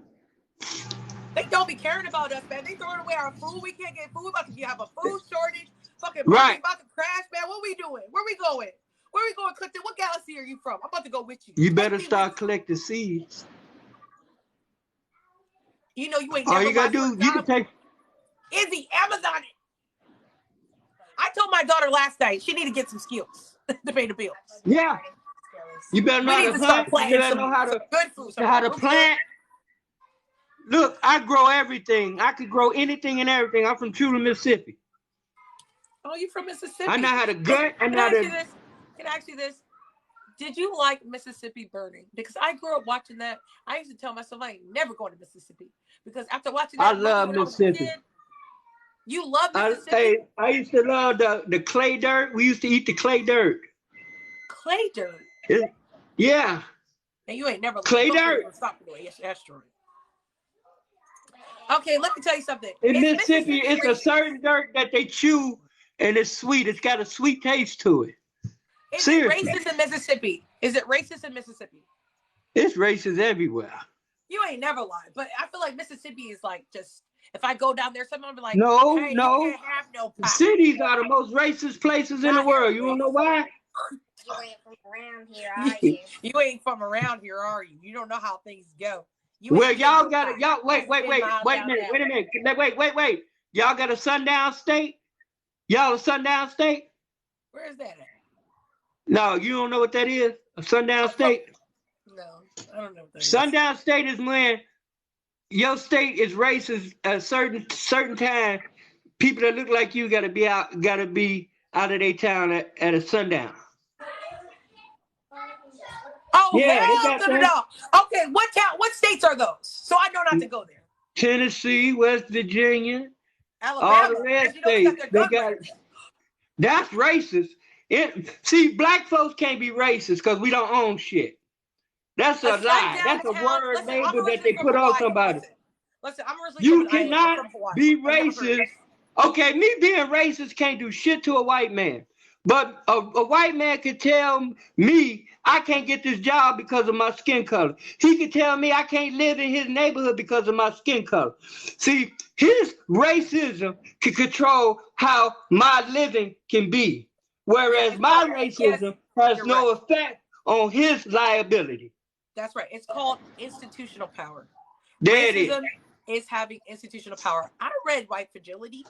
They don't be caring about us, man. They throwing away our food. We can't get food. We about to have a food shortage. Fucking right. About to crash, man. What we doing? Where we going? Where are we going, Clifton? What galaxy are you from? I'm about to go with you. You better Take me start with collecting seeds. you. You know you ain't All never you gotta lied. do, you can take. Izzy, Amazon it. I told my daughter last night she need to get some skills to pay the bills. Yeah, you better We know how need to to start hunt. You planting better know how some to good food. how to plant. Look, I grow everything. I could grow anything and everything. I'm from Chula, Mississippi. Oh, you from Mississippi? I know how to gut. I Can know I how ask you to. this? Can I ask you this? Did you like Mississippi Burning? Because I grew up watching that. I used to tell myself I ain't never going to Mississippi because after watching I that movie love when I was a Mississippi. kid, you love Mississippi? I used to love the clay dirt. We used to eat the clay dirt. Clay dirt. Yeah, And you ain't never clay looked dirt. at a tropical asteroid. Okay, let me tell you something. In Is Mississippi, it's a racist? certain dirt that they chew, and it's sweet. It's got a sweet taste to it. Is it Seriously, racist in Mississippi? Is it racist in Mississippi? it's racist everywhere. You ain't never lied, but I feel like Mississippi is like just if I go down there, someone will be like, No, "Hey, no. you can't have no pie." Cities are the most racist places in the Not world. You everywhere. don't know why? You ain't from around here, are you? You ain't from around here, are you? You don't know how things go. You Well, ain't y'all been got it. Y'all wait a minute. Wait. Y'all got a sundown state? Y'all a sundown state? Where is that at? No, you don't know what that is? A sundown state? No, I don't know what that is. Sundown state is when your state is racist at a certain time. People that look like you gotta be out of their town at a sundown. Oh, Yeah, they hell got to the that. dog. Okay, what states are those? So I know not to go there. Tennessee, West Virginia, all Alabama. the red You know they got states. their They gun got range. that's racist. See, black folks can't be racist because we don't own shit. That's a lie. sundown That's a town. word Listen, I'm label that originally they from put on Hawaii. somebody. Listen, I'm originally You from an island. I'm cannot from Hawaii. be I've never heard of racist. it. Okay, me being racist can't do shit to a white man. But a white man could tell me I can't get this job because of my skin color. He could tell me I can't live in his neighborhood because of my skin color. See, his racism can control how my living can be. Whereas Yeah, my yes, racism has you're no right. effect on his liability. That's right. It's called institutional power. There it is. Racism is having institutional power. I read White Fragility.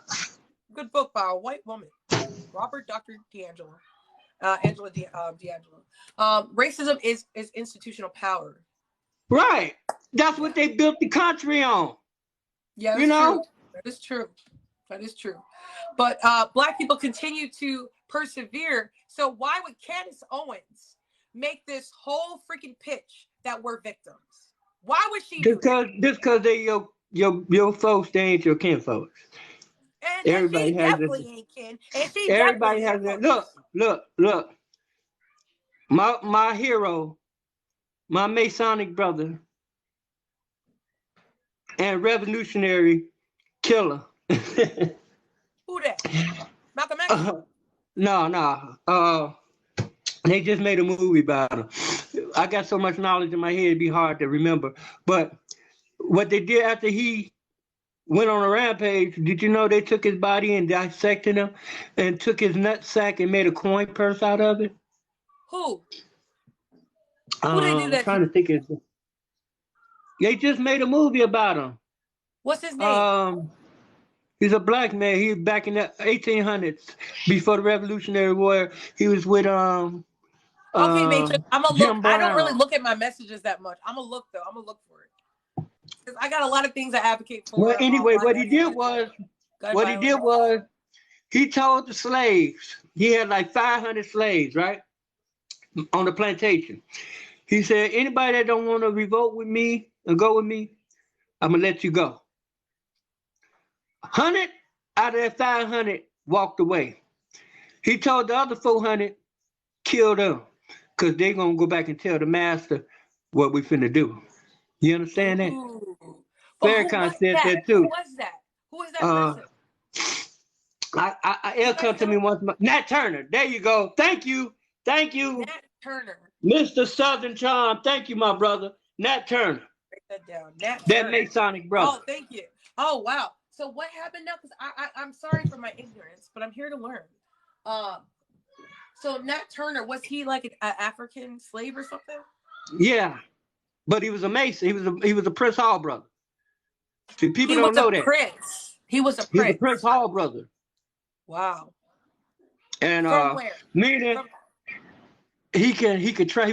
Good book by a white woman, Robert Dr. D'Angelo. Angela D'Angelo. Racism is institutional power. Right. That's what they built the country on. Yeah, you know? true. That is true. That is true. But black people continue to persevere. So why would Candace Owens make this whole freaking pitch that we're victims? Why would she do that? Just because they your folks, they ain't your kin folks. And Everybody she has definitely it. ain't kin. And she Everybody definitely has ain't it. Look. My hero, my Masonic brother, and revolutionary killer. Who that? Malcolm X? No. They just made a movie about him. I got so much knowledge in my head, it'd be hard to remember. But what they did after he went on a rampage, did you know they took his body and dissected him and took his nut sack and made a coin purse out of it? Who? Who did they do that trying to think of. They just made a movie about him. What's his name? He's a black man. He was back in the 1800s, before the Revolutionary War. He was with Okay, Matrix. I'm gonna Jim look. Brown. I don't really look at my messages that much. I'm gonna look though. I'm gonna look for it because I got a lot of things I advocate for. Well, anyway, what he did was he told the slaves, he had like 500 slaves, right, on the plantation. He said, anybody that don't want to revolt with me and go with me, I'm gonna let you go. 100 out of that 500 walked away. He told the other 400, kill them, because they're going to go back and tell the master what we finna do. You understand that? Farrakhan said that too. Who was that? Who is that person? It'll come to me once. Nat Turner. There you go. Thank you. Nat Turner. Mr. Southern Charm. Thank you, my brother. Nat Turner. Write that down. Nat that Turner. Masonic brother. Oh, thank you. Oh, wow. So what happened now? Because I'm sorry for my ignorance, but I'm here to learn. So Nat Turner, was he like an African slave or something? Yeah, but he was a Mason. He was a Prince Hall brother. See, people He don't was know a that. prince. He was a He was a prince. Prince Hall brother. Wow. And From where? meaning From- he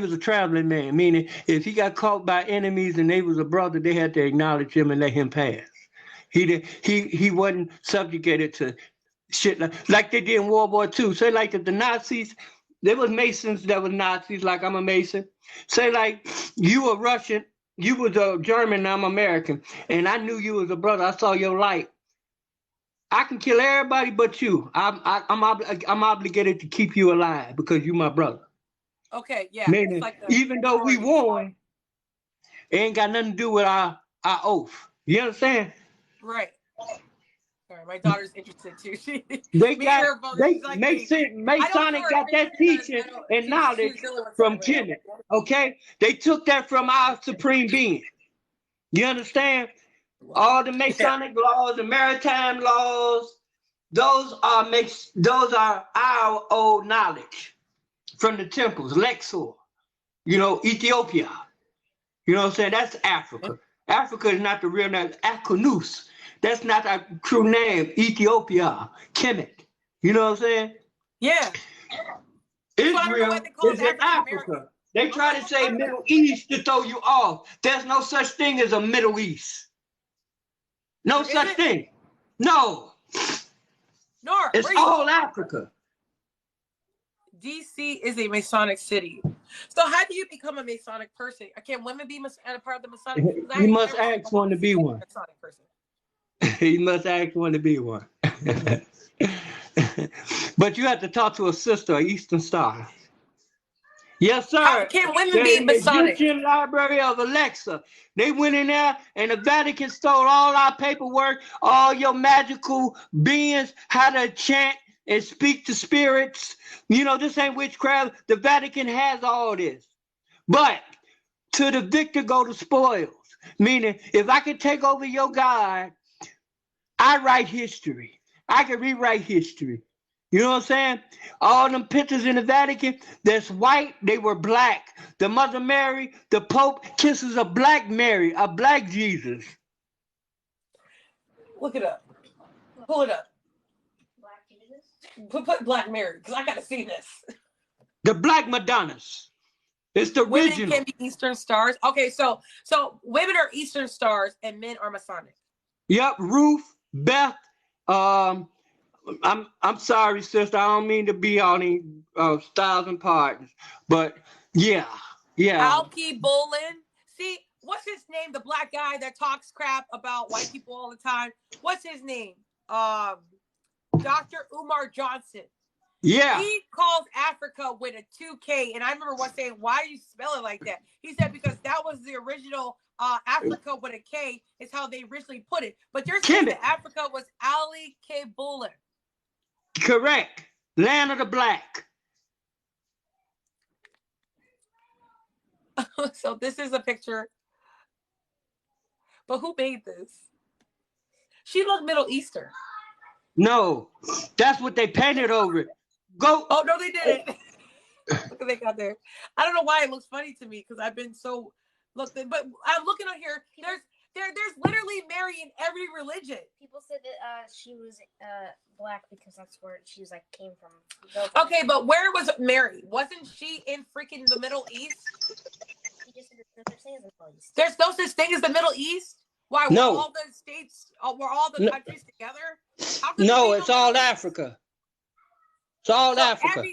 was a traveling man, meaning if he got caught by enemies and they was a brother, they had to acknowledge him and let him pass. He wasn't subjugated to shit like they did in World War II. Say like the Nazis, there was Masons that was Nazis, like I'm a Mason. Say like you were Russian, you was a German, I'm American, and I knew you was a brother. I saw your light. I can kill everybody but you. I'm obligated to keep you alive because you my brother. Okay, yeah. Meaning, It's like the even though we won, it ain't got nothing to do with our oath. You understand? Right. Sorry, my daughter's interested too. They Me got and her both, they she's like, Masonic got that teaching and knowledge from Kemet. Okay, they took that from our supreme being. You understand? All the Masonic laws, the maritime laws, those are our old knowledge from the temples, Luxor, Ethiopia. You know what I'm saying? That's Africa. Africa is not the real name, Akonus. That's not our true name, Ethiopia, Kemet. You know what I'm saying? Yeah. Israel is in Africa. They try to say Middle East to throw you off. There's no such thing as a Middle East. No such thing. No. Nor. It's all Africa. DC is a Masonic city. So how do you become a Masonic person? Can women be a part of the Masonic? You must ask one to be one. Masonic person. You must ask one to be one. But you have to talk to a sister, Eastern Star. Yes, sir. How can women be Masonic? The Egyptian Library of Alexa. They went in there and the Vatican stole all our paperwork, all your magical beings, how to chant and speak to spirits. This ain't witchcraft. The Vatican has all this. But to the victor go the spoils. Meaning, if I can take over your God, I write history. I can rewrite history. You know what I'm saying? All them pictures in the Vatican, that's white, they were black. The Mother Mary, the Pope kisses a black Mary, a black Jesus. Look it up. Pull it up. Black Jesus? Put Black Mary, because I got to see this. The Black Madonnas. It's the Women original. can be Eastern Stars. Okay, so women are Eastern Stars and men are Masonic. Yep, Ruth, Beth, I'm sorry, sister. I don't mean to be on these styles and partners, but yeah. Alki Bolin. See, what's his name? The black guy that talks crap about white people all the time. What's his name? Dr. Umar Johnson. Yeah. He calls Africa with a 2K, and I remember once saying, "Why do you spell it like that?" He said because that was the original Africa with a K is how they originally put it. But you're saying that Africa was Ali K. Bullen. Correct. Land of the Black. So this is a picture. But who made this? She looked Middle Eastern. No, that's what they painted over it. Go. Oh, no, they didn't. Look what they got there. I don't know why it looks funny to me because I've been so looked at, but I'm looking on here. There's literally Mary in every religion. People said that she was black because that's where she was came from. Okay, but where was Mary? Wasn't she in freaking the Middle East? He just said there's no such thing as the Middle East. There's no such thing as the Middle East? Why? No. Were all the states, were all the countries together? No, it's all Africa. It's all Africa.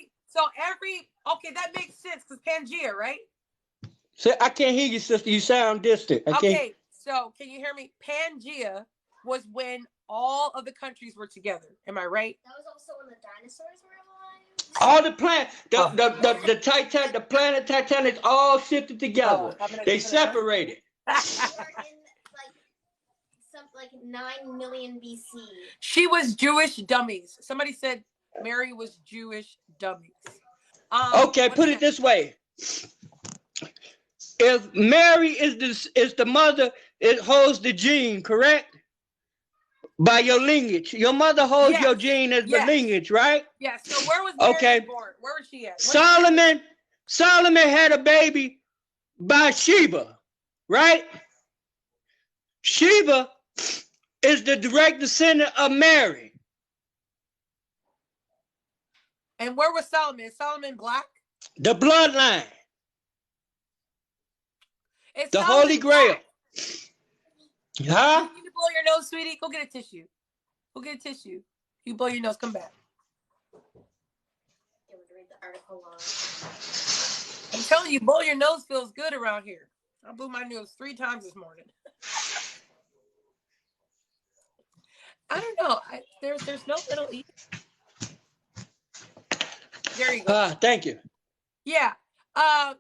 Okay, that makes sense because Pangea, right? So I can't hear you, sister. You sound distant. Okay, so can you hear me? Pangea was when all of the countries were together. Am I right? That was also when the dinosaurs were alive. All the planet, the Titan, the planet Titanic, all shifted together. They separated. They were in 9 million BC. She was Jewish dummies. Somebody said Mary was Jewish dummies. Okay, put it this way. If Mary is the mother, it holds the gene, correct? by your lineage. Your mother holds Yes. your gene as the Yes. lineage, right? Yes. So where was Mary Okay. born? Where was she at? Solomon had a baby by Sheba, right? Sheba is the direct descendant of Mary. And where was Solomon? Is Solomon black? The bloodline. Is The Solomon Holy Grail. black? Huh? You need to blow your nose, sweetie. Go get a tissue. Go get a tissue. You blow your nose. Come back. Read the article on. I'm telling you, blow your nose feels good around here. I blew my nose 3 times this morning. I don't know. There's no Middle East. There you go. Thank you. Yeah.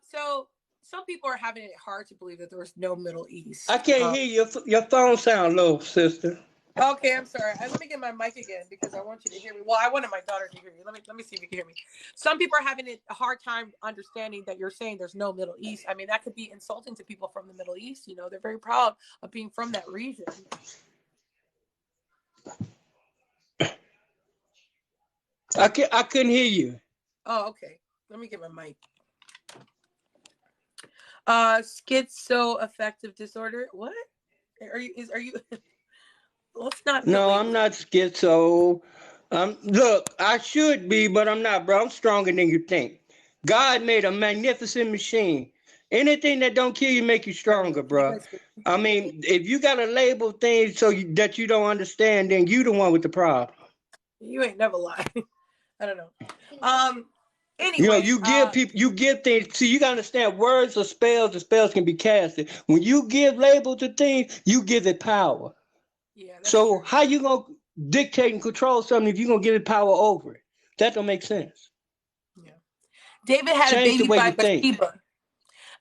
So some people are having it hard to believe that there was no Middle East. I can't hear you. Your phone sound low, sister. Okay, I'm sorry. Let me get my mic again because I want you to hear me. Well, I wanted my daughter to hear me. Let me see if you can hear me. Some people are having a hard time understanding that you're saying there's no Middle East. I mean, that could be insulting to people from the Middle East. You know, they're very proud of being from that region. I couldn't hear you. Oh, okay. Let me get my mic. Schizoaffective disorder. What? Are you? Let's not. No, I'm not schizo. Look, I should be, but I'm not, bro. I'm stronger than you think. God made a magnificent machine. Anything that don't kill you make you stronger, bro. I mean, if you gotta label things that you don't understand, then you the one with the problem. You ain't never lie. I don't know. Anyway, you know, you give things. See, you gotta understand words or spells. The spells can be casted. When you give label to things, you give it power. Yeah. So true. how you gonna dictate and control something if you're gonna give it power over it? That don't make sense. Yeah. David had Change a baby the way by you think. Bathsheba.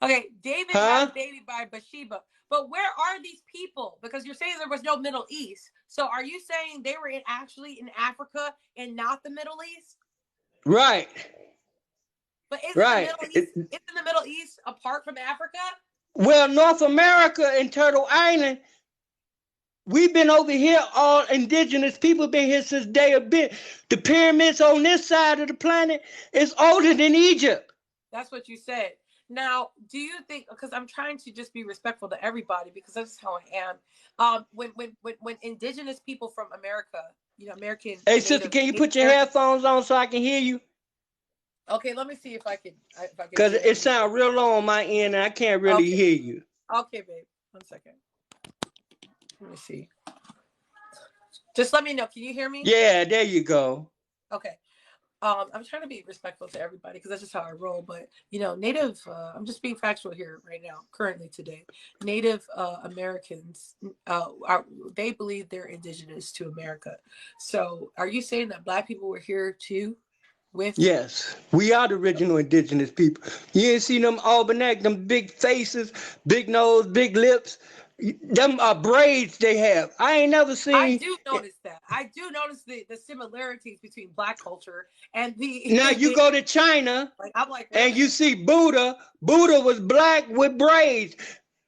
Okay, David had a baby by Bathsheba. But where are these people? Because you're saying there was no Middle East. So are you saying they were actually in Africa and not the Middle East? Right. But isn't the Middle East apart from Africa? Well, North America and Turtle Island, we've been over here, all indigenous people been here since day of bit. The pyramids on this side of the planet is older than Egypt. That's what you said. Now, do you think, because I'm trying to just be respectful to everybody because that's how I am. When indigenous people from America, American. Hey, sister, can you put your headphones on so I can hear you? Okay, let me see if I can. Because it sounds real low on my end and I can't really hear you. Okay, babe. 1 second. Let me see. Just let me know. Can you hear me? Yeah, there you go. Okay. I'm trying to be respectful to everybody because that's just how I roll. But Native. I'm just being factual here right now, currently today. Native Americans, they believe they're indigenous to America. So, are you saying that Black people were here too? Yes, we are the original indigenous people. You ain't seen them almanac, them big faces, big nose, big lips. Them are braids they have. I ain't never seen. I do notice that. I do notice the similarities between Black culture and the. Now you go to China, and you see Buddha. Buddha was black with braids.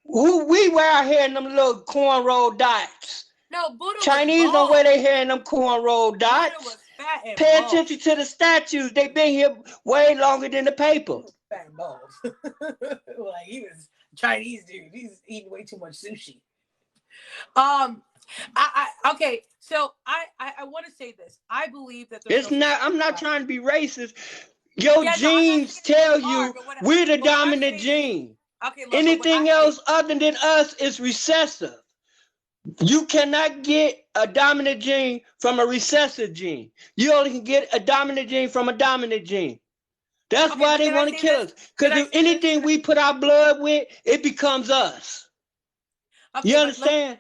Who we wear our hair in them little cornrow dots. No, Buddha. Chinese don't wear their hair in them cornrow dots. Buddha was fat and Pay bald. attention to the statues. They've been here way longer than the paper. Fat and bald. Like he was a Chinese dude. He's eating way too much sushi. Okay. So I want to say this. I believe that it's not. I'm not trying to be racist. Your genes tell you we're the dominant gene. Okay. Look, anything else other than us is recessive. You cannot get a dominant gene from a recessive gene. You only can get a dominant gene from a dominant gene. That's why they want to kill us. Because if anything we put our blood with, it becomes us. Okay, you understand?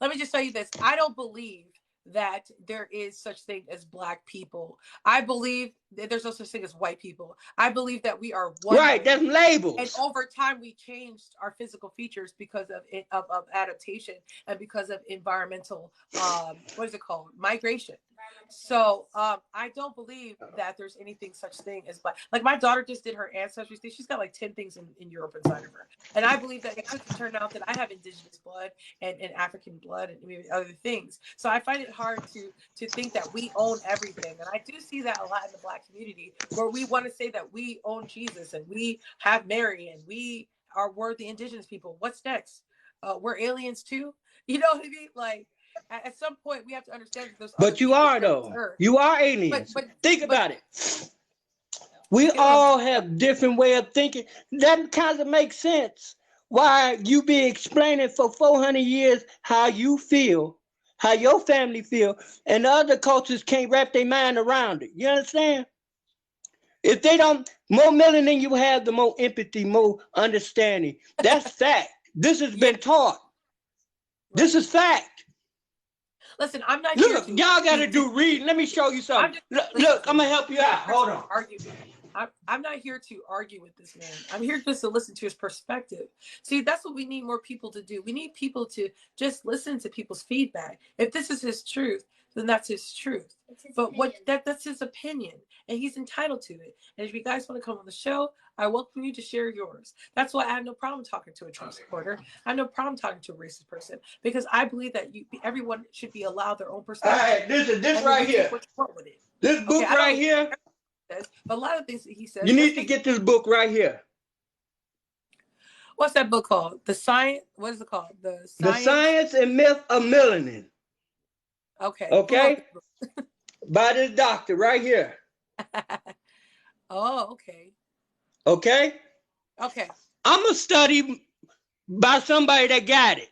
Let me just tell you this. I don't believe that there is such thing as Black people. I believe that there's no such thing as white people. I believe that we are one. Right, that's labels. And over time, we changed our physical features because of adaptation and because of environmental, what is it called? Migration. So I don't believe that there's anything such thing as black. Like my daughter just did her ancestry thing. She's got like 10 things in Europe inside of her. And I believe that it could turn out that I have indigenous blood and African blood and maybe other things. So I find it hard to think that we own everything. And I do see that a lot in the black community where we want to say that we own Jesus and we have Mary and we're the indigenous people. What's next? We're aliens too. You know what I mean? Like, at some point, we have to understand that those. But you are though. You are aliens. Think about it. We all have different way of thinking. That kind of makes sense. Why you be explaining for 400 years how you feel, how your family feel, and the other cultures can't wrap their mind around it. You understand? If they don't, more melanin you have, the more empathy, more understanding. That's fact. This has been taught. This is fact. Listen, I'm not Look, here y'all got to do reading. Let me show you something. Look, I'm going to help you out. Hold on. I'm not here to argue with this man. I'm here just to listen to his perspective. See, that's what we need more people to do. We need people to just listen to people's feedback. If this is his truth, then that's his truth. But that's his opinion, and he's entitled to it. And if you guys want to come on the show, I welcome you to share yours. That's why I have no problem talking to a Trump supporter. I have no problem talking to a racist person because I believe that everyone should be allowed their own perspective. All right, this right here. This book right here. But a lot of things that he says. You need to get this book right here. What's that book called? The Science. What is it called? The Science and Myth of Melanin. Okay. Okay. By this doctor right here. Oh, okay. Okay. Okay. I'm gonna study by somebody that got it.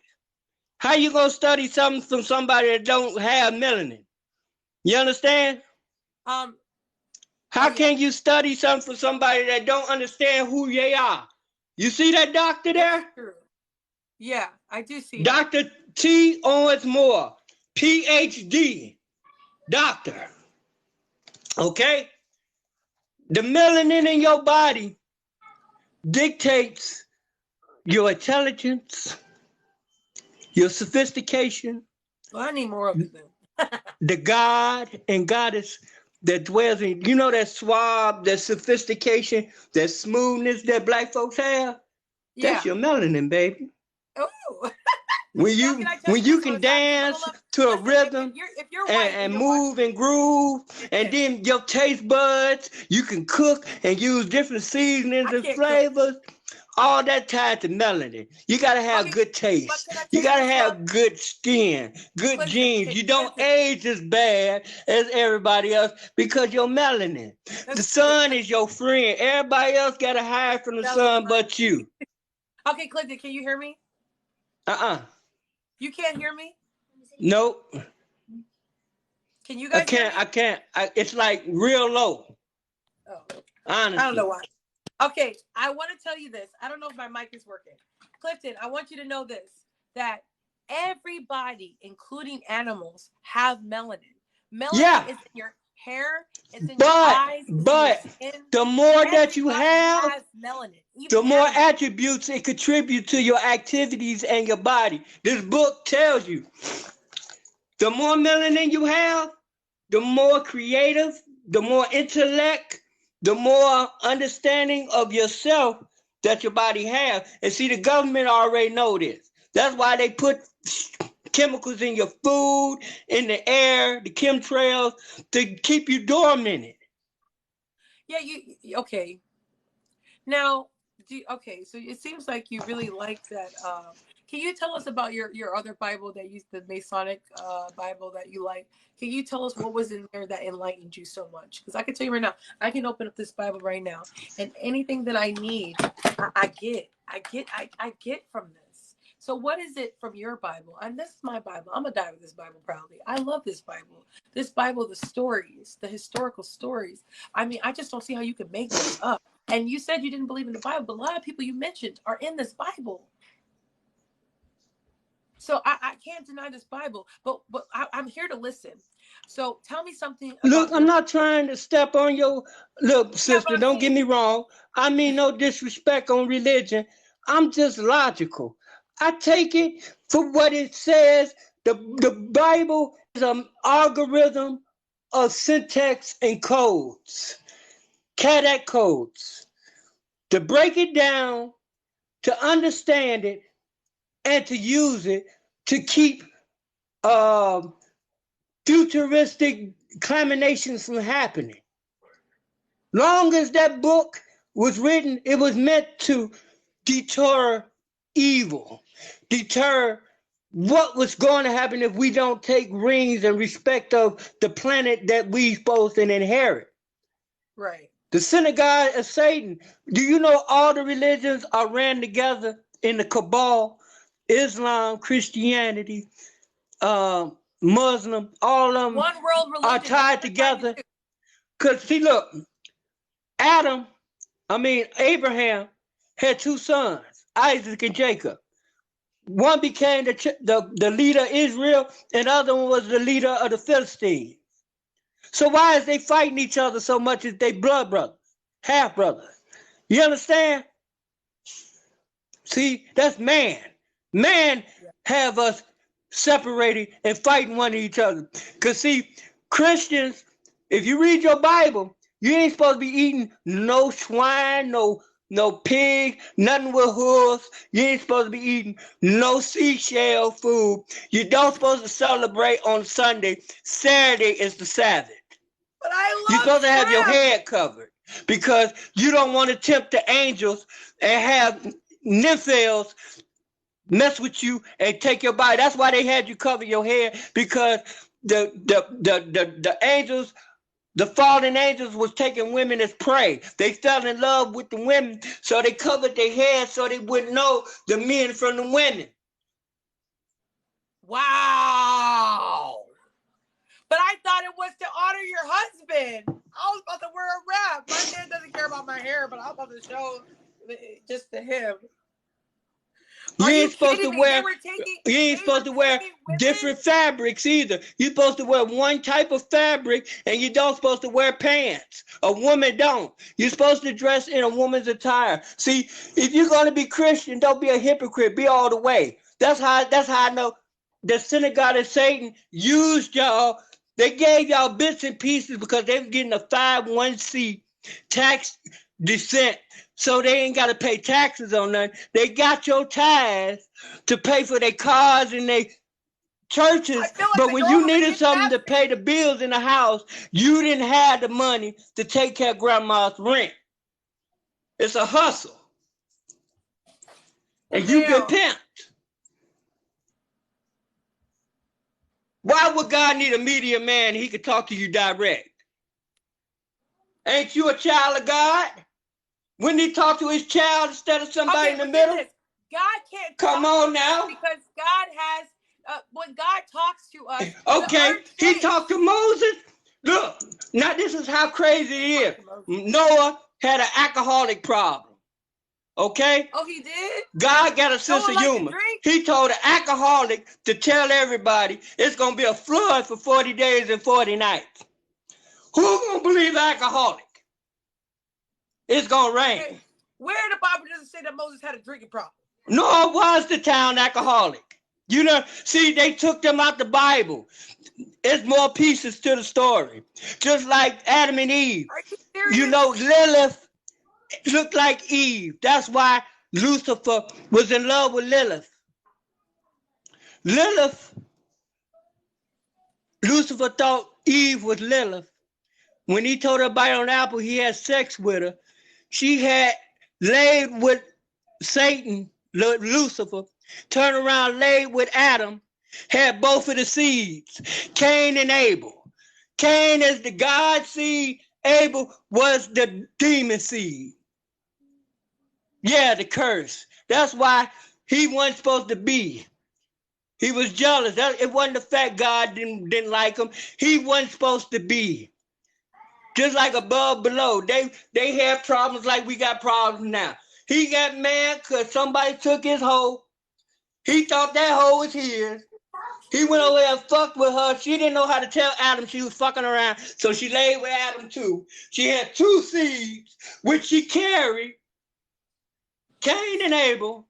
How you gonna study something from somebody that don't have melanin? You understand? How can you study something from somebody that don't understand who they are? You see that doctor there? Yeah, I do see. Dr. T. Owens Moore, PhD, doctor. Okay? The melanin in your body dictates your intelligence, your sophistication. Well, I need more of it then. The God and Goddess that dwells in, you know, that suave, that sophistication, that smoothness that black folks have. Yeah. That's your melanin, baby. Oh. When you can dance to a rhythm and move and groove, and then your taste buds, you can cook and use different seasonings and flavors. All that tied to melanin. You gotta have good taste. You gotta have good skin, good genes. You don't age as bad as everybody else because you're melanin. The sun is your friend. Everybody else gotta hide from the sun but you. Okay, Clinton, can you hear me? You can't hear me? Nope. Can you guys hear me? I can't. It's like real low. Oh. Honestly. I don't know why. Okay, I want to tell you this. I don't know if my mic is working. Clifton, I want you to know this, that everybody, including animals, have melanin. Melanin is in your hair, it's in your eyes, it's in your skin. The more that you have, melanin. The more attributes it contribute to your activities and your body. This book tells you, the more melanin you have, the more creative, the more intellect, the more understanding of yourself that your body has. And see, the government already know this. That's why they put chemicals in your food, in the air, the chemtrails, to keep you dormant. Yeah, okay. Now, so it seems like you really like that. Can you tell us about your other Bible that the Masonic Bible that you like? Can you tell us what was in there that enlightened you so much? Because I can tell you right now, I can open up this Bible right now, and anything that I need, I get from this. So what is it from your Bible? And this is my Bible. I'm gonna die with this Bible proudly. I love this Bible. This Bible, the stories, the historical stories. I mean, I just don't see how you could make this up. And you said you didn't believe in the Bible, but a lot of people you mentioned are in this Bible. So I can't deny this Bible, but I'm here to listen. So tell me something. Look, I'm not trying to step on your... Look, sister, don't get me wrong. I mean no disrespect on religion. I'm just logical. I take it for what it says. The Bible is an algorithm of syntax and codes, CADAC codes, to break it down, to understand it, and to use it to keep futuristic culminations from happening. Long as that book was written, it was meant to deter evil, deter what was going to happen if we don't take rings in respect of the planet that we supposed to inherit. Right. The synagogue of Satan. Do you know all the religions are ran together in the cabal? Islam, Christianity, Muslim, all of them One world religion are tied that's together. too. Because see, look, Abraham had two sons, Isaac and Jacob. One became the leader of Israel, and the other one was the leader of the Philistines. So why is they fighting each other so much as they blood brothers, half brothers? You understand? See, that's man. Man have us separated and fighting one each other. Because see, Christians, if you read your Bible, you ain't supposed to be eating no swine, no pig, nothing with hooves. You ain't supposed to be eating no seashell food. You don't supposed to celebrate on Sunday. Saturday is the Sabbath. But I love You're supposed to have your shrimp. head covered because you don't want to tempt the angels and have nymphals mess with you and take your body. That's why they had you cover your head, because the angels, the fallen angels was taking women as prey. They fell in love with the women, so they covered their heads so they wouldn't know the men from the women. Wow. But I thought it was to honor your husband. I was about to wear a wrap. My man doesn't care about my hair, but I'm about to show just to him. You Are ain't supposed kidding to me? wear. They You ain't were supposed to wear taking women? different fabrics either. You're supposed to wear one type of fabric, and you don't supposed to wear pants. A woman don't. You're supposed to dress in a woman's attire. See, if you're gonna be Christian, don't be a hypocrite. Be all the way. That's how I know the synagogue of Satan used y'all. They gave y'all bits and pieces because they were getting a 501c tax descent. So they ain't got to pay taxes on nothing. They got your tithes to pay for their cars and their churches. I feel like But the when girl you was needed getting something to nasty. pay the bills in the house, you didn't have the money to take care of grandma's rent. It's a hustle. And you get pimped. Why would God need a media man? He could talk to you direct. Ain't you a child of God? Wouldn't he talk to his child instead of somebody in the but middle? get this. God can't Come talk on to now. us because God has when God talks to us. Okay, the earth he shakes. talked to Moses. Look, now this is how crazy it is. Noah had an alcoholic problem. Okay? Oh, he did? God got a sense Noah of liked to humor. drink? He told an alcoholic to tell everybody it's going to be a flood for 40 days and 40 nights. Who going to believe alcoholic? It's going to rain. Where the Bible doesn't say that Moses had a drinking problem. Nor was the town alcoholic. You know, see, they took them out the Bible. There's more pieces to the story. Just like Adam and Eve. Are you serious? You know, Lilith looked like Eve. That's why Lucifer was in love with Lilith. Lucifer thought Eve was Lilith. When he told her to bite on the apple, he had sex with her. She had laid with Satan, Lucifer, turned around, laid with Adam, had both of the seeds, Cain and Abel. Cain is the God seed, Abel was the demon seed. Yeah, the curse. That's why he wasn't supposed to be. He was jealous. It wasn't the fact God didn't like him. He wasn't supposed to be. Just like above, below. They have problems like we got problems now. He got mad because somebody took his hoe. He thought that hoe was his. He went over there and fucked with her. She didn't know how to tell Adam she was fucking around, so she laid with Adam too. She had two seeds, which she carried. Cain and Abel.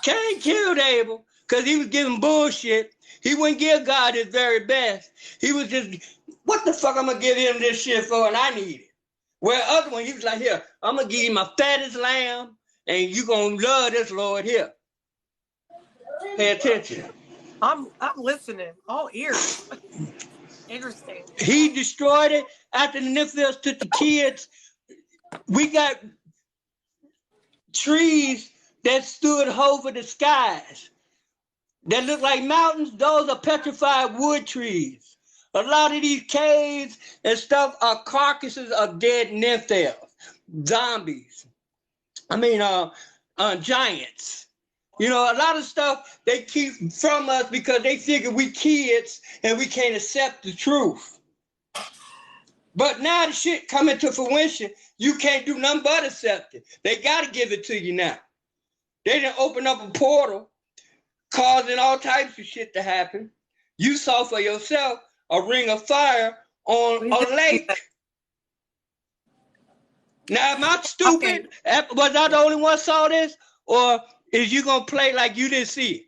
Cain killed Abel. because he was giving bullshit. He wouldn't give God his very best. He was just, what the fuck I'm going to give him this shit for, and I need it. Where other one, he was like, here, I'm going to give you my fattest lamb, and you going to love this Lord here. Pay attention. I'm listening. All ears. Interesting. He destroyed it after the Nephilims took the kids. We got trees that stood over the skies that look like mountains. Those are petrified wood trees. A lot of these caves and stuff are carcasses of dead Nephilims, zombies. Giants. You know, a lot of stuff they keep from us because they figure we kids and we can't accept the truth. But now the shit coming to fruition, you can't do nothing but accept it. They got to give it to you now. They didn't open up a portal, causing all types of shit to happen. You saw for yourself a ring of fire on a lake. Now, am I stupid? Okay. Was I the only one saw this? Or is you going to play like you didn't see it?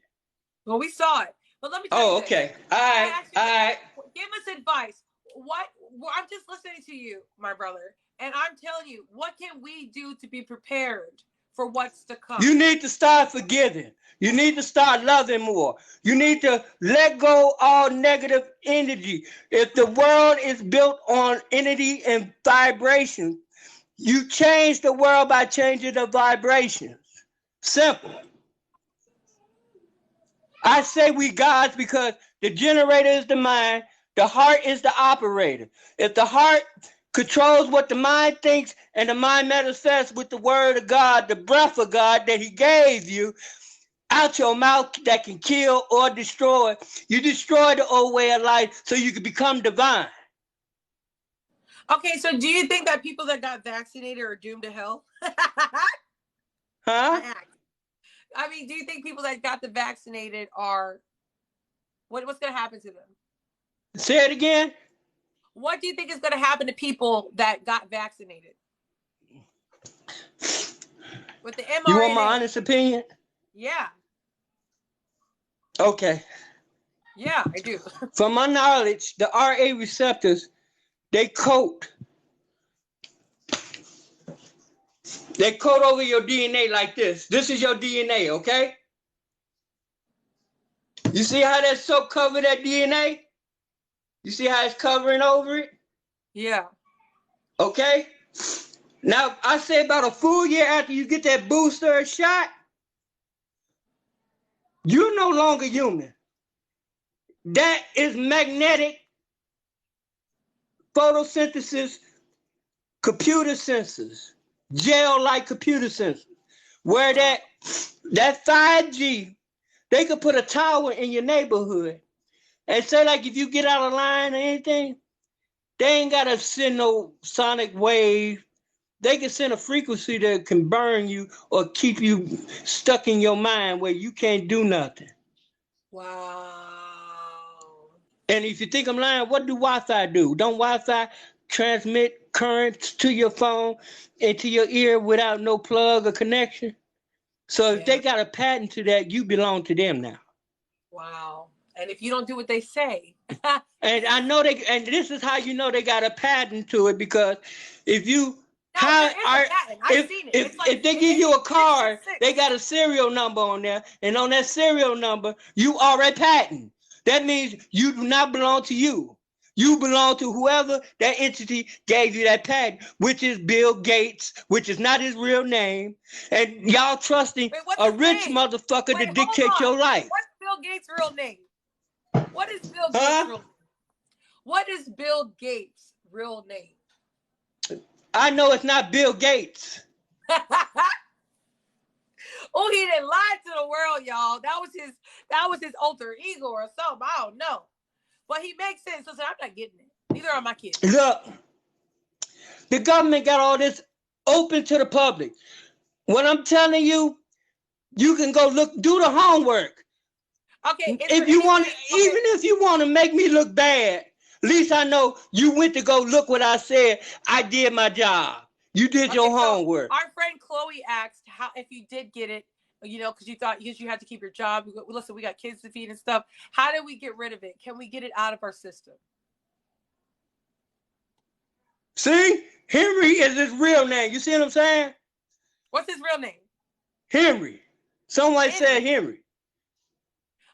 Well, we saw it. But let me tell you okay. All right. Give us advice. I'm just listening to you, my brother. And I'm telling you, what can we do to be prepared for what's to come? You need to start forgiving. You need to start loving more. You need to let go all negative energy. If the world is built on energy and vibration, you change the world by changing the vibrations. Simple. I say we gods because the generator is the mind, the heart is the operator. If the heart controls what the mind thinks and the mind manifests with the word of God, the breath of God that he gave you, out your mouth that can kill or destroy, you destroy the old way of life so you can become divine. Okay, so do you think that people that got vaccinated are doomed to hell? Huh? I mean, do you think people that got the vaccinated are, what's going to happen to them? Say it again. What do you think is going to happen to people that got vaccinated? With the mRNA. You want my honest opinion? Yeah. Okay. Yeah, I do. From my knowledge, the RA receptors, they coat over your DNA like this. This is your DNA, okay? You see how that's so covered that DNA? You see how it's covering over it? Yeah. Okay? Now, I say about a full year after you get that booster shot, you're no longer human. That is magnetic photosynthesis, computer sensors, gel-like computer sensors, where that 5G, they could put a tower in your neighborhood and say, like, if you get out of line or anything, they ain't got to send no sonic wave. They can send a frequency that can burn you or keep you stuck in your mind where you can't do nothing. Wow. And if you think I'm lying, what do Wi-Fi do? Don't Wi-Fi transmit currents to your phone into your ear without no plug or connection? So if they got a patent to that, you belong to them now. Wow. And if you don't do what they say. And I know and this is how you know they got a patent to it, because if you if they give you a card, they got a serial number on there, and on that serial number, you are a patent. That means you do not belong to you. You belong to whoever that entity gave you that patent, which is Bill Gates, which is not his real name. And y'all trusting a rich motherfucker to dictate your life. What's Bill Gates' real name? What is Bill Gates' real name? What is Bill Gates' real name? I know it's not Bill Gates. Oh, he didn't lie to the world, y'all. That was his alter ego or something. I don't know. But he makes sense. Listen, I'm not getting it. Neither are my kids. Look, the government got all this open to the public. What I'm telling you, you can go do the homework. Okay. If you want, even if you want to make me look bad, at least I know you went to go look what I said. I did my job. You did your homework. Our friend Chloe asked if you did get it, you know, because you had to keep your job. Listen, we got kids to feed and stuff. How do we get rid of it? Can we get it out of our system? See, Henry is his real name. You see what I'm saying? What's his real name? Henry. Someone said Henry.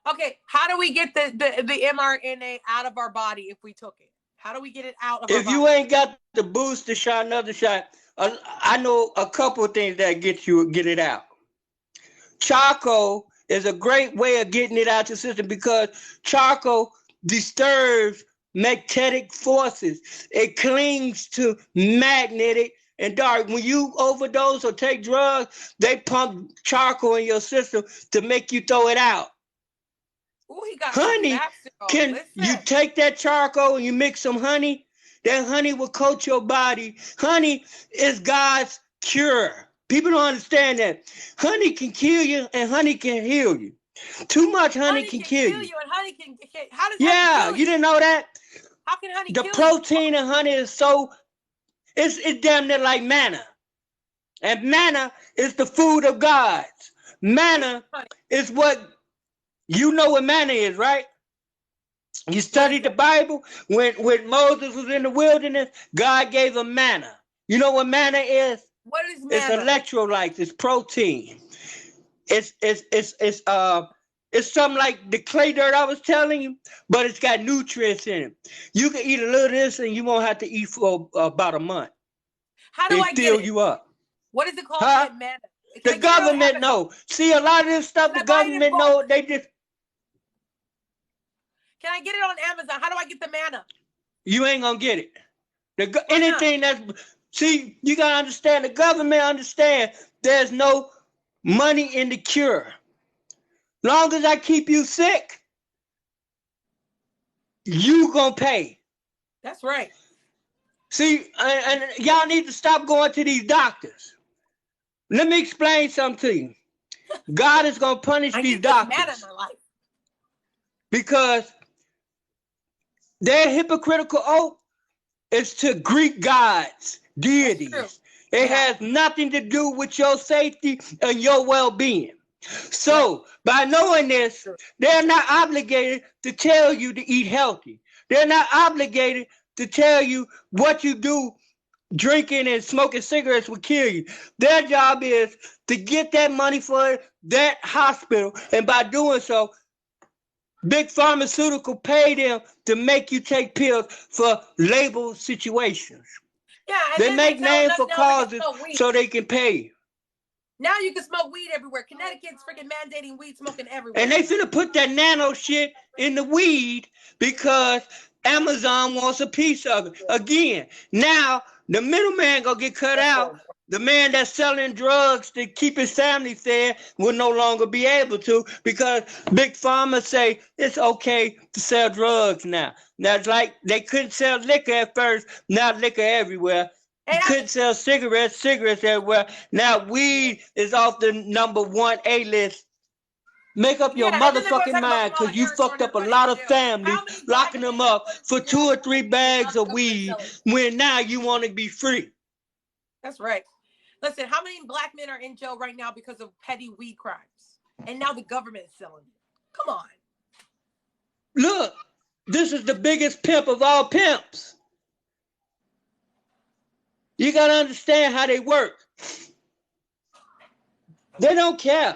Okay, how do we get the mRNA out of our body if we took it? How do we get it out of our If body? you ain't got the booster shot, another shot, I know a couple of things that get it out. Charcoal is a great way of getting it out the system because charcoal disturbs magnetic forces. It clings to magnetic and dark. When you overdose or take drugs, they pump charcoal in your system to make you throw it out. Ooh, he got honey, you take that charcoal and you mix some honey? That honey will coat your body. Honey is God's cure. People don't understand that. Honey can kill you and honey can heal you. Too much honey can kill you. And honey can, how does yeah, honey kill you didn't know that? How can honey the kill protein you? in honey is so, it's damn near like manna. And manna is the food of God. Manna is what, you know what manna is, right? You studied the Bible. When Moses was in the wilderness, God gave him manna. You know what manna is? What is manna? It's electrolytes. It's protein. It's something like the clay dirt I was telling you, but it's got nutrients in it. You can eat a little of this and you won't have to eat for about a month. How do I fill get it? you up. What is it called? Huh? Manna. The government know. See, a lot of this stuff the government know. They just. Can I get it on Amazon? How do I get the manna? You ain't gonna get it. Anything that's. See, you gotta understand. The government understand. There's no money in the cure. Long as I keep you sick, you gonna pay. That's right. See, and y'all need to stop going to these doctors. Let me explain something to you. God is gonna punish these doctors in my life. because their hypocritical oath is to Greek gods, deities. It has nothing to do with your safety and your well-being. So, by knowing this, they're not obligated to tell you to eat healthy. They're not obligated to tell you what you do. Drinking and smoking cigarettes will kill you. Their job is to get that money for that hospital, and by doing so, big pharmaceutical pay them to make you take pills for label situations. Yeah, they make names for causes so they can pay you. Now you can smoke weed everywhere. Connecticut's freaking mandating weed smoking everywhere. And they finna put that nano shit in the weed because Amazon wants a piece of it. Again, now the middleman gonna get cut out. The man that's selling drugs to keep his family fed will no longer be able to because big pharma say it's okay to sell drugs now. Now it's like they couldn't sell liquor at first. Now liquor everywhere. Couldn't sell cigarettes everywhere. Now weed is off the #1 A list. Make up your motherfucking mind because you fucked up a lot of families locking them up for 2 or 3 bags of weed when now you want to be free. That's right. Listen, how many black men are in jail right now because of petty weed crimes? And now the government is selling it. Come on. Look, this is the biggest pimp of all pimps. You got to understand how they work. They don't care.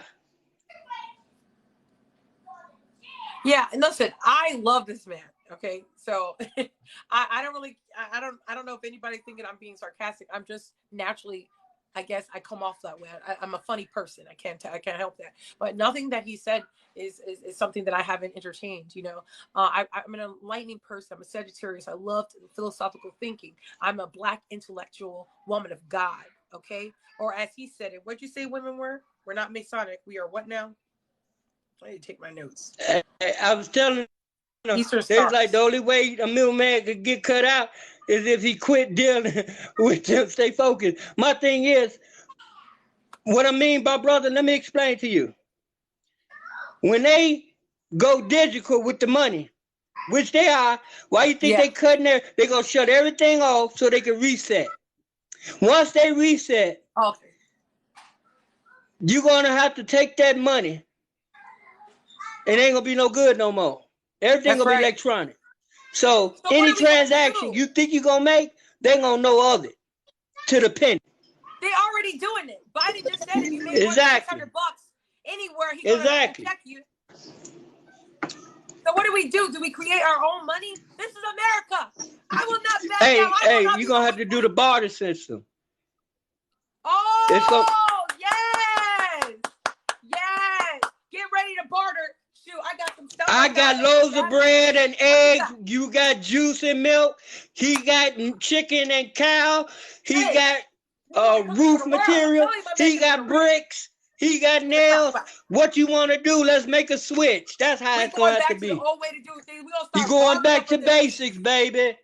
Yeah, and listen, I love this man. Okay, so I don't know if anybody's thinking I'm being sarcastic. I'm just naturally, I guess I come off that way. I'm a funny person. I can't help that. But nothing that he said is something that I haven't entertained. You know, I'm an enlightening person. I'm a Sagittarius. I love philosophical thinking. I'm a Black intellectual woman of God. Okay, or as he said it, what'd you say women were? We're not Masonic. We are what now? I need to take my notes. I was telling them, it's like the only way a middleman could get cut out is if he quit dealing with them, stay focused. My thing is, what I mean by brother, let me explain to you. When they go digital with the money, which they are, why you think they cutting there? They're going to shut everything off so they can reset. Once they reset, you're gonna have to take that money. It ain't gonna be no good no more. Everything That's gonna be right. electronic. So So any what are we gonna transaction do? you think you're gonna make, they gonna know of it to the penny. They already doing it. Biden just said if you made more than Exactly. $600 anywhere, he's gonna Exactly. check you. So what do? Do we create our own money? This is America. I will not back down. I will not You're be gonna have to do the barter system. It's Oh, yes. Yes. Get ready to barter. Shoot, I got some stuff. I got loaves of bread and eggs. You got juice and milk. He got chicken and cow. He got roof material. He got bricks. He got nails. What you want to do? Let's make a switch. That's how it's going to have to be. The old way to do things. We gonna You're start going back to bartering with basics, baby.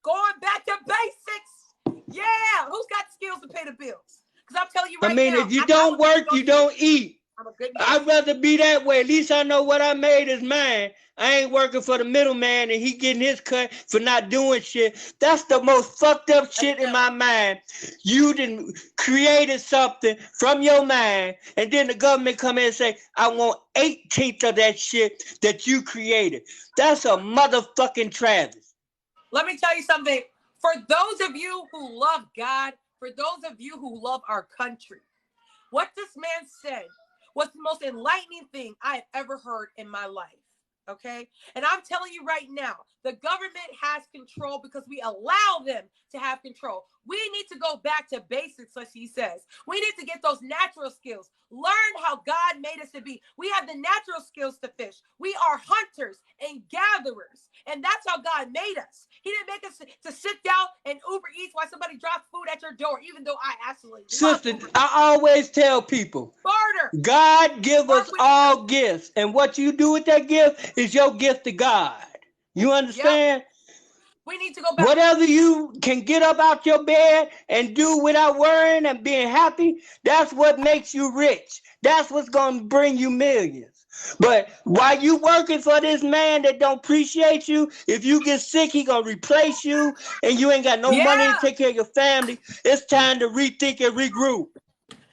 Going back to basics. Yeah. Who's got skills to pay the bills? Because I'm telling you right I mean, now. if you don't work, you don't eat. I'm a good man. I'd rather be that way. At least I know what I made is mine. I ain't working for the middleman and he getting his cut for not doing shit. That's the most fucked up shit in my mind. You done created something from your mind and then the government come in and say, I want 1/18 of that shit that you created. That's a motherfucking Travis. Let me tell you something. For those of you who love God, for those of you who love our country, what this man said was the most enlightening thing I've ever heard in my life. Okay. And I'm telling you right now, the government has control because we allow them to have control. We need to go back to basics, as he says. We need to get those natural skills. Learn how God made us to be. We have the natural skills to fish. We are hunters and gatherers. And that's how God made us. He didn't make us to sit down and Uber Eats while somebody drops food at your door, even though I absolutely love Sister, Uber Eats. I always tell people, Barter. God give us all gifts. And what you do with that gift is your gift to God. You understand? Yep. We need to go back. Whatever you can get up out your bed and do without worrying and being happy, that's what makes you rich. That's what's going to bring you millions. But while you working for this man that don't appreciate you, if you get sick, he going to replace you and you ain't got no money to take care of your family, it's time to rethink and regroup.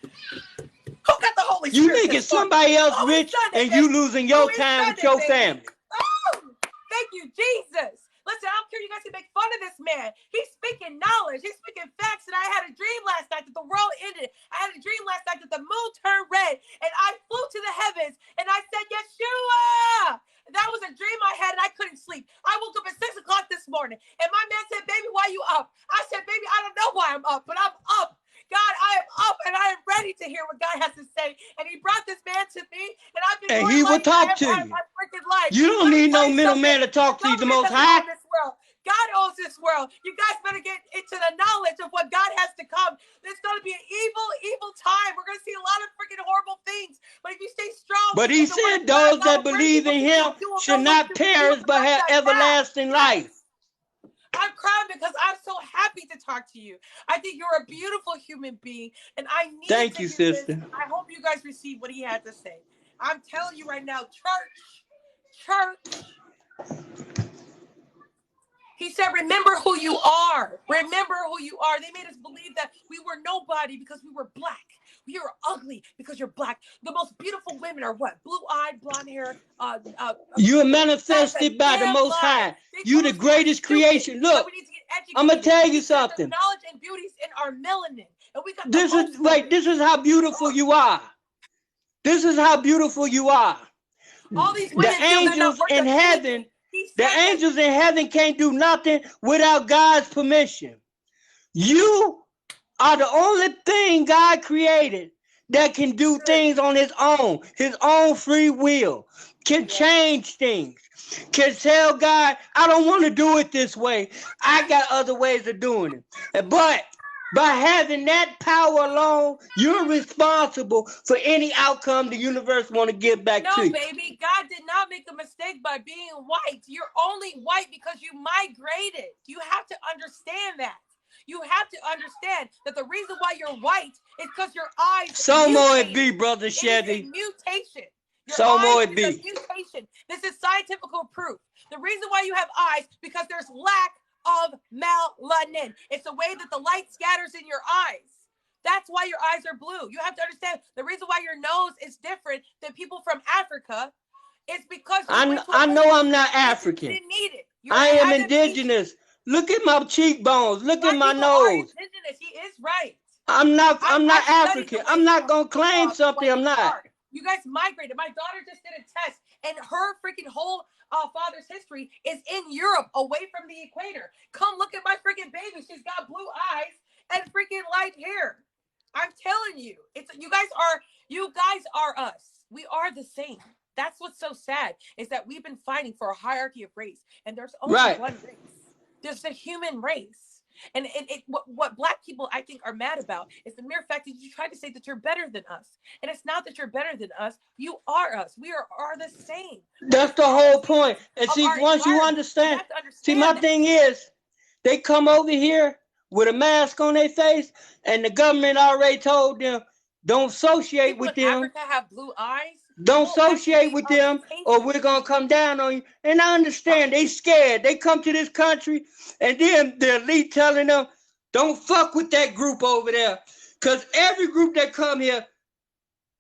Who got the Holy Spirit? You making somebody else rich and you losing your time with your family. Oh, thank you, Jesus. Listen, I don't care. You guys can make fun of this man. He's speaking knowledge. He's speaking facts. And I had a dream last night that the world ended. I had a dream last night that the moon turned red. And I flew to the heavens. And I said, Yeshua. That was a dream I had and I couldn't sleep. I woke up at 6 o'clock this morning. And my man said, baby, why you up? I said, baby, I don't know why I'm up, but I'm up. God, I am up and I am ready to hear what God has to say. And he brought this man to me, and I've been and he will talk to you. You don't need no middleman to talk to you. The Most High. God owns this world. You guys better get into the knowledge of what God has to come. There's going to be an evil time. We're going to see a lot of freaking horrible things. But if you stay strong. But he said those that believe in him should not perish but have everlasting life. I'm crying because I'm so happy to talk to you. I think you're a beautiful human being, and I need Thank you, sister. I hope you guys receive what he had to say. I'm telling you right now, church. He said, remember who you are. Remember who you are. They made us believe that we were nobody because we were black. We are ugly because you're black. The most beautiful women are what? Blue-eyed, blonde hair. You are manifested by the Most High. You the greatest creation. Look, I'm gonna tell you something. Knowledge and beauty's in our melanin, and we got this is how beautiful you are. This is how beautiful you are. All these women, the angels in heaven. The angels in heaven can't do nothing without God's permission. You are the only thing God created that can do things on his own free will, can change things, can tell God, I don't want to do it this way. I got other ways of doing it. But by having that power alone, you're responsible for any outcome the universe want to give back to you. No, baby, God did not make a mistake by being white. You're only white because you migrated. You have to understand that. You have to understand that the reason why you're white is because your eyes. So more it be, Brother Chevy. It's a mutation. So more it be. Mutation. This is scientific proof. The reason why you have eyes because there's lack of melanin. It's the way that the light scatters in your eyes. That's why your eyes are blue. You have to understand the reason why your nose is different than people from Africa is because I know I'm not African. You didn't need it. I am indigenous. Look at my cheekbones. Look at my nose. Indigenous. He is right. I'm not African. I'm not gonna claim something I'm not. You guys migrated. My daughter just did a test, and her freaking whole father's history is in Europe, away from the equator. Come look at my freaking baby. She's got blue eyes and freaking light hair. I'm telling you, you guys are us. We are the same. That's what's so sad, is that we've been fighting for a hierarchy of race, and there's only one race. There's the human race. And what Black people, I think, are mad about is the mere fact that you try to say that you're better than us. And it's not that you're better than us. You are us. We are the same. That's the whole point. And see, once you understand, see, my thing is, they come over here with a mask on their face, and the government already told them, don't associate with them. Africa have blue eyes. Don't associate with them, or we're gonna come down on you. And I understand they scared. They come to this country, and then the elite telling them, don't fuck with that group over there. Because every group that come here,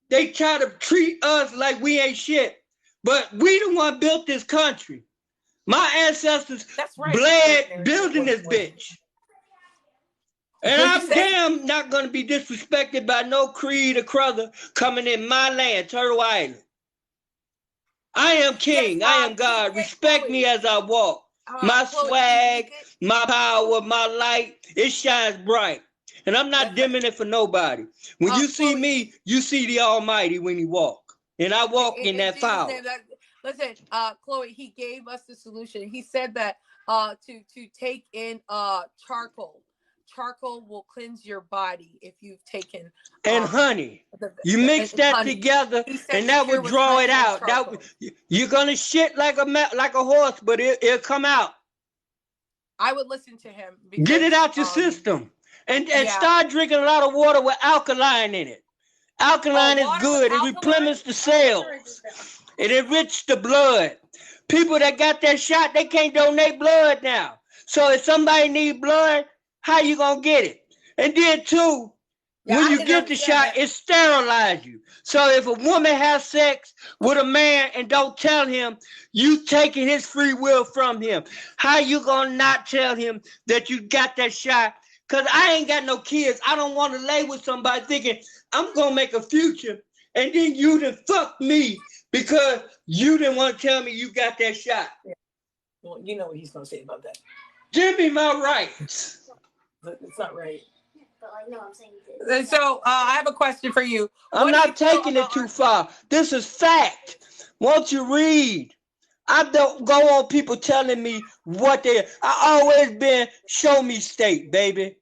they try to treat us like we ain't shit. But we the one built this country. My ancestors bled building this bitch. And I'm damn not going to be disrespected by no creed or crother coming in my land, Turtle Island. I am king. Yes, I am God. Respect me as I walk. My swag, my power, my light, it shines bright. And I'm not dimming it for nobody. When you see me, you see the Almighty when you walk. And I walk in that power. Listen, Chloe, he gave us the solution. He said that to take in charcoal. Charcoal will cleanse your body if you've taken and honey. You mix that together, and that will draw it out. You're gonna shit like a horse, but it'll come out. I would listen to him. Get it out your system, and start drinking a lot of water with alkaline in it. Alkaline is good. It replenishes the cells. It enriches the blood. People that got that shot, they can't donate blood now. So if somebody need blood, how you gonna get it? And then too, when you get the shot, it sterilizes you. So if a woman has sex with a man and don't tell him, you taking his free will from him. How you gonna not tell him that you got that shot? Cause I ain't got no kids. I don't want to lay with somebody thinking I'm gonna make a future, and then you done fuck me because you didn't want to tell me you got that shot. Yeah. Well, you know what he's gonna say about that. Give me my rights. It's not right. But like, no, I'm saying this. So I have a question for you. I'm not taking it too far. This is fact. Won't you read? I don't go on people telling me what they. I always been show me state, baby.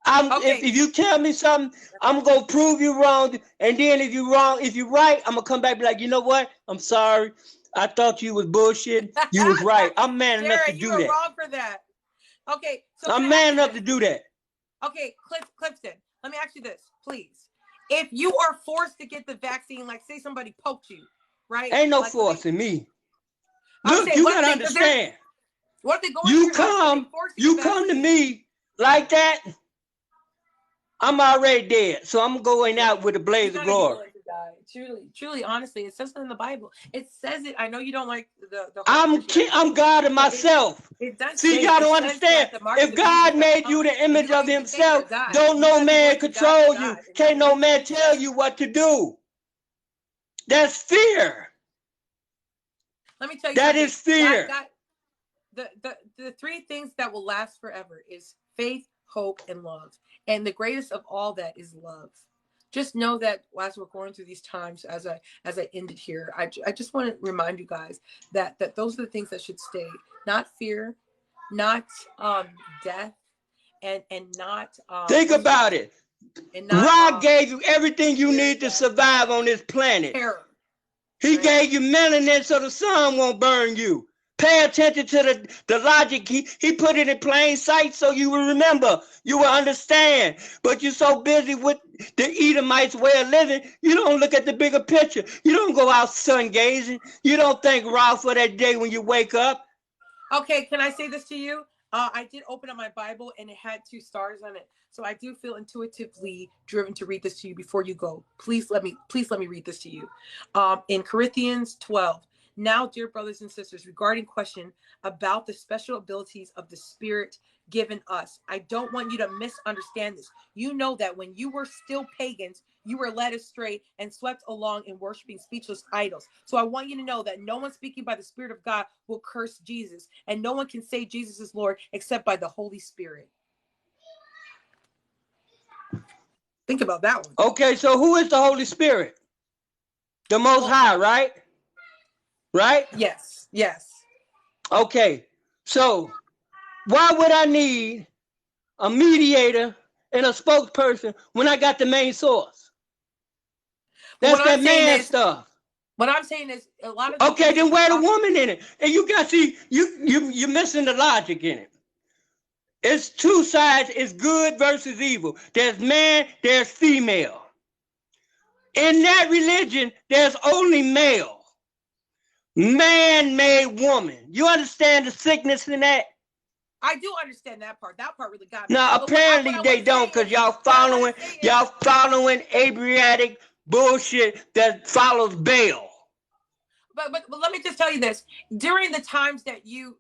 If you tell me something, I'm gonna prove you wrong. And then if you wrong, if you right, I'm gonna come back and be like, you know what? I'm sorry. I thought you was bullshit. You was right. I'm man enough to do that. You were wrong for that. Okay, so I'm man enough to do that. Okay, Clifton, let me ask you this, please. If you are forced to get the vaccine, like say somebody poked you, right? Ain't no forcing me. Look, you gotta understand. What if they go? You come to me like that, I'm already dead. So I'm going out with a blaze of glory. Truly, honestly, it says it in the Bible. It says it. I know you don't like the I'm God in myself. See, y'all don't understand. If God made you the image of himself, don't no man control you. Can't no man tell you what to do. That's fear. Let me tell you that is fear. The three things that will last forever is faith, hope, and love. And the greatest of all that is love. Just know that as we're going through these times, as I ended here, I just want to remind you guys that those are the things that should stay. Not fear, not death, and not think about it. God gave you everything you need to survive on this planet. Terror. He gave you melanin so the sun won't burn you. Pay attention to the logic. He put it in plain sight so you will remember. You will understand. But you're so busy with the Edomites' way of living, you don't look at the bigger picture. You don't go out sun gazing. You don't think raw for that day when you wake up. Okay, can I say this to you? I did open up my Bible and it had 2 stars on it. So I do feel intuitively driven to read this to you before you go. Please let me read this to you. In Corinthians 12. Now, dear brothers and sisters, regarding question about the special abilities of the Spirit given us, I don't want you to misunderstand this. You know that when you were still pagans, you were led astray and swept along in worshiping speechless idols. So I want you to know that no one speaking by the Spirit of God will curse Jesus, and no one can say Jesus is Lord except by the Holy Spirit. Think about that one. Okay, so who is the Holy Spirit? The Most High, right? Right? Yes. Okay, so why would I need a mediator and a spokesperson when I got the main source? That's that man stuff. What I'm saying is a lot of. Okay, then where the woman in it? And you got you're missing the logic in it. It's 2 sides. It's good versus evil. There's man. There's female. In that religion, there's only male. Man-made woman. You understand the sickness in that? I do understand that part. That part really got me. Now, apparently they don't, because y'all following Abrahamic bullshit that follows Baal. But let me just tell you this: during the times that you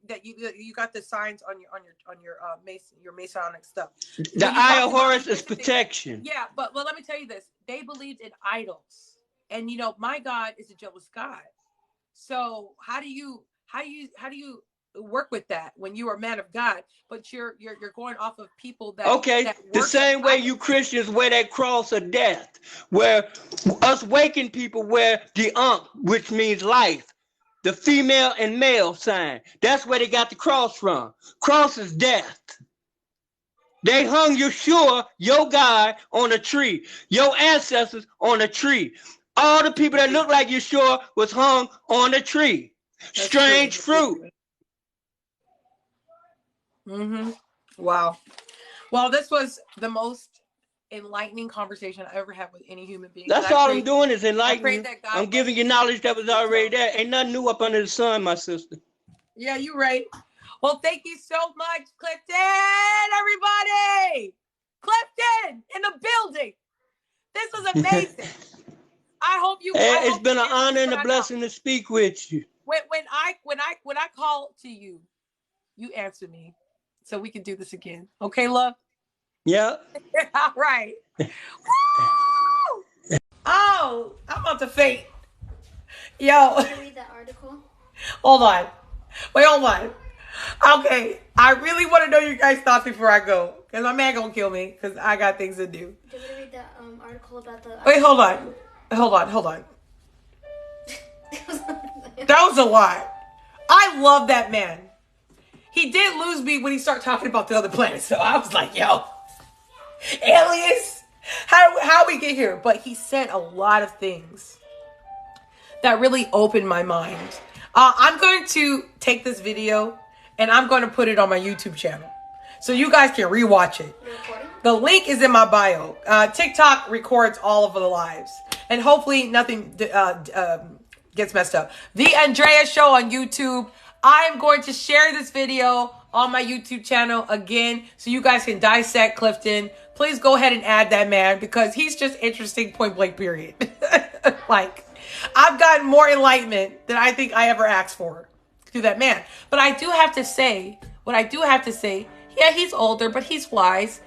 got the signs on your Masonic stuff, the Eye of Horus is protection. Yeah, but let me tell you this: they believed in idols, and my God is a jealous God. So how do you work with that when you are a man of God, but you're going off of people that the same way you Christians wear that cross of death, where us waking people wear the Ankh, which means life, the female and male sign. That's where they got the cross from. Cross is death. They hung Yeshua, your God, on a tree, your ancestors on a tree. All the people that look like Yeshua was hung on a tree. That's strange fruit. Wow. Well, this was the most enlightening conversation I ever had with any human being. That's all I'm doing is enlightening. I'm giving you knowledge that was already there. Ain't nothing new up under the sun, my sister. Yeah, you're right. Well, thank you so much, Clifton, everybody. Clifton in the building. This was amazing. I hope you. It's been an honor and a blessing to speak with you. When I call to you, you answer me, so we can do this again. Okay, love. Yeah. All right. Oh, I'm about to faint. Yo. Can you read that article? Hold on. Wait, hold on. Okay, I really want to know your guys' thoughts before I go, because my man gonna kill me, because I got things to do. Do you want to read that article about the... Wait, hold on. That was a lot. I love that man. He did lose me when he started talking about the other planets, so I was like, yo, aliens? How we get here? But he said a lot of things that really opened my mind. I'm going to take this video and I'm going to put it on my YouTube channel so you guys can rewatch it. The link is in my bio. TikTok records all of the lives, and hopefully nothing gets messed up. The Andrea Show on YouTube. I am going to share this video on my YouTube channel again so you guys can dissect Clifton. Please go ahead and add that man, because he's just interesting, point blank, period. Like, I've gotten more enlightenment than I think I ever asked for through that man. But I do have to say, yeah, he's older, but he's wise.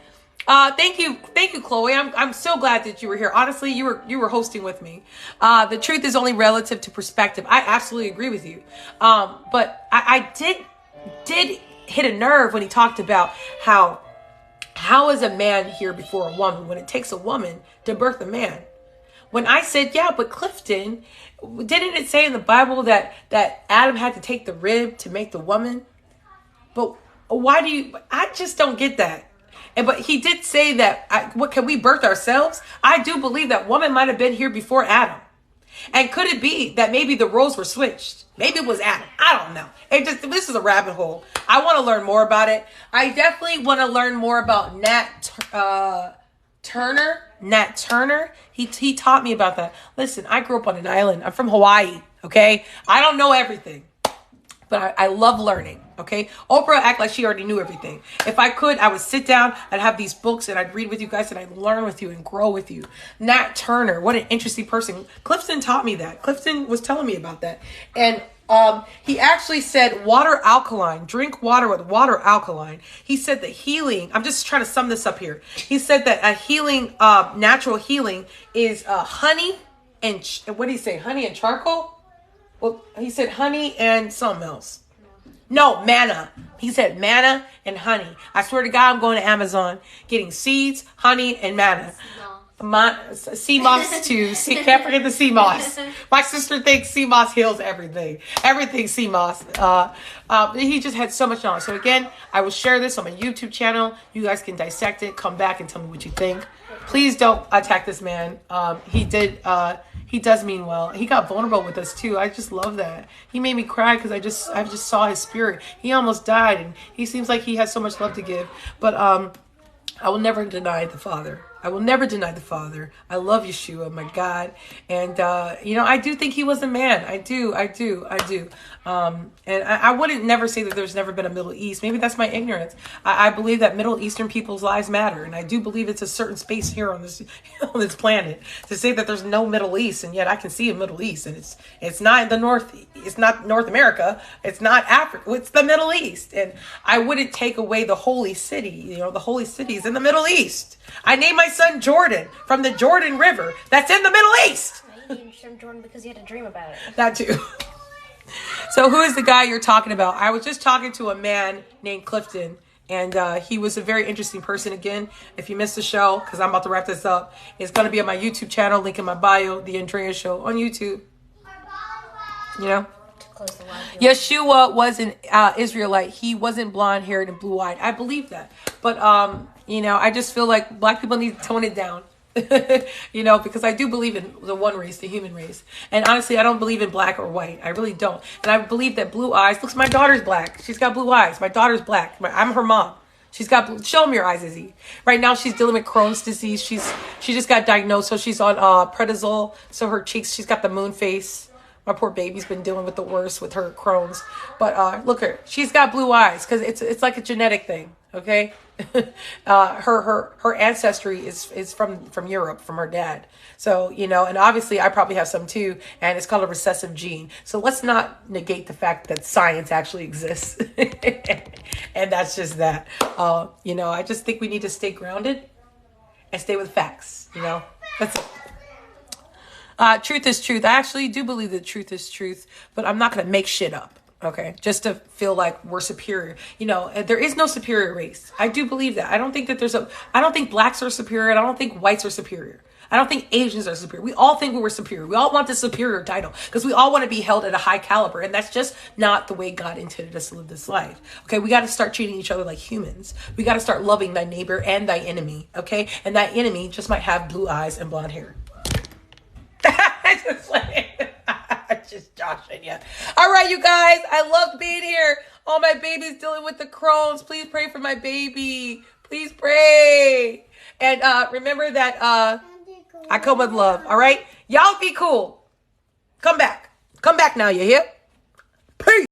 Thank you, Chloe. I'm so glad that you were here. Honestly, you were hosting with me. The truth is only relative to perspective. I absolutely agree with you. But I did hit a nerve when he talked about how is a man here before a woman when it takes a woman to birth a man. When I said, yeah, but Clifton, didn't it say in the Bible that Adam had to take the rib to make the woman? But I just don't get that. But he did say that, what can we birth ourselves? I do believe that woman might have been here before Adam. And could it be that maybe the roles were switched? Maybe it was Adam. I don't know. This is a rabbit hole. I want to learn more about it. I definitely want to learn more about Nat Turner. Nat Turner. He taught me about that. Listen, I grew up on an island. I'm from Hawaii. Okay. I don't know everything, but I love learning. Okay, Oprah act like she already knew everything. If I could, I would sit down, I'd have these books and I'd read with you guys and I'd learn with you and grow with you. Nat Turner, what an interesting person. Clifton taught me that. Clifton was telling me about that. And he actually said water alkaline, drink water with water alkaline. He said that healing, I'm just trying to sum this up here. He said that a healing, natural healing is honey and, what did he say? Honey and charcoal? Well, he said honey and something else. No, manna. He said manna and honey. I swear to God, I'm going to Amazon, getting seeds, honey, and manna. Sea moss too. Can't forget the sea moss. My sister thinks sea moss heals everything. Everything sea moss. He just had so much knowledge. So again, I will share this on my YouTube channel. You guys can dissect it. Come back and tell me what you think. Please don't attack this man. He does mean well. He got vulnerable with us too. I just love that. He made me cry because I just saw his spirit. He almost died, and he seems like he has so much love to give. But I will never deny the Father. I will never deny the Father. I love Yeshua, my God. And, I do think he was a man. I do. And I wouldn't never say that there's never been a Middle East. Maybe that's my ignorance. I believe that Middle Eastern people's lives matter. And I do believe it's a certain space here on this planet to say that there's no Middle East. And yet I can see a Middle East. And it's not the North. It's not North America. It's not Africa. It's the Middle East. And I wouldn't take away the holy city. The holy city is in the Middle East. I named my son Jordan from the Jordan River. That's in the Middle East. You named your son Jordan because you had a dream about it. That too. So who is the guy you're talking about? I was just talking to a man named Clifton, and he was a very interesting person. Again, if you missed the show, because I'm about to wrap this up, it's going to be on my YouTube channel, link in my bio, The Andrea Show on YouTube. Yeshua was an Israelite. He wasn't blonde-haired and blue-eyed. I believe that. But, I just feel like black people need to tone it down. Because I do believe in the one race, the human race. And honestly, I don't believe in black or white. I really don't. And I believe that blue eyes, look, my daughter's black. She's got blue eyes. My daughter's black. I'm her mom. She's got blue. Show me your eyes, Izzy. Right now, she's dealing with Crohn's disease. She just got diagnosed, so she's on prednisone. So her cheeks, she's got the moon face. My poor baby's been dealing with the worst with her Crohn's. But look at her. She's got blue eyes because it's like a genetic thing. Okay, her ancestry is from Europe, from her dad. So and obviously I probably have some too, and it's called a recessive gene. So let's not negate the fact that science actually exists, and that's just that. I just think we need to stay grounded and stay with facts. That's it. Truth is truth. I actually do believe that truth is truth, but I'm not going to make shit up. Okay, just to feel like we're superior. There is no superior race. I do believe that. I don't think that I don't think blacks are superior. And I don't think whites are superior. I don't think Asians are superior. We all think we're superior. We all want the superior title because we all want to be held at a high caliber. And that's just not the way God intended us to live this life. Okay, we got to start treating each other like humans. We got to start loving thy neighbor and thy enemy. Okay, and that enemy just might have blue eyes and blonde hair. Just joshing you. All right, you guys. I loved being here. All my babies dealing with the Crohn's. Please pray for my baby. Please pray. And remember that I come with love. All right? Y'all be cool. Come back. Come back now, you hear? Peace.